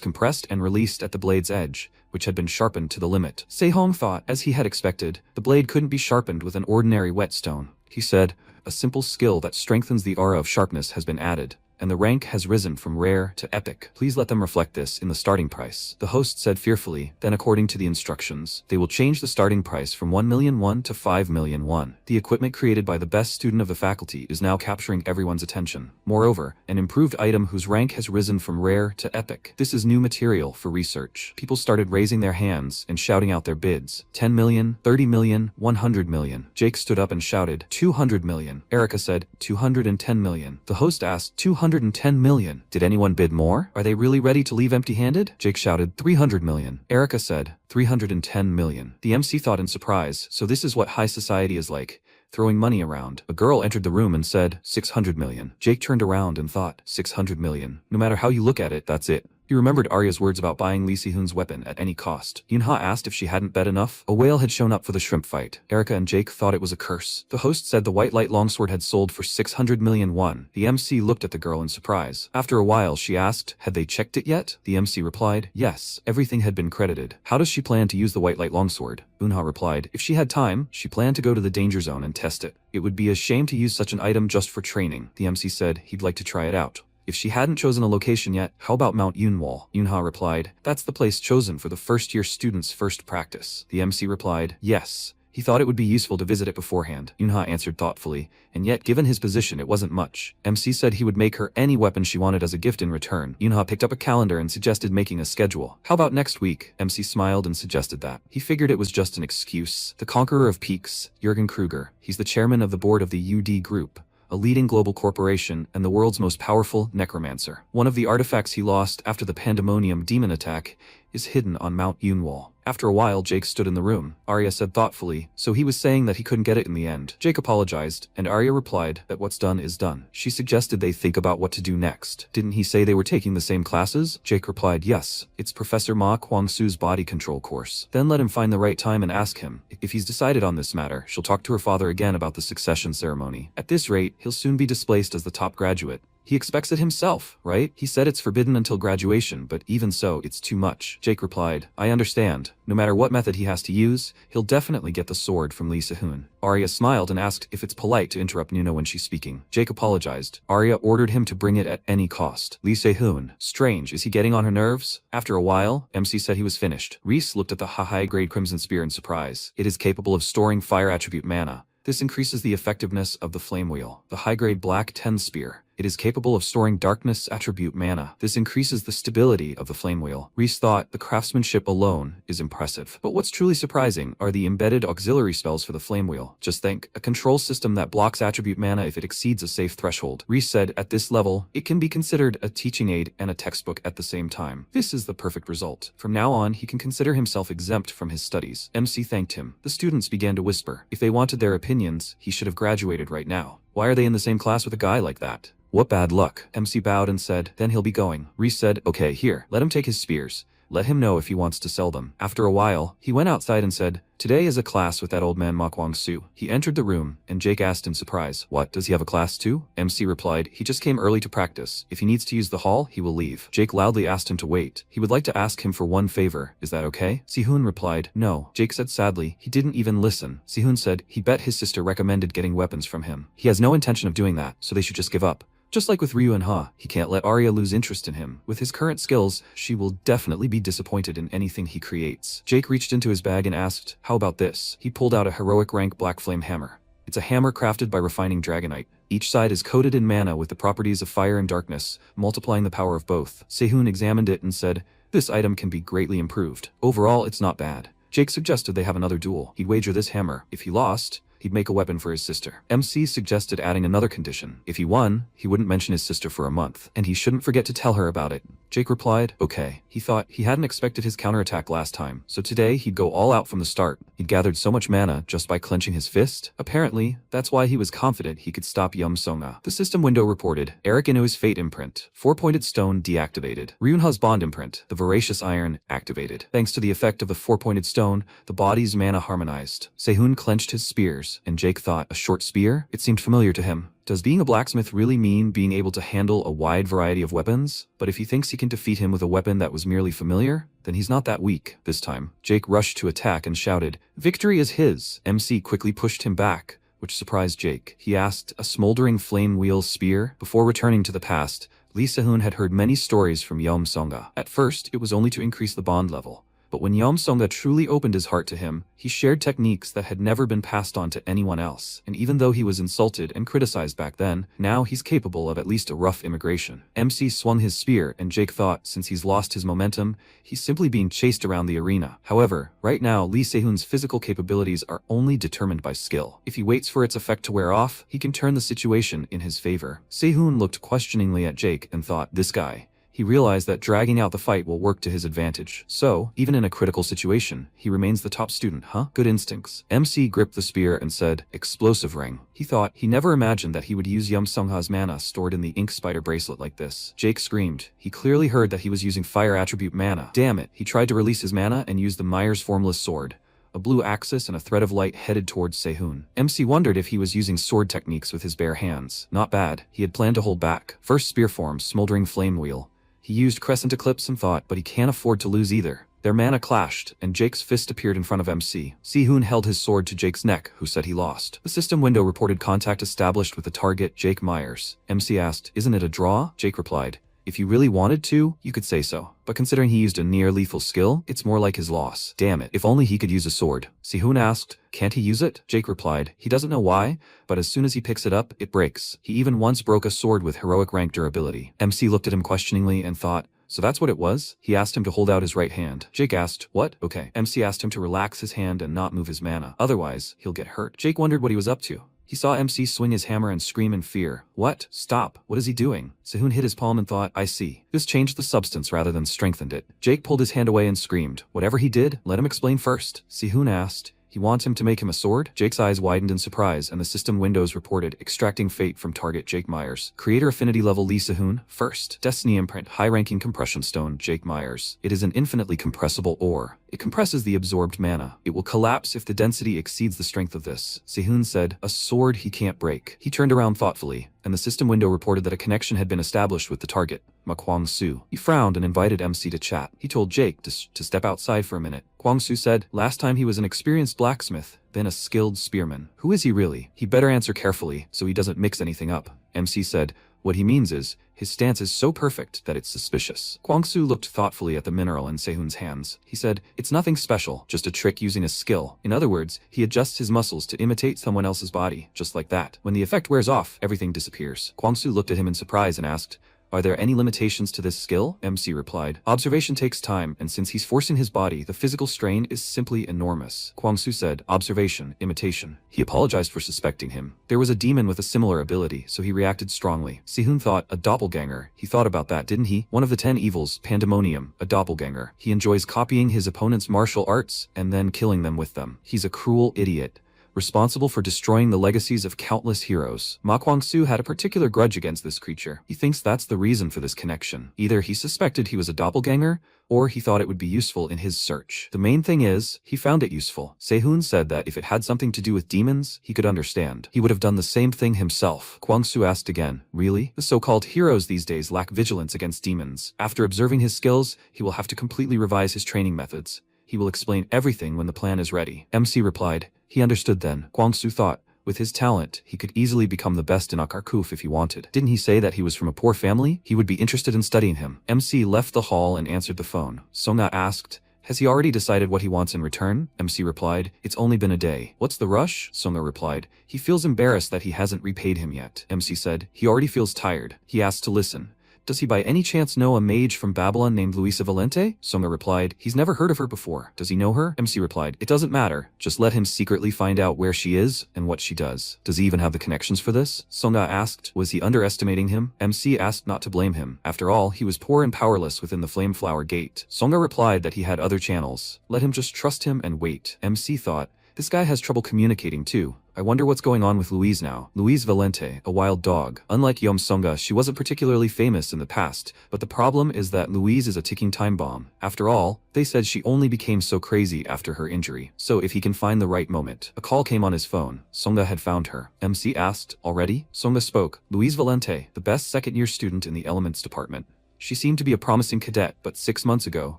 compressed and released at the blade's edge, which had been sharpened to the limit. Se-hong thought, as he had expected, the blade couldn't be sharpened with an ordinary whetstone. He said, a simple skill that strengthens the aura of sharpness has been added, and the rank has risen from rare to epic. Please let them reflect this in the starting price. The host said fearfully, then according to the instructions, they will change the starting price from 1,000,000 won to 5,000,000 won. The equipment created by the best student of the faculty is now capturing everyone's attention. Moreover, an improved item whose rank has risen from rare to epic. This is new material for research. People started raising their hands and shouting out their bids. 10 million, 30 million, 100 million. Jake stood up and shouted, 200 million. Erica said, 210 million. The host asked, 210 million. Did anyone bid more? Are they really ready to leave empty-handed? Jake shouted, 300 million. Erica said, 310 million. The MC thought in surprise, so this is what high society is like, throwing money around. A girl entered the room and said, 600 million. Jake turned around and thought, 600 million. No matter how you look at it, that's it. He remembered Arya's words about buying Lee Se-hoon's weapon at any cost. Yunha asked if she hadn't bet enough. A whale had shown up for the shrimp fight. Erica and Jake thought it was a curse. The host said the White Light Longsword had sold for 600 million won. The MC looked at the girl in surprise. After a while, she asked, had they checked it yet? The MC replied, yes, everything had been credited. How does she plan to use the White Light Longsword? Yunha replied, if she had time, she planned to go to the danger zone and test it. It would be a shame to use such an item just for training. The MC said he'd like to try it out. If she hadn't chosen a location yet, how about Mount Yunwal? Yunha replied, that's the place chosen for the first-year students' first practice. The MC replied, yes. He thought it would be useful to visit it beforehand. Yunha answered thoughtfully, and yet given his position it wasn't much. MC said he would make her any weapon she wanted as a gift in return. Yunha picked up a calendar and suggested making a schedule. How about next week? MC smiled and suggested that. He figured it was just an excuse. The conqueror of peaks, Jürgen Kruger. He's the chairman of the board of the UD Group, a leading global corporation and the world's most powerful necromancer. One of the artifacts he lost after the Pandemonium demon attack is hidden on Mount Yunwal. After a while, Jake stood in the room. Arya said thoughtfully, so he was saying that he couldn't get it in the end. Jake apologized, and Arya replied that what's done is done. She suggested they think about what to do next. Didn't he say they were taking the same classes? Jake replied, yes, it's Professor Ma Kwang-soo's body control course. Then let him find the right time and ask him. If he's decided on this matter, she'll talk to her father again about the succession ceremony. At this rate, he'll soon be displaced as the top graduate. He expects it himself, right? He said it's forbidden until graduation, but even so, it's too much. Jake replied, I understand. No matter what method he has to use, he'll definitely get the sword from Lee Se-hoon. Arya smiled and asked if it's polite to interrupt Nuno when she's speaking. Jake apologized. Arya ordered him to bring it at any cost. Lee Se-hoon. Strange, is he getting on her nerves? After a while, MC said he was finished. Reese looked at the high-grade Crimson Spear in surprise. It is capable of storing fire attribute mana. This increases the effectiveness of the flame wheel. The high-grade Black 10 Spear. It is capable of storing darkness attribute mana. This increases the stability of the flame wheel. Reese thought the craftsmanship alone is impressive. But what's truly surprising are the embedded auxiliary spells for the flame wheel. Just think, a control system that blocks attribute mana if it exceeds a safe threshold. Reese said at this level, it can be considered a teaching aid and a textbook at the same time. This is the perfect result. From now on, he can consider himself exempt from his studies. MC thanked him. The students began to whisper. If they wanted their opinions, he should have graduated right now. Why are they in the same class with a guy like that? What bad luck. MC bowed and said, then he'll be going. Reese said, okay, here, let him take his spears. Let him know if he wants to sell them. After a while, he went outside and said, "Today is a class with that old man Ma Kwang-soo." He entered the room, and Jake asked in surprise, "What, does he have a class too?" MC replied, "He just came early to practice. If he needs to use the hall, he will leave." Jake loudly asked him to wait. He would like to ask him for one favor. Is that okay? Sehun replied, "No." Jake said sadly, he didn't even listen. Sehun said he bet his sister recommended getting weapons from him. He has no intention of doing that, so they should just give up. Just like with Ryu and Ha, he can't let Arya lose interest in him. With his current skills, she will definitely be disappointed in anything he creates. Jake reached into his bag and asked, "How about this?" He pulled out a heroic rank black flame hammer. It's a hammer crafted by refining dragonite. Each side is coated in mana with the properties of fire and darkness, multiplying the power of both. Sehun examined it and said, "This item can be greatly improved. Overall, it's not bad." Jake suggested they have another duel. He'd wager this hammer. If he lost, he'd make a weapon for his sister. MC suggested adding another condition. If he won, he wouldn't mention his sister for a month, and he shouldn't forget to tell her about it. Jake replied, "Okay." He thought he hadn't expected his counterattack last time, so today he'd go all out from the start. He'd gathered so much mana just by clenching his fist. Apparently, that's why he was confident he could stop Yum Songa. The system window reported, Eric Inu's Fate imprint, 4-pointed stone deactivated. Ryunha's Bond imprint, the Voracious Iron, activated. Thanks to the effect of the 4-pointed stone, the body's mana harmonized. Sehun clenched his spears, and Jake thought, a short spear? It seemed familiar to him. Does being a blacksmith really mean being able to handle a wide variety of weapons? But if he thinks he can defeat him with a weapon that was merely familiar, then he's not that weak. This time, Jake rushed to attack and shouted, "Victory is his!" MC quickly pushed him back, which surprised Jake. He asked, "A smoldering flame wheel spear?" Before returning to the past, Lee Sehun had heard many stories from Yom Songa. At first, it was only to increase the bond level. But when Yom Songa truly opened his heart to him, he shared techniques that had never been passed on to anyone else. And even though he was insulted and criticized back then, now he's capable of at least a rough immigration. MC swung his spear, and Jake thought, since he's lost his momentum, he's simply being chased around the arena. However, right now, Lee Sehun's physical capabilities are only determined by skill. If he waits for its effect to wear off, he can turn the situation in his favor. Sehun looked questioningly at Jake and thought, this guy. He realized that dragging out the fight will work to his advantage. So, even in a critical situation, he remains the top student, huh? Good instincts. MC gripped the spear and said, "Explosive ring." He thought he never imagined that he would use Yum Sungha's mana stored in the ink spider bracelet like this. Jake screamed. He clearly heard that he was using fire attribute mana. Damn it. He tried to release his mana and used the Myers formless sword. A blue axis and a thread of light headed towards Sehun. MC wondered if he was using sword techniques with his bare hands. Not bad. He had planned to hold back. First spear form, smoldering flame wheel. He used Crescent Eclipse and thought, but he can't afford to lose either. Their mana clashed, and Jake's fist appeared in front of MC. Sehun held his sword to Jake's neck, who said he lost. The system window reported contact established with the target, Jake Myers. MC asked, "Isn't it a draw?" Jake replied, "If you really wanted to, you could say so. But considering he used a near-lethal skill, it's more like his loss. Damn it, if only he could use a sword." Sehun asked, "Can't he use it?" Jake replied, he doesn't know why, but as soon as he picks it up, it breaks. He even once broke a sword with heroic rank durability. MC looked at him questioningly and thought, so that's what it was? He asked him to hold out his right hand. Jake asked, "What?" "Okay." MC asked him to relax his hand and not move his mana. Otherwise, he'll get hurt. Jake wondered what he was up to. He saw MC swing his hammer and scream in fear. What? Stop. What is he doing? Sehun hit his palm and thought, I see. This changed the substance rather than strengthened it. Jake pulled his hand away and screamed. Whatever he did, let him explain first. Sehun asked, he wants him to make him a sword? Jake's eyes widened in surprise, and the system windows reported, extracting fate from target Jake Myers. Creator affinity level Lee Sehun. First, Destiny imprint, high-ranking compression stone, Jake Myers. It is an infinitely compressible ore. It compresses the absorbed mana. It will collapse if the density exceeds the strength of this. Sehun said, a sword he can't break. He turned around thoughtfully, and the system window reported that a connection had been established with the target, Ma Kwang-soo. He frowned and invited MC to chat. He told Jake to step outside for a minute. Kwang-soo said, last time he was an experienced blacksmith, then a skilled spearman. Who is he really? He better answer carefully, so he doesn't mix anything up. MC said, what he means is, his stance is so perfect that it's suspicious. Kwang-soo looked thoughtfully at the mineral in Sehun's hands. He said, it's nothing special, just a trick using a skill. In other words, he adjusts his muscles to imitate someone else's body, just like that. When the effect wears off, everything disappears. Kwang-soo looked at him in surprise and asked, are there any limitations to this skill? MC replied, observation takes time, and since he's forcing his body, the physical strain is simply enormous. Kwang-soo said, observation, imitation. He apologized for suspecting him. There was a demon with a similar ability, so he reacted strongly. Sehun thought, a doppelganger. He thought about that, didn't he? One of the 10 evils, pandemonium, a doppelganger. He enjoys copying his opponent's martial arts and then killing them with them. He's a cruel idiot. responsible for destroying the legacies of countless heroes. Ma Kwang-soo had a particular grudge against this creature. He thinks that's the reason for this connection. Either he suspected he was a doppelganger, or he thought it would be useful in his search. The main thing is, he found it useful. Sehun said that if it had something to do with demons, he could understand. He would have done the same thing himself. Kwang-soo asked again, really? The so-called heroes these days lack vigilance against demons. After observing his skills, he will have to completely revise his training methods. He will explain everything when the plan is ready. MC replied. He understood then. Kwang-soo thought, with his talent, he could easily become the best in Akarkuf if he wanted. Didn't he say that he was from a poor family? He would be interested in studying him. MC left the hall and answered the phone. Songa asked, has he already decided what he wants in return? MC replied, it's only been a day. What's the rush? Songa replied, he feels embarrassed that he hasn't repaid him yet. MC said, he already feels tired. He asked to listen. Does he by any chance know a mage from Babylon named Luisa Valente? Songa replied, he's never heard of her before. Does he know her? MC replied, it doesn't matter. Just let him secretly find out where she is and what she does. Does he even have the connections for this? Songa asked, was he underestimating him? MC asked not to blame him. After all, he was poor and powerless within the Flameflower Gate. Songa replied that he had other channels. Let him just trust him and wait. MC thought, this guy has trouble communicating too. I wonder what's going on with Louise now. Louise Valente, a wild dog. Unlike Yom Songa, she wasn't particularly famous in the past, but the problem is that Louise is a ticking time bomb. After all, they said she only became so crazy after her injury. So if he can find the right moment. A call came on his phone. Songa had found her. MC asked, already? Songa spoke. Louise Valente, the best second-year student in the Elements department. She seemed to be a promising cadet, but 6 months ago,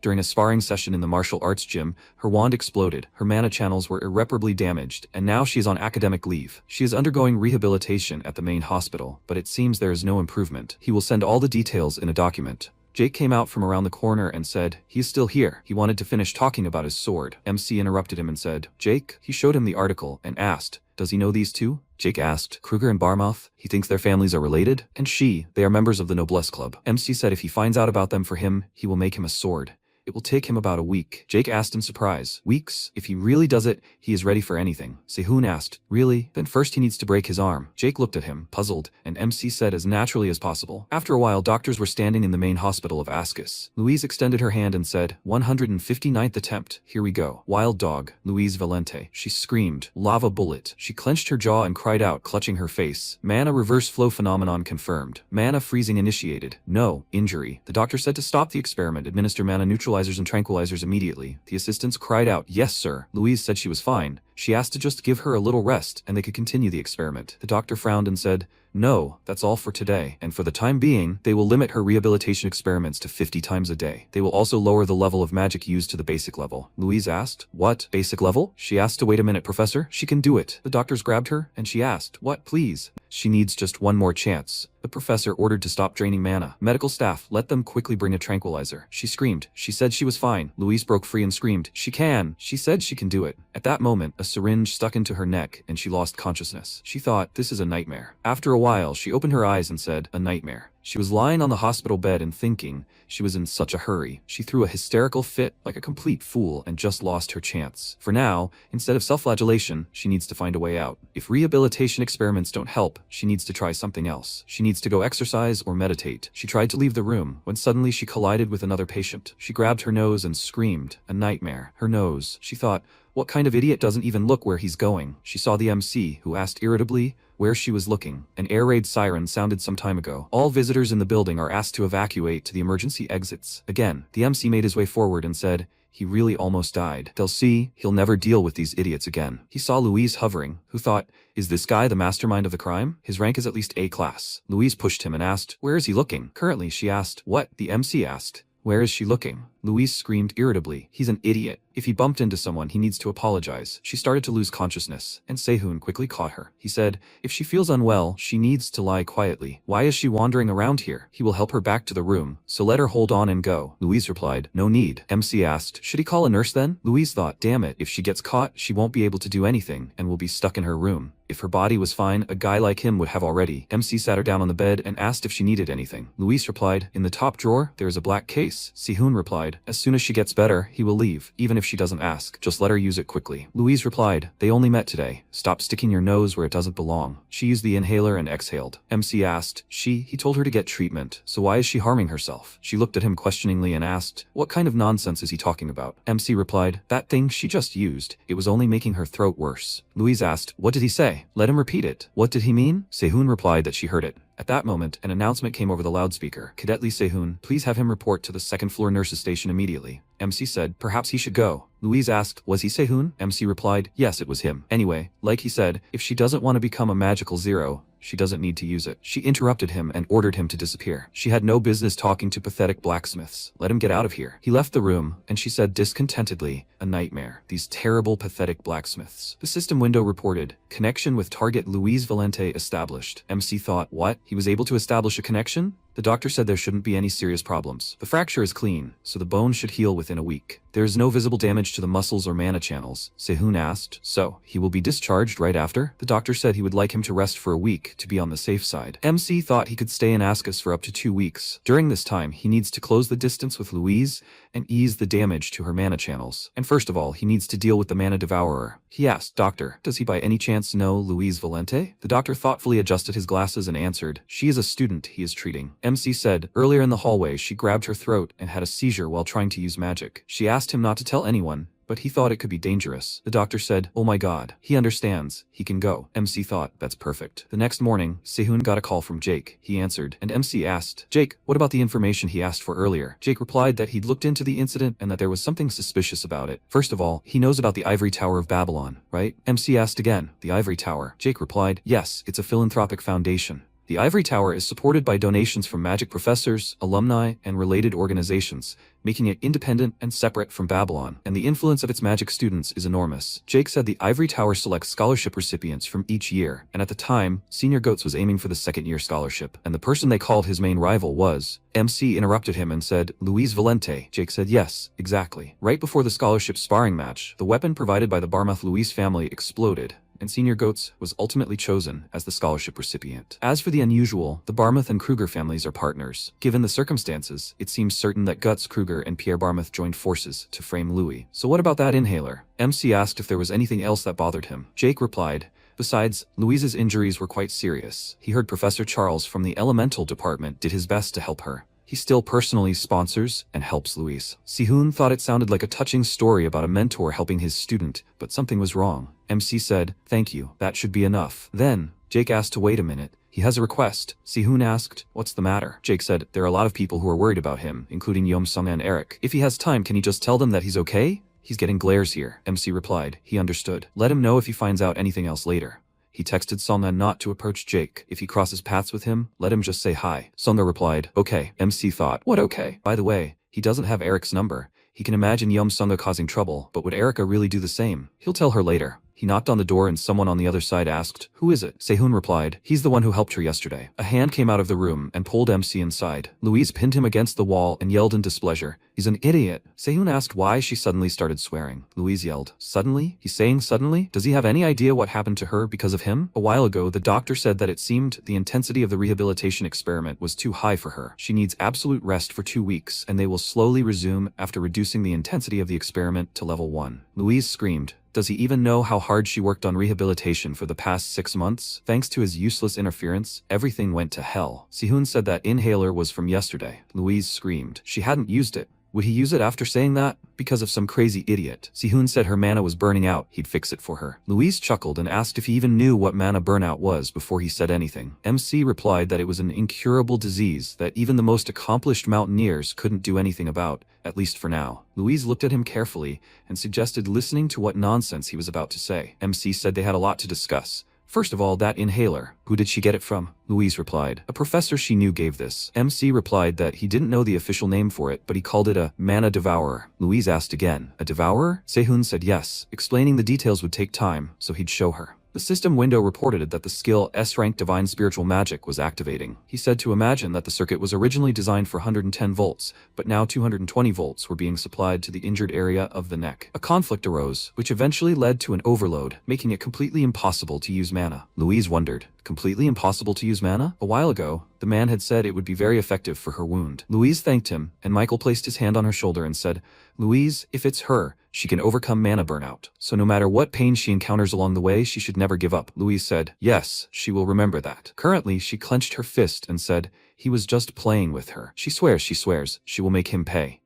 during a sparring session in the martial arts gym, her wand exploded, her mana channels were irreparably damaged, and now she is on academic leave. She is undergoing rehabilitation at the main hospital, but it seems there is no improvement. He will send all the details in a document. Jake came out from around the corner and said, he's still here. He wanted to finish talking about his sword. MC interrupted him and said, Jake? He showed him the article and asked, does he know these two? Jake asked, Kruger and Barmouth? He thinks their families are related? And they are members of the Noblesse Club. MC said if he finds out about them for him, he will make him a sword. It will take him about a week. Jake asked in surprise. Weeks? If he really does it, he is ready for anything. Sehun asked, really? Then first he needs to break his arm. Jake looked at him, puzzled, and MC said as naturally as possible. After a while, doctors were standing in the main hospital of Ascus. Louise extended her hand and said, 159th attempt. Here we go. Wild dog. Louise Valente. She screamed. Lava bullet. She clenched her jaw and cried out, clutching her face. Mana reverse flow phenomenon confirmed. Mana freezing initiated. No. Injury. The doctor said to stop the experiment. Administer mana neutralizers and tranquilizers immediately. The assistants cried out, yes sir. Louise said she was fine. She asked to just give her a little rest and they could continue the experiment. The doctor frowned and said, no, that's all for today. And for the time being, they will limit her rehabilitation experiments to 50 times a day. They will also lower the level of magic used to the basic level. Louise asked, what? Basic level? She asked to wait a minute, Professor. She can do it. The doctors grabbed her and she asked, what, please? She needs just one more chance. The professor ordered to stop draining mana. Medical staff, let them quickly bring a tranquilizer. She screamed. She said she was fine. Louise broke free and screamed, she can. She said she can do it. At that moment, a syringe stuck into her neck and she lost consciousness. She thought, this is a nightmare. After a while, she opened her eyes and said, a nightmare. She was lying on the hospital bed and thinking she was in such a hurry. She threw a hysterical fit like a complete fool and just lost her chance. For now, instead of self-flagellation, she needs to find a way out. If rehabilitation experiments don't help, she needs to try something else. She needs to go exercise or meditate. She tried to leave the room when suddenly she collided with another patient. She grabbed her nose and screamed, a nightmare. Her nose. She thought, what kind of idiot doesn't even look where he's going? She saw the MC, who asked irritably where she was looking. An air raid siren sounded some time ago. All visitors in the building are asked to evacuate to the emergency exits. Again, the MC made his way forward and said, he really almost died. They'll see, he'll never deal with these idiots again. He saw Louise hovering, who thought, is this guy the mastermind of the crime? His rank is at least A class. Louise pushed him and asked, where is he looking? Currently, she asked, what? The MC asked. Where is she looking? Louise screamed irritably. He's an idiot. If he bumped into someone, he needs to apologize. She started to lose consciousness, and Sehun quickly caught her. He said, if she feels unwell, she needs to lie quietly. Why is she wandering around here? He will help her back to the room, so let her hold on and go. Louise replied, no need. MC asked, should he call a nurse then? Louise thought, damn it, if she gets caught, she won't be able to do anything, and will be stuck in her room. If her body was fine, a guy like him would have already. MC sat her down on the bed and asked if she needed anything. Louise replied, in the top drawer, there is a black case. Sehun replied, replied. As soon as she gets better, he will leave, even if she doesn't ask. Just let her use it quickly. Louise replied, they only met today. Stop sticking your nose where it doesn't belong. She used the inhaler and exhaled. MC asked, he told her to get treatment, so why is she harming herself? She looked at him questioningly and asked, what kind of nonsense is he talking about? MC replied, that thing she just used. It was only making her throat worse. Louise asked, what did he say? Let him repeat it. What did he mean? Sehun replied that she heard it. At that moment, an announcement came over the loudspeaker. Cadet Lee Sehun, please have him report to the second-floor nurses station immediately. MC said, perhaps he should go. Louise asked, was he Sehun? MC replied, yes, it was him. Anyway, like he said, if she doesn't want to become a magical zero, she doesn't need to use it. She interrupted him and ordered him to disappear. She had no business talking to pathetic blacksmiths. Let him get out of here. He left the room, and she said discontentedly, a nightmare. These terrible, pathetic blacksmiths. The system window reported, connection with target Luis Valente established. MC thought, what? He was able to establish a connection? The doctor said there shouldn't be any serious problems. The fracture is clean, so the bone should heal within a week. There is no visible damage to the muscles or mana channels. Sehun asked, so, he will be discharged right after? The doctor said he would like him to rest for a week to be on the safe side. MC thought he could stay in Ascus for up to 2 weeks. During this time, he needs to close the distance with Louise and ease the damage to her mana channels. And first of all, he needs to deal with the mana devourer. He asked, doctor, does he by any chance know Louise Valente? The doctor thoughtfully adjusted his glasses and answered, she is a student he is treating. MC said, earlier in the hallway she grabbed her throat and had a seizure while trying to use magic. She asked him not to tell anyone, but he thought it could be dangerous. The doctor said, oh my god, he understands, he can go. MC thought, that's perfect. The next morning, Sehun got a call from Jake. He answered, and MC asked, Jake, what about the information he asked for earlier? Jake replied that he'd looked into the incident and that there was something suspicious about it. First of all, he knows about the Ivory Tower of Babylon, right? MC asked again, the Ivory Tower. Jake replied, yes, it's a philanthropic foundation. The Ivory Tower is supported by donations from magic professors, alumni, and related organizations, making it independent and separate from Babylon, and the influence of its magic students is enormous. Jake said the Ivory Tower selects scholarship recipients from each year, and at the time, Senior Goats was aiming for the second-year scholarship, and the person they called his main rival was. MC interrupted him and said, Luis Valente. Jake said, yes, exactly. Right before the scholarship sparring match, the weapon provided by the Barmouth Luis family exploded, and Senior Goats was ultimately chosen as the scholarship recipient. As for the unusual, the Barmouth and Kruger families are partners. Given the circumstances, it seems certain that Guts Kruger and Pierre Barmouth joined forces to frame Louis. So what about that inhaler? MC asked if there was anything else that bothered him. Jake replied, besides, Louise's injuries were quite serious. He heard Professor Charles from the Elemental Department did his best to help her. He still personally sponsors and helps Louise. Sehun thought it sounded like a touching story about a mentor helping his student, but something was wrong. MC said, thank you, that should be enough. Then, Jake asked to wait a minute. He has a request. Sehun asked, what's the matter? Jake said, there are a lot of people who are worried about him, including Yom Sung and Eric. If he has time, can he just tell them that he's okay? He's getting glares here. MC replied, he understood. Let him know if he finds out anything else later. He texted Songa not to approach Jake. If he crosses paths with him, let him just say hi. Songa replied, okay. MC thought, what okay? By the way, he doesn't have Eric's number. He can imagine Yum Songa causing trouble, but would Erica really do the same? He'll tell her later. He knocked on the door and someone on the other side asked, who is it? Sehun replied, he's the one who helped her yesterday. A hand came out of the room and pulled MC inside. Louise pinned him against the wall and yelled in displeasure, he's an idiot. Sehun asked why she suddenly started swearing. Louise yelled, suddenly? He's saying suddenly? Does he have any idea what happened to her because of him? A while ago, the doctor said that it seemed the intensity of the rehabilitation experiment was too high for her. She needs absolute rest for 2 weeks, and they will slowly resume after reducing the intensity of the experiment to level 1. Louise screamed, does he even know how hard she worked on rehabilitation for the past 6 months? Thanks to his useless interference, everything went to hell. Sehun said that inhaler was from yesterday. Louise screamed. She hadn't used it. Would he use it after saying that? Because of some crazy idiot. Sehun said her mana was burning out, he'd fix it for her. Louise chuckled and asked if he even knew what mana burnout was before he said anything. MC replied that it was an incurable disease that even the most accomplished mountaineers couldn't do anything about, at least for now. Louise looked at him carefully and suggested listening to what nonsense he was about to say. MC said they had a lot to discuss. First of all, that inhaler. Who did she get it from? Louise replied. A professor she knew gave this. MC replied that he didn't know the official name for it, but he called it a mana devourer. Louise asked again, a devourer? Sehun said yes. Explaining the details would take time, so he'd show her. The system window reported that the skill S-rank Divine Spiritual Magic was activating. He said to imagine that the circuit was originally designed for 110 volts, but now 220 volts were being supplied to the injured area of the neck. A conflict arose, which eventually led to an overload, making it completely impossible to use mana. Louise wondered, completely impossible to use mana? A while ago, the man had said it would be very effective for her wound. Louise thanked him, and Michael placed his hand on her shoulder and said, Louise, if it's her, she can overcome mana burnout. So no matter what pain she encounters along the way, she should never give up. Louise said, yes, she will remember that. Currently, she clenched her fist and said, he was just playing with her. She swears, she will make him pay.